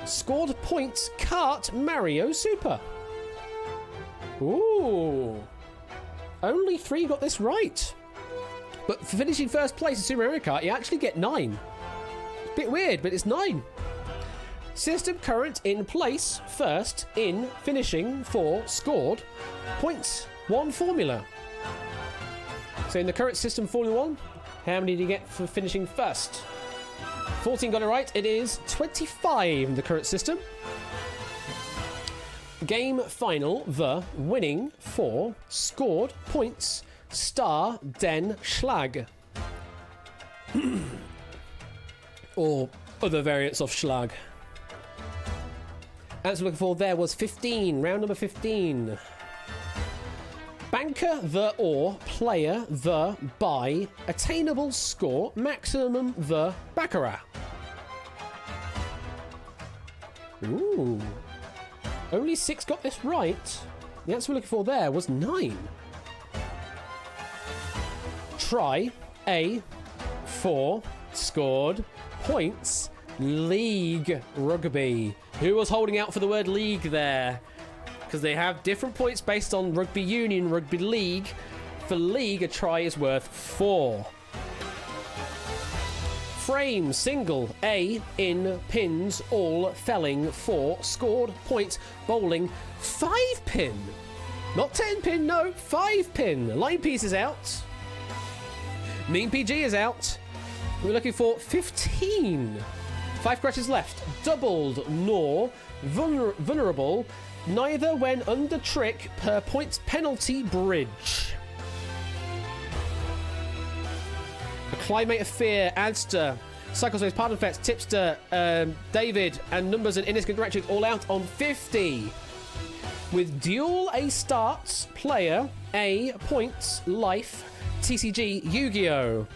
scored points, kart, Mario Super. Ooh. Only 3 got this right. But for finishing first place in Super Mario Kart, you actually get 9. It's a bit weird, but it's 9. System current in place first in finishing 4, scored points, 1 formula. So in the current system Formula 1, how many do you get for finishing first? 14 got it right. It is 25 in the current system. Game final, the winning 4, scored points, star, den, schlag. Or other variants of schlag. Answer looking for there was 15, round number 15. Banker, the, or, player, the, by, attainable score, maximum, the, baccarat. Ooh. Only 6 got this right. The answer we're looking for there was 9. Try, A, 4, scored, points, league, rugby. Who was holding out for the word league there? Because they have different points based on rugby union, rugby league. For league, a try is worth 4. Frame, single, A, in, pins, all, felling, 4, scored, points, bowling, 5 pin. Not 10 pin, no, 5 pin. Line piece is out. Mean PG is out. We're looking for 15. 5 questions left. Doubled, nor, vulnerable, neither when under trick, per points penalty, bridge. Climate of Fear, Adster, Cyclespace, Pardon Fets, Tipster, David, and Numbers and Innis Directions all out on 50. With dual A starts, player, A, points, life, TCG, Yu-Gi-Oh!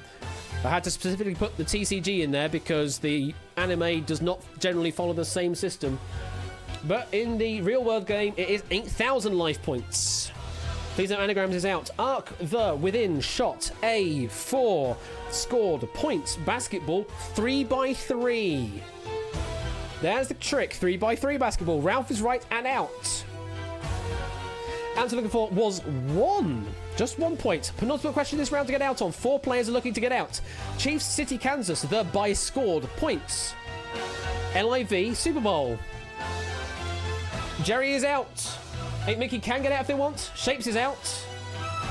I had to specifically put the TCG in there because the anime does not generally follow the same system. But in the real world game, it is 8,000 life points. Please note anagrams is out. Arc, the, within, shot, A, 4, scored, points, basketball, 3x3. There's the trick, 3x3 basketball. Ralph is right and out. Answer looking for was 1. Just 1 point. Penultimate question this round to get out on. 4 players are looking to get out. Chiefs, City, Kansas, the by scored, points. LIV, Super Bowl. Jerry is out. 8 Mickey can get out if they want. Shapes is out.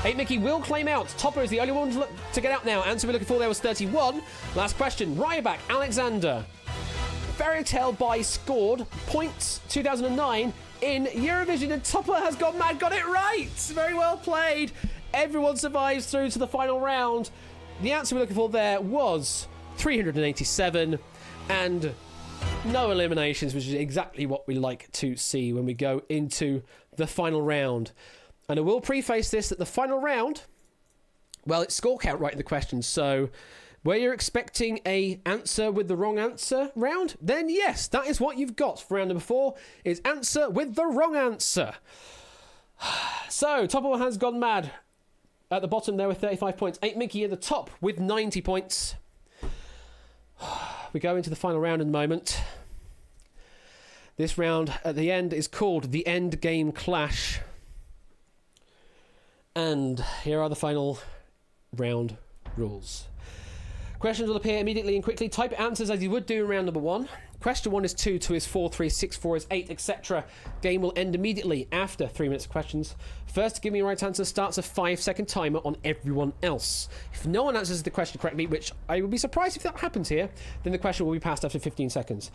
8 Mickey will claim out. Topper is the only one to get out now. Answer we're looking for there was 31. Last question. Ryback, Alexander. Fairy Tale by scored points 2009 in Eurovision, and Topper has gone mad. Got it right. Very well played. Everyone survives through to the final round. The answer we're looking for there was 387 and no eliminations, which is exactly what we like to see when we go into the final round. And I will preface this that the final round, well, it's score count right in the question. So where you're expecting a answer with the wrong answer round, then yes, that is what you've got for round number 4, is answer with the wrong answer. So Topper has gone mad at the bottom there with 35 points. 8 Mickey at the top with 90 points. We go into the final round in a moment. This round at the end is called the End Game Clash. And here are the final round rules. Questions will appear immediately and quickly. Type answers as you would do in round number 1. Question 1 is 2, 2 is 4, 3 is 6, 4 is 8, etc. Game will end immediately after 3 minutes of questions. First to give me a right answer starts a 5-second timer on everyone else. If no one answers the question correctly, which I would be surprised if that happens here, then the question will be passed after 15 seconds.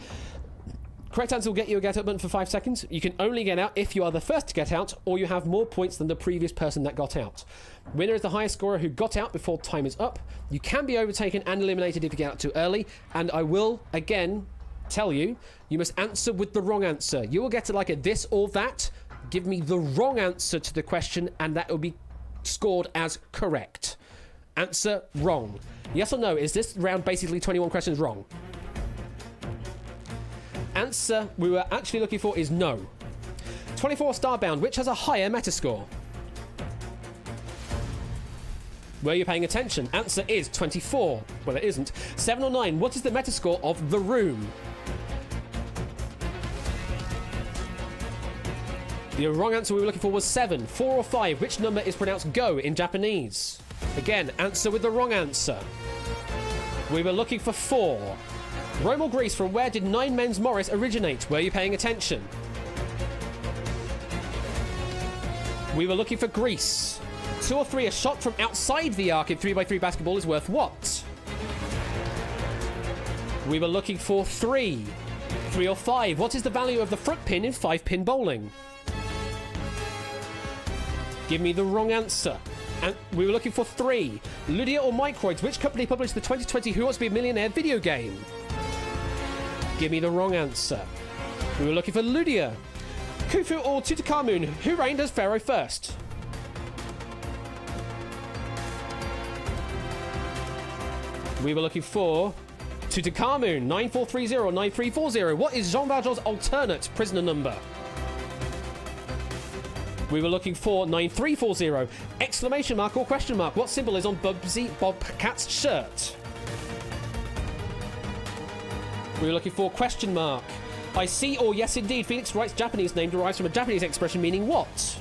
Correct answer will get you a get out button for 5 seconds. You can only get out if you are the first to get out or you have more points than the previous person that got out. Winner is the highest scorer who got out before time is up. You can be overtaken and eliminated if you get out too early. And I will, again, tell you, you must answer with the wrong answer. You will get to like a this or that. Give me the wrong answer to the question and that will be scored as correct. Answer wrong. Yes or no, is this round basically 21 questions wrong? Answer we were actually looking for is no. 24 Starbound, which has a higher metascore? Were you paying attention? Answer is 24. Well, it isn't. 7 or 9, what is the metascore of The Room? The wrong answer we were looking for was 7. 4 or 5, which number is pronounced go in Japanese? Again, answer with the wrong answer. We were looking for 4. Rome or Greece, from where did Nine Men's Morris originate? Were you paying attention? We were looking for Greece. 2 or 3, a shot from outside the arc in 3x3 basketball is worth what? We were looking for 3. 3 or 5, what is the value of the front pin in 5-pin bowling? Give me the wrong answer. And we were looking for 3. Ludia or Microids, which company published the 2020 Who Wants to Be a Millionaire video game? Give me the wrong answer. We were looking for Ludia. Khufu or Tutankhamun, who reigned as Pharaoh first? We were looking for Tutankhamun, 9430 or 9340. What is Jean Valjean's alternate prisoner number? We were looking for 9340. Exclamation mark or question mark. What symbol is on Bubsy Bobcat's shirt? We were looking for question mark. I see or yes indeed. Phoenix Wright's Japanese name derives from a Japanese expression meaning what?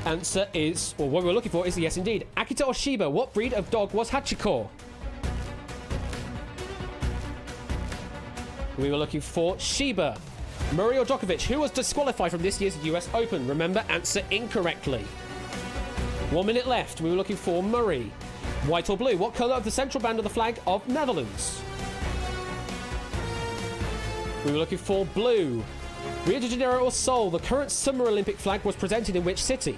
Answer is, or what we were looking for is yes indeed. Akita or Shiba, what breed of dog was Hachiko? We were looking for Shiba. Murray or Djokovic, who was disqualified from this year's US Open? Remember, answer incorrectly. 1 minute left. We were looking for Murray. White or blue, what colour of the central band of the flag of Netherlands? We were looking for blue. Rio de Janeiro or Seoul, the current Summer Olympic flag was presented in which city?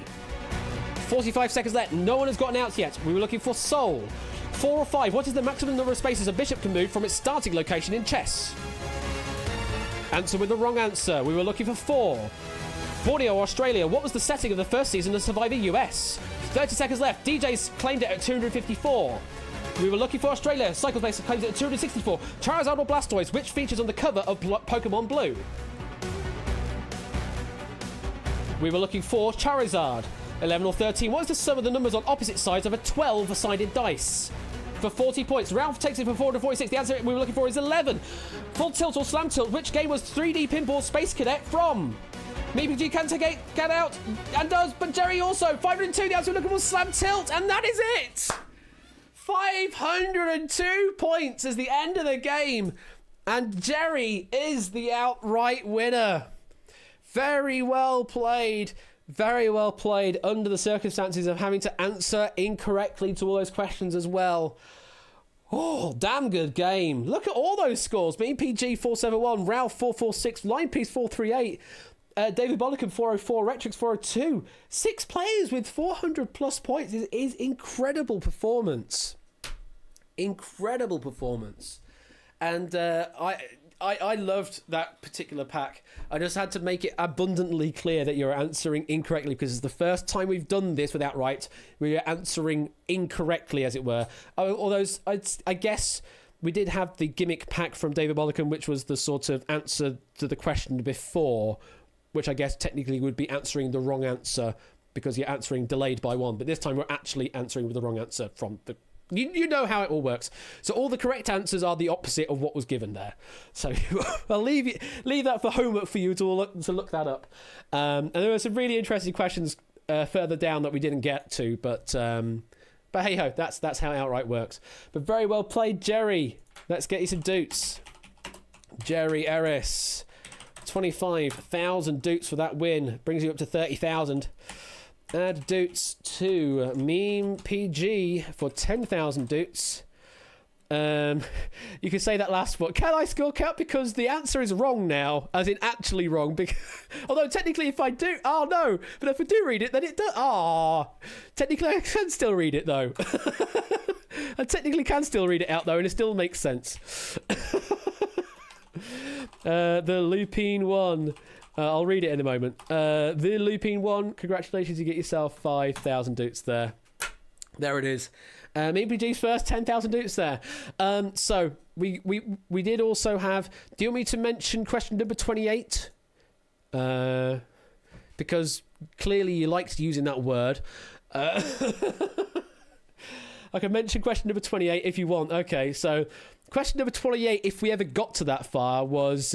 45 seconds left. No one has gotten out yet. We were looking for Seoul. 4 or 5, what is the maximum number of spaces a bishop can move from its starting location in chess? Answer with the wrong answer. We were looking for 4. Borneo, Australia. What was the setting of the first season of Survivor US? 30 seconds left. DJ's claimed it at 254. We were looking for Australia. Cyclebase claims it at 264. Charizard or Blastoise, which features on the cover of Pokemon Blue? We were looking for Charizard. 11 or 13. What is the sum of the numbers on opposite sides of a 12-sided dice? For 40 points. Ralph takes it for 446. The answer we were looking for is 11. Full tilt or slam tilt. Which game was 3D Pinball Space Cadet from? MeePG can take it, get out, and does, but Jerry also. 502. The answer we're looking for slam tilt, and that is it. 502 points is the end of the game, and Jerry is the outright winner. Very well played. Very well played under the circumstances of having to answer incorrectly to all those questions as well. Oh, damn good game. Look at all those scores. MeePG 471, Ralph 446, Linepiece 438, David Bollicum 404, Retrix 402. 6 players with 400 plus points is incredible performance. Incredible performance. And I loved that particular pack. I just had to make it abundantly clear that you're answering incorrectly because it's the first time we've done this without right. We are answering incorrectly, as it were. Although I guess we did have the gimmick pack from David Bollicum, which was the sort of answer to the question before, which I guess technically would be answering the wrong answer because you're answering delayed by 1. But this time we're actually answering with the wrong answer from the... You know how it all works. So all the correct answers are the opposite of what was given there. So I'll leave that for homework for you to look that up. And there were some really interesting questions further down that we didn't get to, but But hey ho, that's how Outright works. But very well played, Jerry. Let's get you some doots. Jerry Eris, 25,000 doots for that win. Brings you up to 30,000. Add doots to Meme PG for 10,000 doots. You can say that last one. Can I score count? Because the answer is wrong now, as in actually wrong. Because, although technically, if I do, oh no, but if I do read it, then it does. Ah, technically, I can still read it though. I technically can still read it out though, and it still makes sense. The Lupine one. I'll read it in a moment. The Lupine one. Congratulations, you get yourself 5,000 doots there. There it is. MPG's first 10,000 doots there. So we did also have. Do you want me to mention question number 28? Because clearly you liked using that word. I can mention question number 28 if you want. Okay, so question number 28, if we ever got to that far, was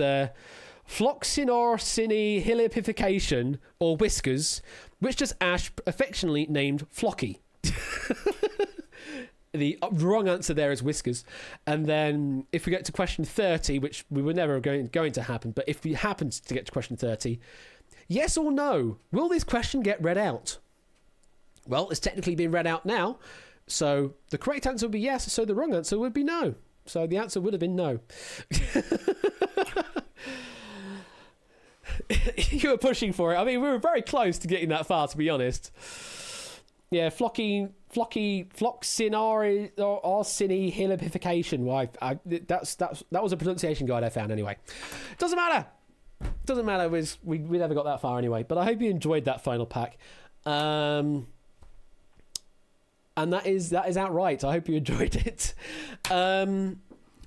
Floxinorsinihylipification, or Whiskers, which does Ash affectionately named Flocky. The wrong answer there is Whiskers. And then if we get to question 30, which we were never going to happen, but if we happened to get to question 30, yes or no, will this question get read out? Well, it's technically been read out now, so the correct answer would be yes, so the wrong answer would be no. So the answer would have been no. You were pushing for it. I mean, we were very close to getting that far, to be honest. Yeah, Floxinorsinihylipification. Why? That was a pronunciation guide I found anyway. Doesn't matter. We never got that far anyway. But I hope you enjoyed that final pack. And that is outright. I hope you enjoyed it.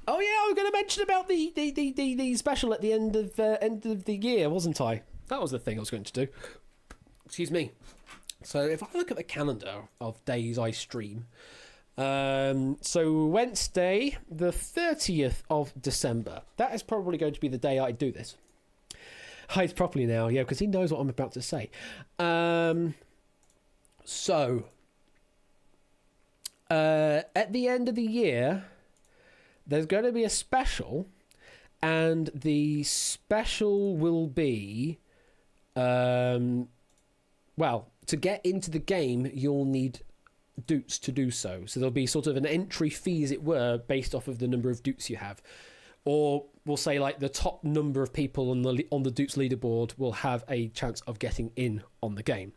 Oh yeah, I was going to mention about the special at the end of the year, wasn't I? That was the thing I was going to do. Excuse me. So if I look at the calendar of days I stream, so Wednesday, the 30th of December, that is probably going to be the day I do this. Hides properly now, yeah, because he knows what I'm about to say. So at the end of the year, there's going to be a special, and the special will be, well, to get into the game, you'll need doots to do so. So there'll be sort of an entry fee, as it were, based off of the number of doots you have. Or we'll say like the top number of people on the doots leaderboard will have a chance of getting in on the game.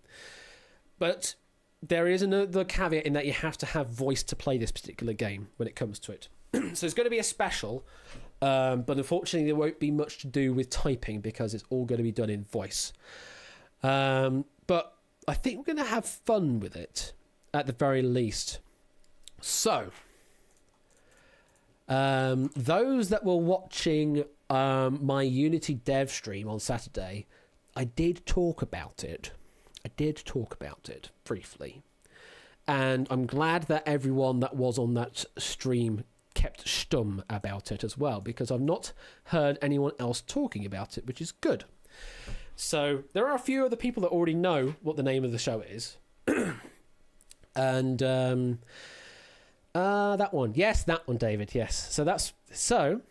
But there is another caveat in that you have to have voice to play this particular game when it comes to it. So it's going to be a special, but unfortunately there won't be much to do with typing because it's all going to be done in voice. But I think we're going to have fun with it, at the very least. So, those that were watching my Unity dev stream on Saturday, I did talk about it. Briefly. And I'm glad that everyone that was on that stream kept stum about it as well, because I've not heard anyone else talking about it, which is good. So there are a few other people that already know what the name of the show is. And that one. Yes, that one, David. Yes. So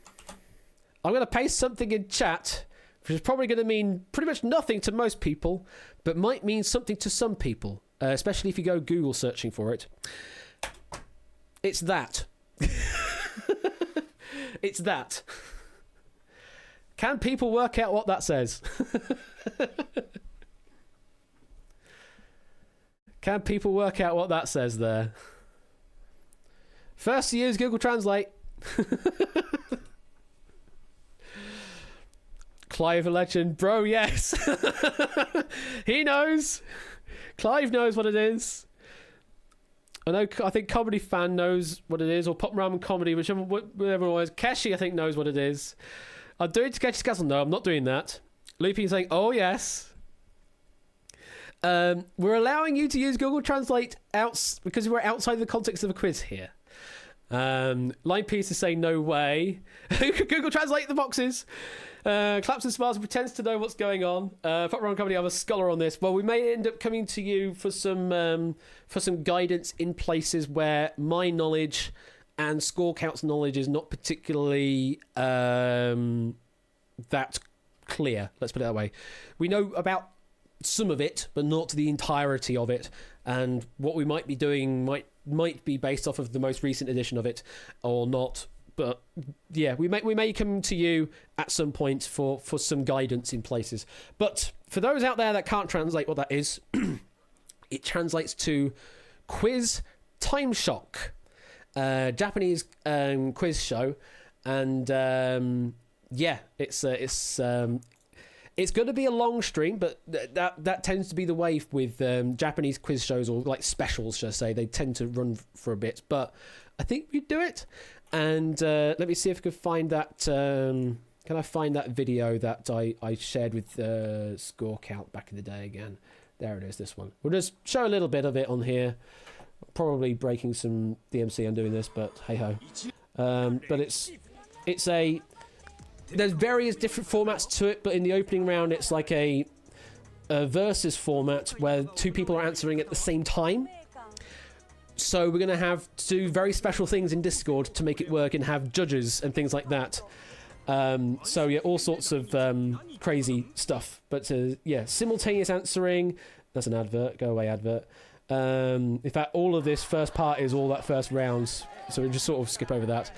I'm going to paste something in chat, which is probably going to mean pretty much nothing to most people, but might mean something to some people, especially if you go Google searching for it. It's that. It's that. Can people work out what that says? Can people work out what that says there? First to use Google Translate. Clive a legend. Bro, yes. He knows. Clive knows what it is. I think Comedy Fan knows what it is, or Pop Ramen Comedy, whatever it was. Keshi, I think, knows what it is. I'm doing Takeshi's Castle. No, I'm not doing that. Looping saying, oh, yes. We're allowing you to use Google Translate because we're outside the context of a quiz here. Line Piece is saying, no way. Who could Google Translate the boxes? Claps and smiles and pretends to know what's going on. Pop Run Company, I'm a scholar on this. Well, we may end up coming to you for some guidance in places where my knowledge and Score Count's knowledge is not particularly that clear. Let's put it that way. We know about some of it, but not the entirety of it. And what we might be doing might be based off of the most recent edition of it, or not. But yeah, we may come to you at some point for some guidance in places. But for those out there that can't translate what that is, it translates to quiz time shock, Japanese quiz show, and yeah, it's going to be a long stream, but that tends to be the way with Japanese quiz shows, or like specials, should I say. They tend to run for a bit, but I think we do it. And let me see if I can find that. Can I find that video that I shared with Score Count back in the day again? There it is, this one. We'll just show a little bit of it on here. Probably breaking some DMC on doing this, but hey-ho. But it's there's various different formats to it, but in the opening round, it's like a versus format where two people are answering at the same time. So we're going to have to do very special things in Discord to make it work, and have judges and things like that. So yeah, all sorts of crazy stuff. But yeah, simultaneous answering. That's an advert. Go away, advert. In fact, all of this first part is all that first rounds. So we'll just sort of skip over that.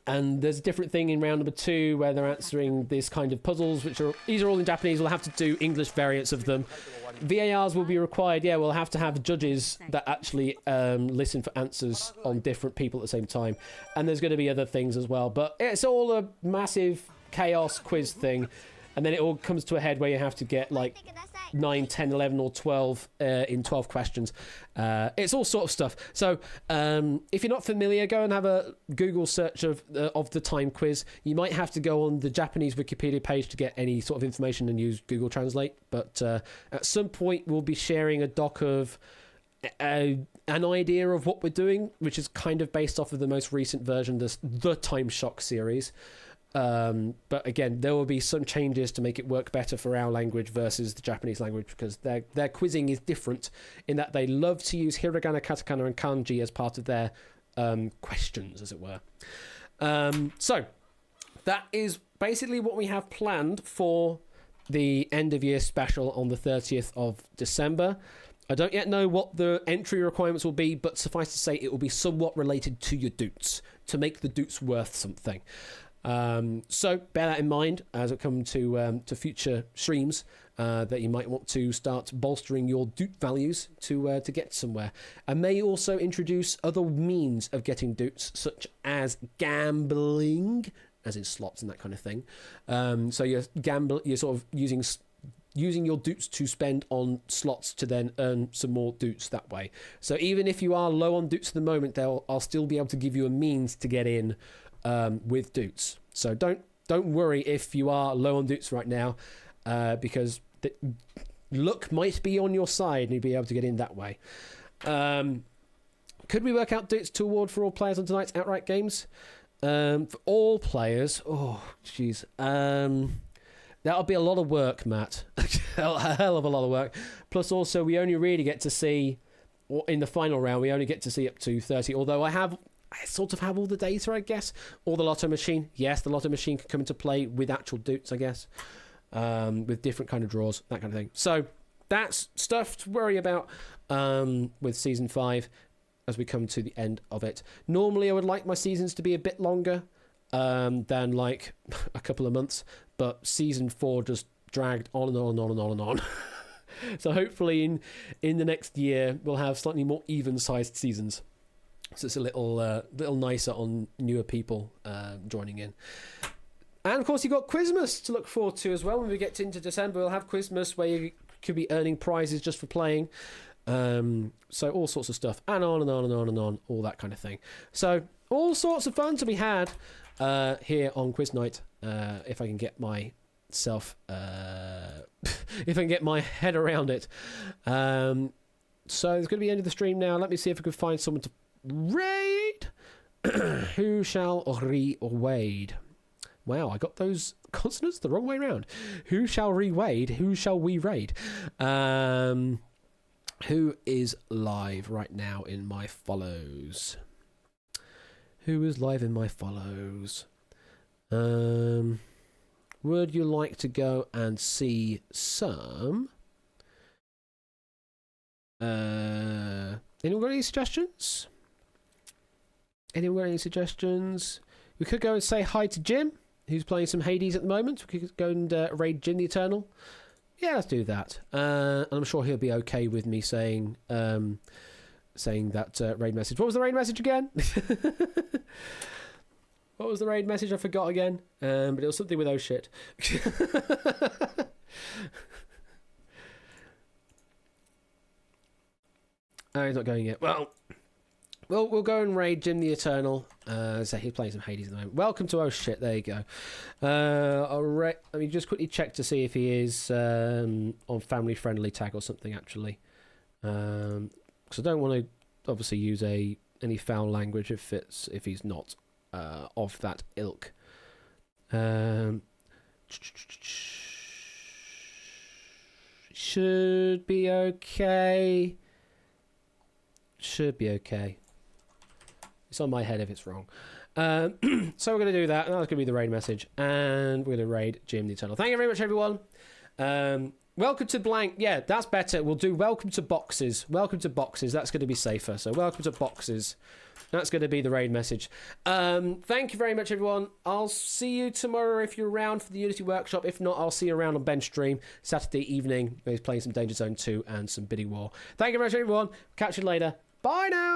And there's a different thing in round number 2 where they're answering these kind of puzzles, these are all in Japanese. We'll have to do English variants of them. VARs will be required. Yeah, we'll have to have judges that actually listen for answers on different people at the same time. And there's going to be other things as well. But it's all a massive chaos quiz thing. And then it all comes to a head where you have to get like 9, 10, 11 or 12 in 12 questions. It's all sort of stuff. So if you're not familiar, go and have a Google search of the time quiz. You might have to go on the Japanese Wikipedia page to get any sort of information and use Google Translate. But at some point, we'll be sharing a doc of an idea of what we're doing, which is kind of based off of the most recent version, the Time Shock series. But again, there will be some changes to make it work better for our language versus the Japanese language, because their quizzing is different in that they love to use hiragana, katakana and kanji as part of their questions, as it were. So that is basically what we have planned for the end of year special on the 30th of December. I don't yet know what the entry requirements will be, but suffice to say it will be somewhat related to your doots to make the doots worth something. So bear that in mind as it comes to future streams, that you might want to start bolstering your doot values to get somewhere. I may also introduce other means of getting doots, such as gambling, as in slots and that kind of thing. So you're sort of using your doots to spend on slots to then earn some more doots that way. So even if you are low on doots at the moment, I'll still be able to give you a means to get in with doots. So don't worry if you are low on doots right now, because the luck might be on your side and you'll be able to get in that way. Could we work out doots to award for all players on tonight's outright games? For all players, oh jeez, that'll be a lot of work, Matt. A hell of a lot of work. Plus also we only really get to see, or in the final round we only get to see up to 30, although I sort of have all the data, I guess. Or the lotto machine. Yes, the lotto machine can come into play with actual doots, I guess. With different kind of draws, that kind of thing. So that's stuff to worry about with Season 5 as we come to the end of it. Normally, I would like my seasons to be a bit longer than like a couple of months. But Season 4 just dragged on and on and on and on and on. So hopefully in the next year, we'll have slightly more even-sized seasons. So it's a little nicer on newer people joining in. And of course you've got Quizmas to look forward to as well. When we get into December, we'll have Quizmas where you could be earning prizes just for playing. So all sorts of stuff. And on and on and on and on. All that kind of thing. So all sorts of fun to be had here on Quiz Night. If I can get myself... if I can get my head around it. So it's going to be the end of the stream now. Let me see if I can find someone to raid. Who shall raid? Wow, I got those consonants the wrong way round. Who shall re-raid? Who shall we raid? Who is live right now in my follows? Who is live in my follows? Would you like to go and see some? Anyone got any suggestions? Anyone got any suggestions? We could go and say hi to Jim, who's playing some Hades at the moment. We could go and raid Jim the Eternal. Yeah, let's do that. And I'm sure he'll be okay with me saying that raid message. What was the raid message again? What was the raid message? I forgot again. But it was something with oh shit. Oh, he's not going yet. Well, we'll go and raid Jim the Eternal. So he's playing some Hades at the moment. Welcome to oh shit. There you go. Let me just quickly check to see if he is on family friendly tag or something actually. Because I don't want to obviously use any foul language if he's not of that ilk. Should be okay. Should be okay. It's on my head if it's wrong. So we're going to do that. And that's going to be the raid message. And we're going to raid Jim the Eternal. Thank you very much, everyone. Welcome to blank. Yeah, that's better. We'll do welcome to boxes. Welcome to boxes. That's going to be safer. So welcome to boxes. That's going to be the raid message. Thank you very much, everyone. I'll see you tomorrow if you're around for the Unity Workshop. If not, I'll see you around on Ben's stream Saturday evening. He's playing some Danger Zone 2 and some Bidding War. Thank you very much, everyone. Catch you later. Bye now.